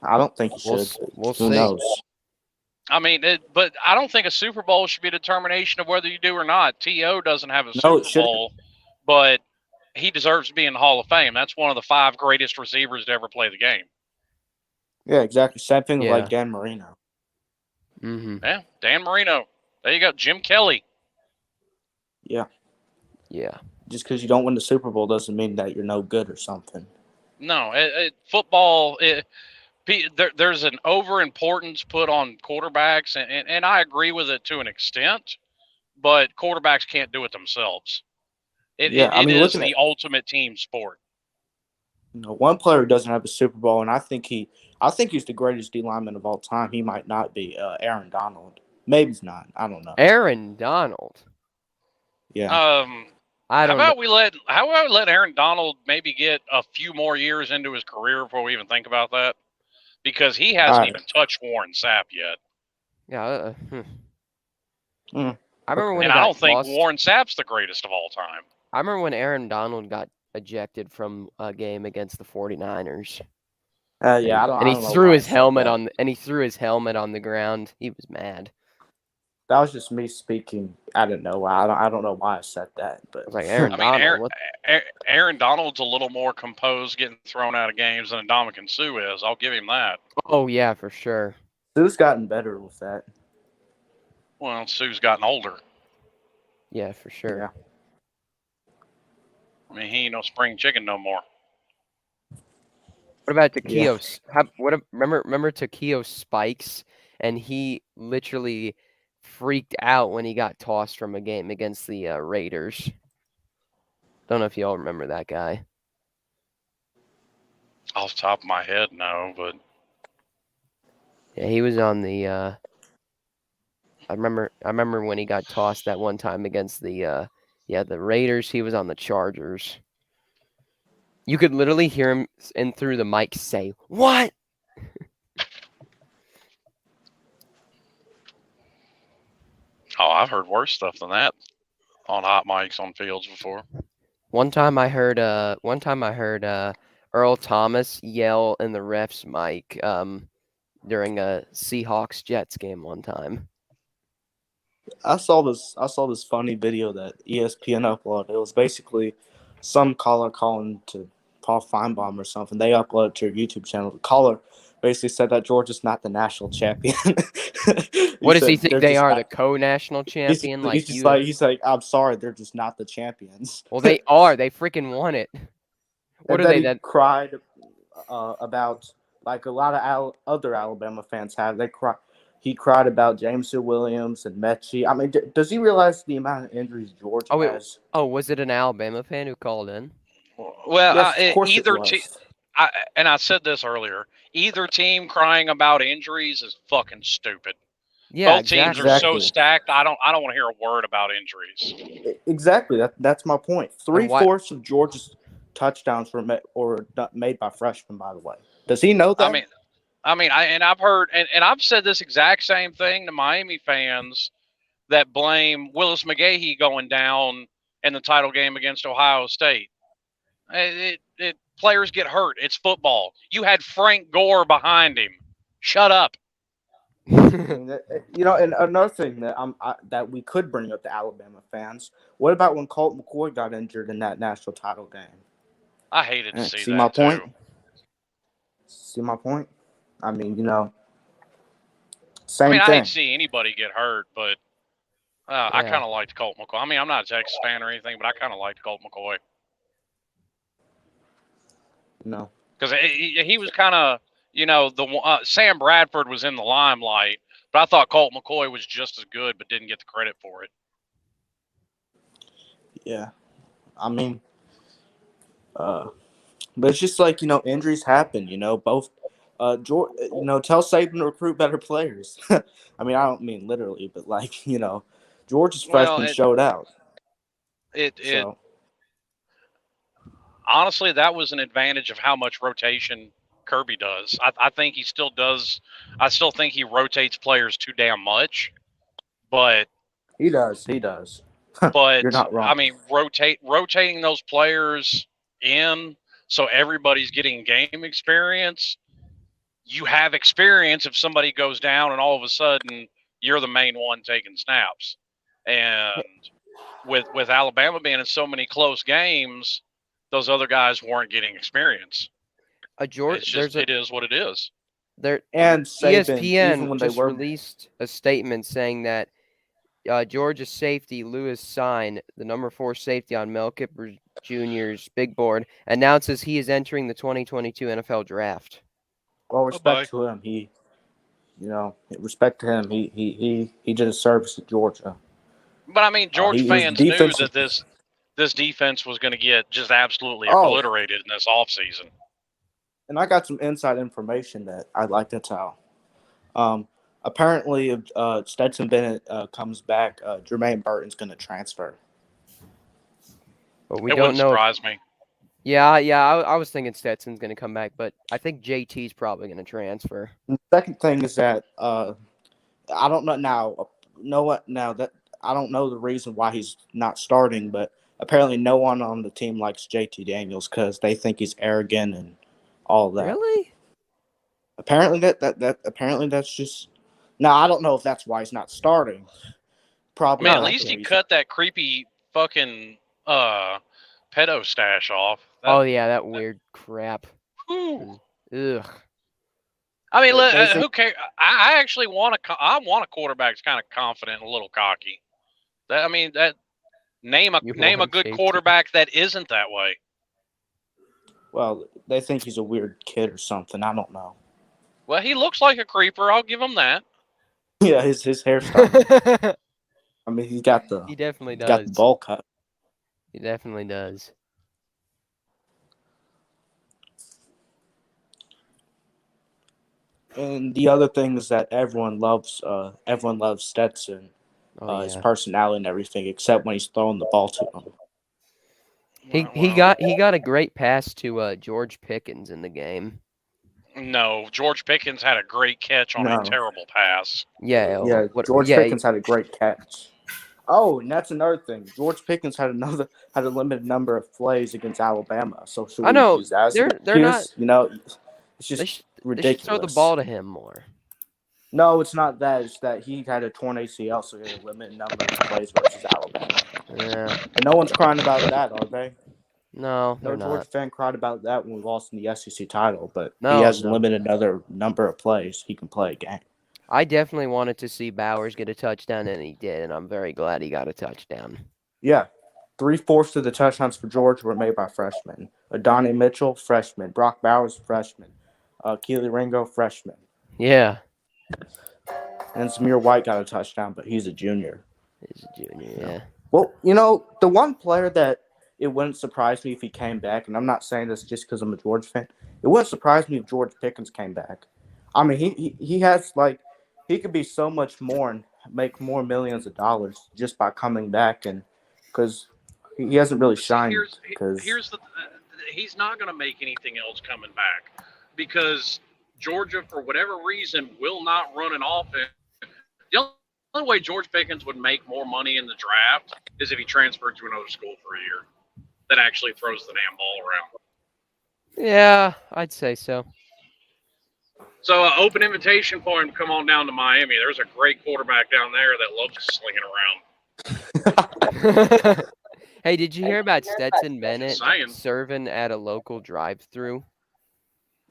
I don't think he should. We'll Who see. knows? I mean, but I don't think a Super Bowl should be a determination of whether you do or not. T.O. doesn't have a Super Bowl, but he deserves to be in the Hall of Fame. That's one of the 5 greatest receivers to ever play the game. Yeah, exactly. Same thing with like Dan Marino. Mm-hmm. Yeah, Dan Marino. There you go. Jim Kelly. Yeah. Yeah. Just because you don't win the Super Bowl doesn't mean that you're no good or something. No, football. There's an overimportance put on quarterbacks, and I agree with it to an extent, but quarterbacks can't do it themselves. It is the ultimate team sport. One player who doesn't have a Super Bowl, and I think he's the greatest D lineman of all time. He might not be Aaron Donald. Maybe he's not. I don't know. Aaron Donald. Yeah. How about we let Aaron Donald maybe get a few more years into his career before we even think about that? Because he hasn't even touched Warren Sapp yet. Yeah. I remember when I don't think Warren Sapp's the greatest of all time. I remember when Aaron Donald got ejected from a game against the 49ers. Yeah, he threw his helmet on the ground. He was mad. That was just me speaking. I didn't know why. I don't know why I said that, but it's like Aaron Donald. Aaron Donald's a little more composed getting thrown out of games than Ndamukong Suh is. I'll give him that. Oh yeah, for sure. Suh's gotten better with that. Well, Suh's gotten older. Yeah, for sure. Yeah. I mean, he ain't no spring chicken no more. What about Takeo? Remember Takeo Spikes, and he literally freaked out when he got tossed from a game against the Raiders. Don't know if y'all remember that guy. Off the top of my head, no, but yeah, he was on the. I remember when he got tossed that one time against the Raiders. He was on the Chargers. You could literally hear him in through the mic say, "What?" Oh, I've heard worse stuff than that on hot mics on fields before. One time I heard Earl Thomas yell in the ref's mic during a Seahawks Jets game one time. I saw this funny video that ESPN uploaded. It was basically some caller calling to Paul Feinbaum or something. They uploaded to your YouTube channel. The caller basically said that Georgia's not the national champion. What does he think they are? The co-national champion? He's like, I'm sorry, they're just not the champions. Well, they are. They freaking won it. What and are then they he that cried about, like a lot of other Alabama fans have. He cried about Jameson Williams and Mechie. I mean, does he realize the amount of injuries Georgia has? was it an Alabama fan who called in? Well, Yes, of course it either was. team, and I said this earlier, either team crying about injuries is fucking stupid. Yeah, Both teams are so stacked. I don't want to hear a word about injuries. Exactly. That's my point. And why- 3/4 of Georgia's touchdowns were made by freshmen. By the way, does he know that? I've heard, and I've said this exact same thing to Miami fans that blame Willis McGahee going down in the title game against Ohio State. Players get hurt. It's football. You had Frank Gore behind him. Shut up. And another thing that we could bring up to Alabama fans. What about when Colt McCoy got injured in that national title game? I hated to see that. See my point? Too. See my point? I mean, same thing. I hate to see anybody get hurt, but I kind of liked Colt McCoy. I mean, I'm not a Texas fan or anything, but I kind of liked Colt McCoy. No. Because he was kind of, Sam Bradford was in the limelight, but I thought Colt McCoy was just as good, but didn't get the credit for it. Yeah. I mean, but it's just like, injuries happen, both. George, tell Saban to recruit better players. I mean, I don't mean literally, but like, Georgia's freshmen showed out. Honestly, that was an advantage of how much rotation Kirby does. I think he still does. I still think he rotates players too damn much, but he does. But you're not wrong. I mean, rotating those players in so everybody's getting game experience. You have experience if somebody goes down and all of a sudden you're the main one taking snaps. And with Alabama being in so many close games, those other guys weren't getting experience. It is what it is. And Saban, ESPN just released a statement saying that Georgia safety Lewis Sine, the number 4 safety on Mel Kiper Jr.'s big board, announces he is entering the 2022 NFL draft. Well, respect to him. Respect to him. He did a service to Georgia. But I mean, Georgia fans knew that this defense was going to get just absolutely obliterated in this offseason. And I got some inside information that I'd like to tell. Apparently, if Stetson Bennett comes back, Jermaine Burton's going to transfer. But we it don't wouldn't know. Surprise me. Yeah. I was thinking Stetson's going to come back, but I think JT's probably going to transfer. The second thing is that I don't know now. I don't know the reason why he's not starting, but apparently no one on the team likes JT Daniels because they think he's arrogant and all that. Really? Apparently that's just. Now I don't know if that's why he's not starting. Probably. I mean, at least he cut that creepy fucking pedo stash off. That weird crap. Ooh. Ugh. I mean, who cares? I actually want a quarterback that's kind of confident and a little cocky. Name a good quarterback that isn't that way. Well, they think he's a weird kid or something. I don't know. Well, he looks like a creeper. I'll give him that. Yeah, his hairstyle. I mean, he definitely does. Got the bowl cut. He definitely does. And the other thing is that everyone loves Stetson, his personality and everything, except when he's throwing the ball to him. He got a great pass to George Pickens in the game. No, George Pickens had a great catch on a terrible pass. Yeah. George Pickens had a great catch. Oh, and that's another thing. George Pickens had a limited number of plays against Alabama. So should we use that as they're not. It's just ridiculous. They should throw the ball to him more. No, it's not that. It's that he had a torn ACL, so he had a limited number of plays versus Alabama. Yeah. And no one's crying about that, are they? No, no Georgia fan cried about that when we lost in the SEC title, but he has a limited number of plays he can play a game. I definitely wanted to see Bowers get a touchdown, and he did, and I'm very glad he got a touchdown. Yeah. 3/4 of the touchdowns for Georgia were made by freshmen. Adonai Mitchell, freshman. Brock Bowers, freshman. Keely Ringo, freshman. Yeah. And Zamir White got a touchdown, but he's a junior. He's a junior, yeah. Well, the one player that it wouldn't surprise me if he came back, and I'm not saying this just because I'm a Georgia fan, it wouldn't surprise me if George Pickens came back. I mean, he has, he could be so much more and make more millions of dollars just by coming back, and because he hasn't really shined. He's not going to make anything else coming back because Georgia, for whatever reason, will not run an offense. The only way George Pickens would make more money in the draft is if he transferred to another school for a year that actually throws the damn ball around. Yeah, I'd say so. So, open invitation for him to come on down to Miami. There's a great quarterback down there that loves slinging around. Hey, did you hear about Stetson Bennett serving at a local drive-thru?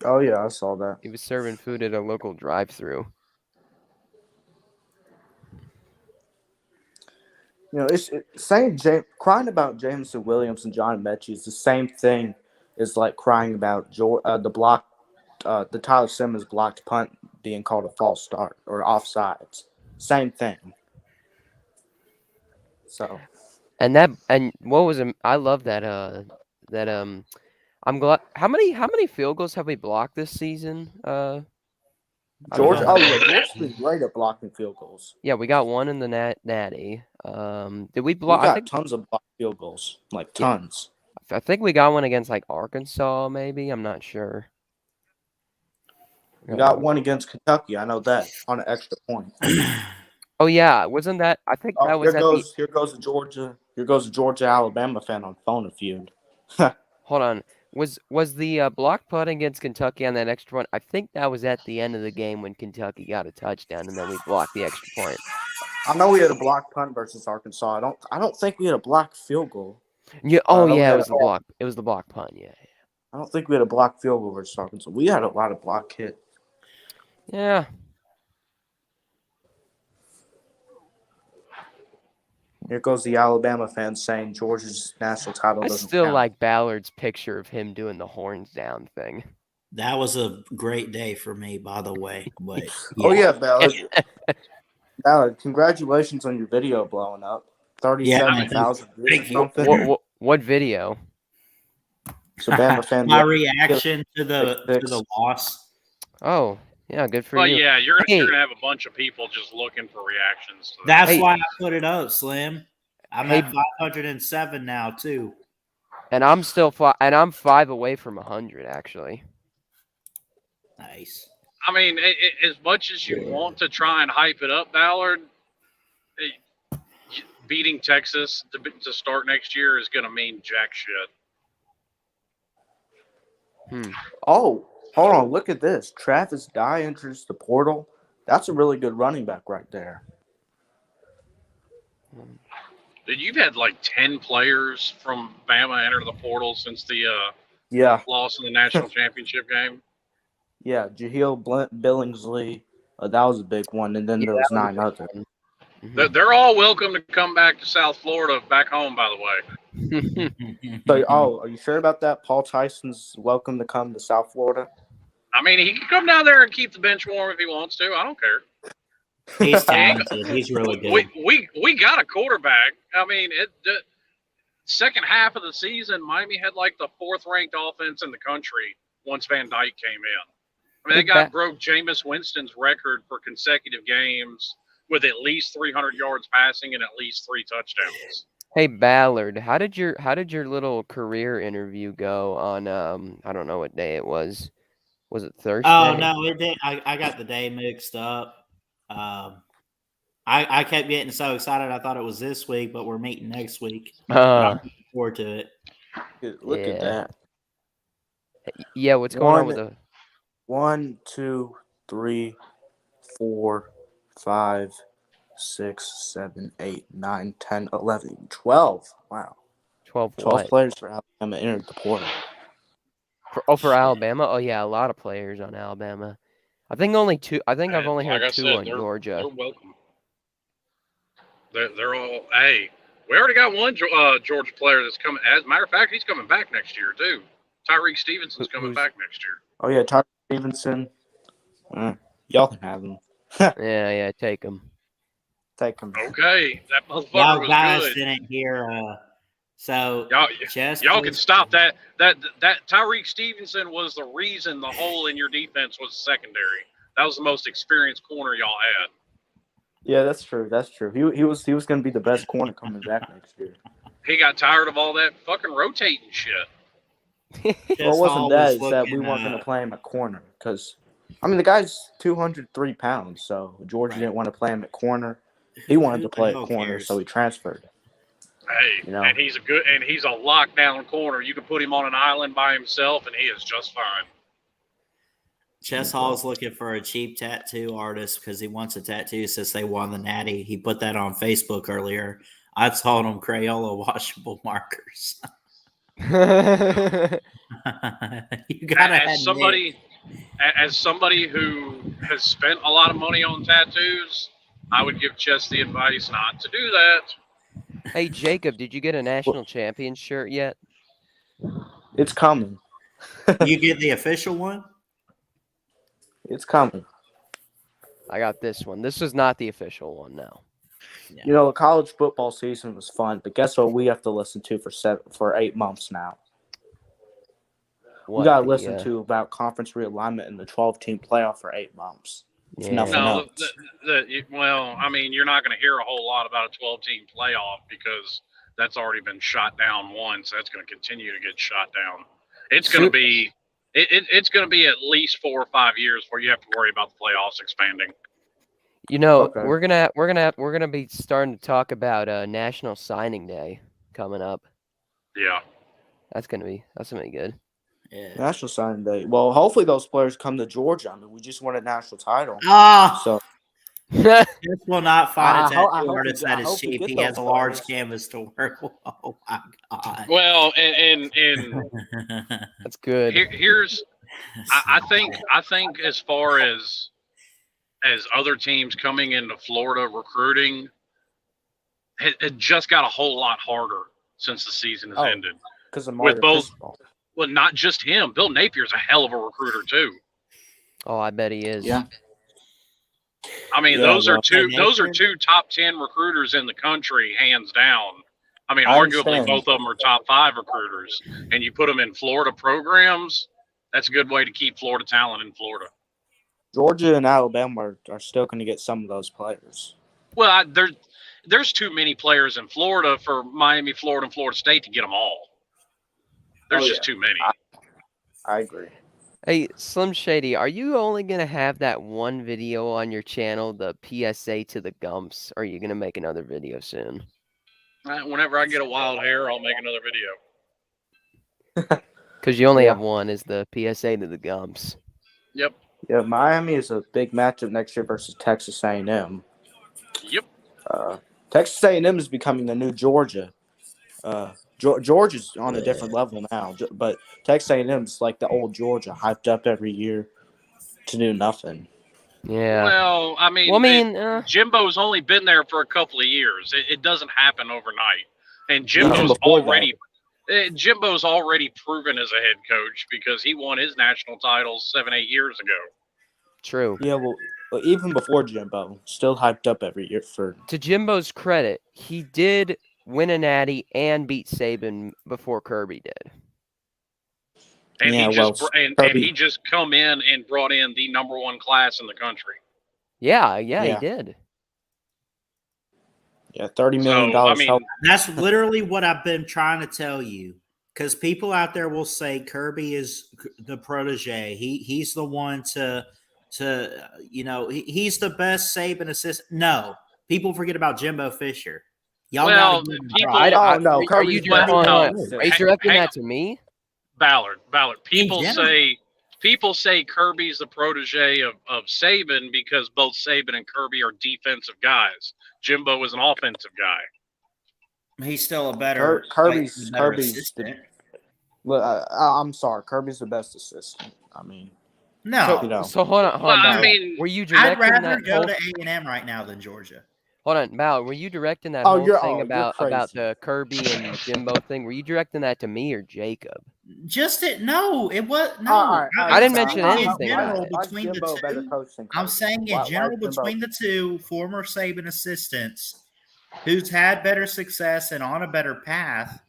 Oh, yeah, I saw that. He was serving food at a local drive-thru. It's crying about Jameson Williams and John Mechie is the same thing as like crying about the Tyler Simmons blocked punt being called a false start or offsides. Same thing. So. And what was I love that I'm glad. How many field goals have we blocked this season? George. Oh yeah, George's been great at blocking field goals. Yeah, we got one in the Natty. Did we block? We got tons of blocked field goals, like tons. I think we got one against like Arkansas, maybe. I'm not sure. We got one against Kentucky. I know that on an extra point. Oh yeah, wasn't that? I think that was. Here goes a Georgia Alabama fan on phone a feud. Hold on. Was the block punt against Kentucky on that extra point? I think that was at the end of the game when Kentucky got a touchdown and then we blocked the extra point. I know we had a block punt versus Arkansas. I don't think we had a block field goal. Yeah. Oh yeah, it was the block. It was the block punt. Yeah. I don't think we had a block field goal versus Arkansas. We had a lot of block hit. Yeah. Here goes the Alabama fans saying Georgia's national title doesn't I still count. like Ballard's picture of him doing the horns down thing. That was a great day for me, by the way. But Oh yeah, Ballard. Ballard, congratulations on your video blowing up. 37,000 views or something. What video? So Bama fan. My reaction to the loss. Oh. Yeah, good for you. you. Yeah, you're gonna have a bunch of people just looking for reactions to that. That's why I put it up, Slim. I'm at 507 now too. And I'm still 5 away from 100 actually. Nice. I mean, as much as you want to try and hype it up, Ballard, beating Texas to start next year is going to mean jack shit. Oh. Hold on, look at this. Travis Dye enters the portal. That's a really good running back right there. Dude, you've had like 10 players from Bama enter the portal since the loss in the national championship game. Yeah, Jahlil Billingsley, that was a big one, and then there was 9 others. They're all welcome to come back to South Florida, back home, by the way. So, are you sure about that? Paul Tyson's welcome to come to South Florida? I mean, he can come down there and keep the bench warm if he wants to. I don't care. He's talented. He's really good. We got a quarterback. I mean, the second half of the season, Miami had like the 4th ranked offense in the country once Van Dyke came in. I mean, that guy broke Jameis Winston's record for consecutive games with at least 300 yards passing and at least 3 touchdowns. Hey Ballard, how did your little career interview go on I don't know what day it was. Was it Thursday? Oh no, it did. I got the day mixed up. I kept getting so excited I thought it was this week, but we're meeting next week. I'm looking forward to it. Look at that. Yeah, what's going on with the 1, 2, 3, 4, 5, 6, 7, 8, 9, 10, 11, 12. Wow. 12 players for Alabama entered the portal. For Alabama? Oh, yeah, a lot of players on Alabama. I think only 2. I think I've only heard 2 on Georgia. They're welcome. They're all, hey, We already got one Georgia player that's coming. As a matter of fact, he's coming back next year too. Tyreek Stevenson's coming back next year. Oh yeah, Tyreek Stevenson. Y'all can have him. Yeah, take him. Take him. Okay, that motherfucker Y'all was guys good. didn't hear. So y'all can stop that. That Tyreek Stevenson was the reason the hole in your defense was secondary. That was the most experienced corner y'all had. Yeah, that's true. That's true. He was going to be the best corner coming back next year. He got tired of all that fucking rotating shit. Well, it wasn't that. It's that we weren't going to play him at corner because, I mean, the guy's 203 pounds, so Georgia didn't want to play him at corner. He wanted to play at corner, so he transferred. Hey, and he's a lockdown corner. You can put him on an island by himself, and he is just fine. Chess Hall's looking for a cheap tattoo artist because he wants a tattoo since they won the Natty. He put that on Facebook earlier. I told him Crayola washable markers. You gotta as somebody who has spent a lot of money on tattoos, I would give Chess the advice not to do that. Hey Jacob, did you get a national champion shirt yet? It's coming. You get the official one? It's coming. I got this one. This is not the official one, no. Yeah. You know, the college football season was fun, but guess what we have to listen to for 8 months now? We got to listen to about conference realignment and the 12-team playoff for 8 months. It's nothing else. Well, I mean, you're not going to hear a whole lot about a 12-team playoff because that's already been shot down once. That's going to continue to get shot down. It's going to be it's going to be at least 4 or 5 years before you have to worry about the playoffs expanding. You know, we're gonna be starting to talk about National Signing Day coming up. Yeah, that's gonna be good. Yeah, National Signing Day. Well, hopefully those players come to Georgia. I mean, we just won a national title. So this will not find a tattoo artist that is cheap. He has a large canvas to work with. Oh my god. Well, and that's good. Here's, I think as far as other teams coming into Florida recruiting, it just got a whole lot harder since the season has ended. Because of with both, well, not just him. Bill Napier's a hell of a recruiter too. Oh, I bet he is. Yeah. I mean, those are two top 10 recruiters in the country, hands down. I mean, arguably both of them are top 5 recruiters, and you put them in Florida programs. That's a good way to keep Florida talent in Florida. Georgia and Alabama are still going to get some of those players. Well, there's too many players in Florida for Miami, Florida, and Florida State to get them all. There's just too many. I agree. Hey, Slim Shady, are you only going to have that one video on your channel, the PSA to the Gumps, or are you going to make another video soon? Whenever I get a wild hair, I'll make another video. Because you only have one, is the PSA to the Gumps. Yep. Yeah, Miami is a big matchup next year versus Texas A&M. Yep. Texas A&M is becoming the new Georgia. Georgia's on a different level now, but Texas A&M is like the old Georgia, hyped up every year to do nothing. Yeah. Well, I mean, Jimbo's only been there for a couple of years. It doesn't happen overnight, and Jimbo's already proven as a head coach because he won his national titles 7-8 years ago. True. Yeah, well, even before Jimbo, still hyped up every year for. To Jimbo's credit, he did win a natty and beat Saban before Kirby did. And he just come in and brought in the #1 class in the country. Yeah, he did. Yeah, $30 million. So, I mean, that's literally what I've been trying to tell you. Because people out there will say Kirby is the protege. He's the one to he's the best Saban assistant. No, people forget about Jimbo Fisher. Y'all I don't know. Are you directing that to me? Ballard. People say Kirby's the protege of Saban because both Saban and Kirby are defensive guys. Jimbo is an offensive guy. He's still a better Kirby's assistant. I'm sorry, Kirby's the best assistant. I mean, no. So hold on. I mean, were you directing I'd rather that go to A&M right now than Georgia. Hold on, Mal. Were you directing that Oh, whole you're thing you're about crazy. the Kirby and Jimbo thing? Were you directing that to me or Jacob? Just it. No, it was no. All right, I didn't I'm mention saying in anything general about it. Why between the Jimbo better two. coach than I'm Kirby? saying in Why general Jimbo? between the two former Saban assistants, who's had better success and on a better path,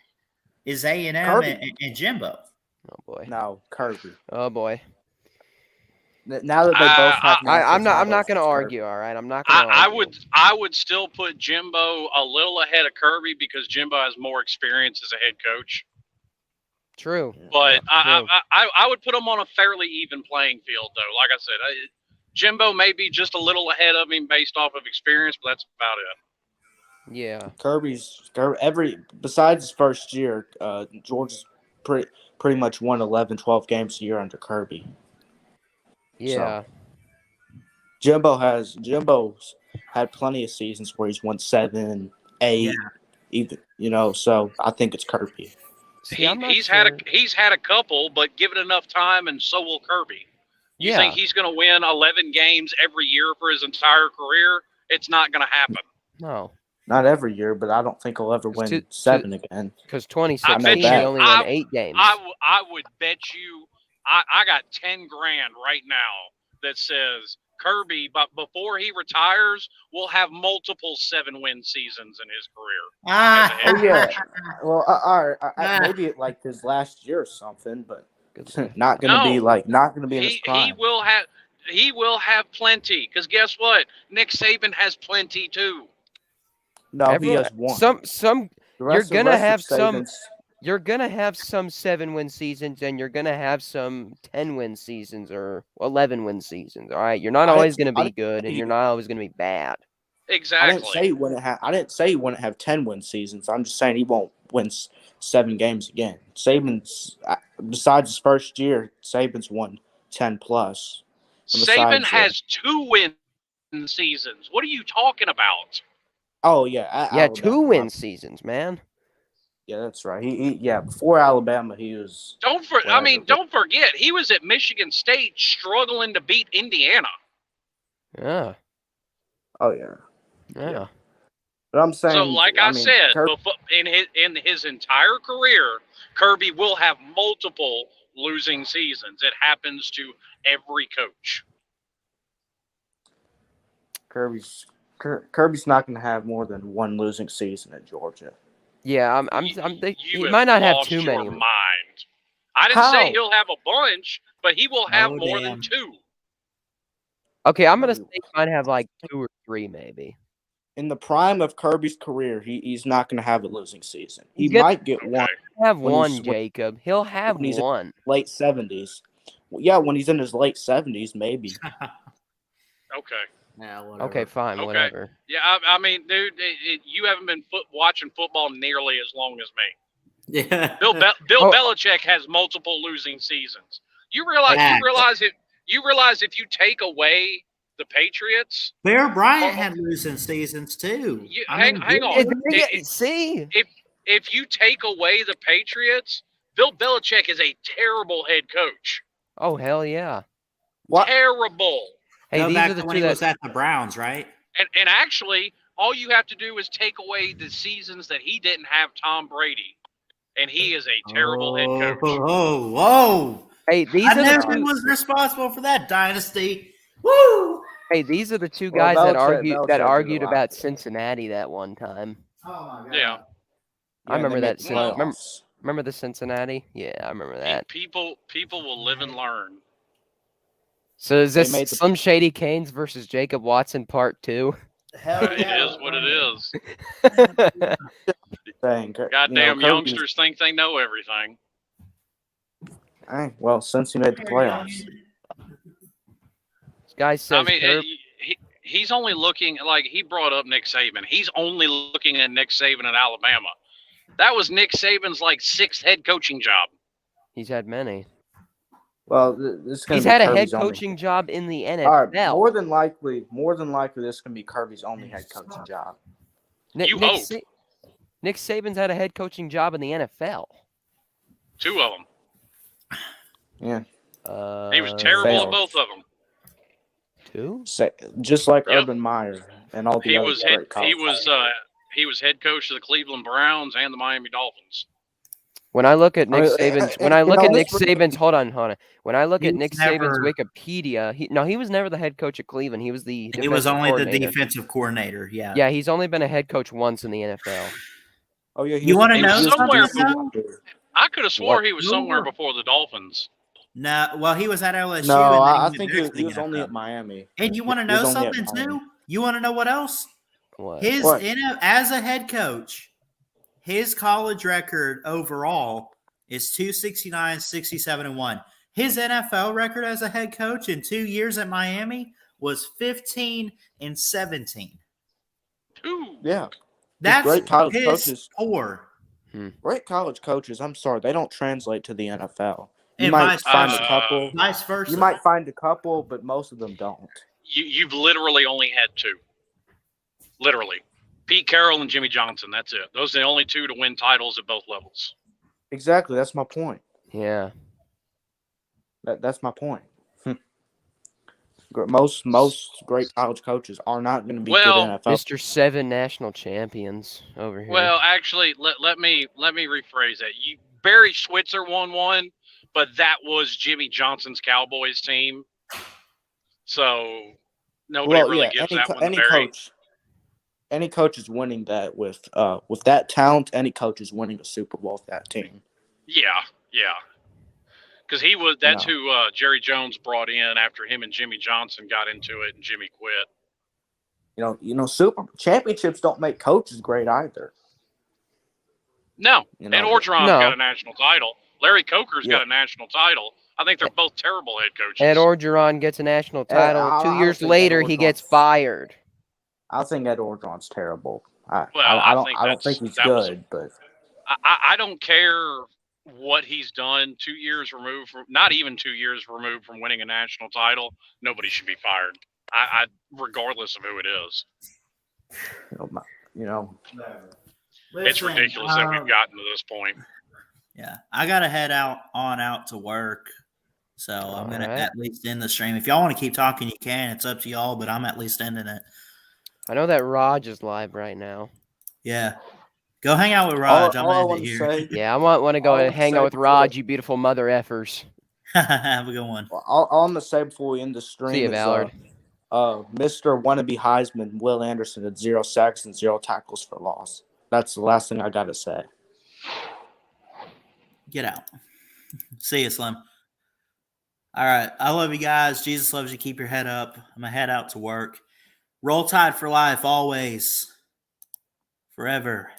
is A&M and Jimbo. Oh boy. No, Kirby. Oh boy. Now that they both have I'm not titles, going to it's argue. All right, I'm not going to argue. I would still put Jimbo a little ahead of Kirby because Jimbo has more experience as a head coach. True. But Yeah, I would put them on a fairly even playing field, though. Like I said, Jimbo may be just a little ahead of him based off of experience, but that's about it. Yeah. Kirby's besides his first year, Georgia's pretty much won 11, 12 games a year under Kirby. Yeah. So, Jimbo's had plenty of seasons where he's won 7, 8, even so I think it's Kirby. He's had a couple, but give it enough time, and so will Kirby. You think he's going to win 11 games every year for his entire career? It's not going to happen. No. Not every year, but I don't think he'll ever win 7 again. Because 2016 he only won 8 games. I would bet you I got $10,000 right now that says Kirby, but before he retires, will have multiple 7-win seasons in his career. Oh yeah. Well, all right. Maybe like his last year or something, but not going to be in his prime. He will have plenty. Because guess what? Nick Saban has plenty too. No, he has one. You're gonna have some 7-win seasons, and you're gonna have some 10-win seasons or 11-win seasons. All right, you're not always gonna be good, and you're not always gonna be bad. Exactly. I didn't say he wouldn't have 10-win seasons. I'm just saying he won't win 7 games again. Saban's besides his first year, Saban's won 10 plus. Saban has 2-win seasons. What are you talking about? Oh yeah, yeah, 2-win seasons, man. Yeah, that's right. He before Alabama, he was. Don't forget he was at Michigan State struggling to beat Indiana. Yeah. Oh yeah. Yeah. But I'm saying. So, like I said, in his entire career, Kirby will have multiple losing seasons. It happens to every coach. Kirby's not going to have more than 1 losing season at Georgia. Yeah, I'm thinking he might not have too many. Mind. I didn't say he'll have a bunch, but he will have more than 2. Okay, I'm gonna say he might have like 2 or 3, maybe. In the prime of Kirby's career, he's not going to have a losing season. He might get one. Have one, Jacob. He'll have one. Late 70s. Well, yeah, when he's in his late 70s, maybe. Okay. Yeah, okay, fine, whatever. Yeah, I mean, dude, you haven't been watching football nearly as long as me. Yeah. Bill Belichick has multiple losing seasons. You realize if you take away the Patriots, Bear Bryant had losing seasons too. Hang on. See, if you take away the Patriots, Bill Belichick is a terrible head coach. Oh hell yeah! What? Terrible. Hey, Go these back are the to when two he was at the Browns, right? And actually, all you have to do is take away the seasons that he didn't have Tom Brady, and he is a terrible head coach. Whoa! Hey, I never was responsible for that dynasty. Woo! Hey, these are the two guys that argued about Cincinnati that one time. Oh my god! Yeah, I remember that. Remember the Cincinnati? Yeah, I remember that. People will live and learn. So is this Slim Shady Canes versus Jacob Watson Part 2? Hell yeah! It is what it is. Goddamn youngsters think they know everything. Hey, well, since he made the playoffs. This guy says. I mean, he's only looking he brought up Nick Saban. He's only looking at Nick Saban in Alabama. That was Nick Saban's 6th head coaching job. He's had many. Well, he's had a head coaching job in the NFL. All right, more than likely, this can be Kirby's only head coaching job. Nick Saban's had a head coaching job in the NFL. 2 of them. Yeah. He was terrible at both of them. 2? Just like Urban Meyer. and all the He other was great colleges. he was head coach of the Cleveland Browns and the Miami Dolphins. When I look at Nick Saban's, hold on. When I look at Nick Saban's never- Wikipedia, he was never the head coach at Cleveland. He was the He was defensive only the coordinator. defensive coordinator. Yeah. Yeah, he's only been a head coach once in the NFL. Oh yeah, You want to know something? I could have swore he was somewhere before the Dolphins. No, well, he was at LSU. No, and then I went think back to he the was only NFL. at Miami. And you want to He was know only at something Miami. too? You want to know what else? What? As a head coach, his college record overall is 269, 67-1. His NFL record as a head coach in 2 years at Miami was 15-17. Yeah, That's great college piss coaches. poor. Great college coaches. I'm sorry, they don't translate to the NFL. You And might find versa. a couple. Vice versa. You might find a couple, but most of them don't. You've literally only had two. Literally. Pete Carroll and Jimmy Johnson. That's it. Those are the only two to win titles at both levels. Exactly. That's my point. Yeah. That's my point. Most great college coaches are not going to be good NFL. Mr. 7 national champions over here. Well, actually, let me rephrase that. Barry Switzer won one, but that was Jimmy Johnson's Cowboys team. So nobody really gives that one to Barry. Any coach is winning that with that talent. Any coach is winning a Super Bowl with that team. Yeah. Because that's who Jerry Jones brought in after him and Jimmy Johnson got into it and Jimmy quit. Super championships don't make coaches great either. No. Ed Orgeron's got a national title. Larry Coker's got a national title. I think they're both terrible head coaches. Ed Orgeron gets a national title. 2 years later, he gets fired. I think Ed Orgeron's terrible. I don't think he's good, but I don't care what he's done. 2 years removed from, not even 2 years removed from winning a national title, nobody should be fired. Regardless of who it is. It's ridiculous that we've gotten to this point. Yeah, I gotta head out to work, so I'm gonna at least end the stream. If y'all want to keep talking, you can. It's up to y'all, but I'm at least ending it. I know that Raj is live right now. Yeah, go hang out with Raj. I'm gonna end it here. Yeah, I want to go and hang out with Raj. You beautiful mother effers. Have a good one. All I'm gonna say before we end the stream See you, is, Ballard. Mr. Wannabe Heisman, Will Anderson, had 0 sacks and 0 tackles for loss. That's the last thing I gotta say. Get out. See you, Slim. All right. I love you guys. Jesus loves you. Keep your head up. I'm going to head out to work. Roll Tide for life, always. Forever.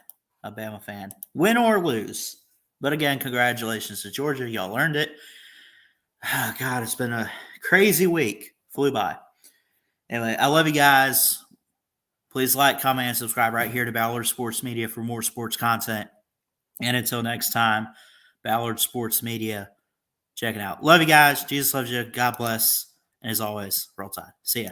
A Bama fan. Win or lose. But again, congratulations to Georgia. Y'all earned it. Oh, God, it's been a crazy week. Flew by. Anyway, I love you guys. Please like, comment, and subscribe right here to Ballard Sports Media for more sports content. And until next time, Ballard Sports Media. Check it out. Love you guys. Jesus loves you. God bless. And as always, Roll Tide. See ya.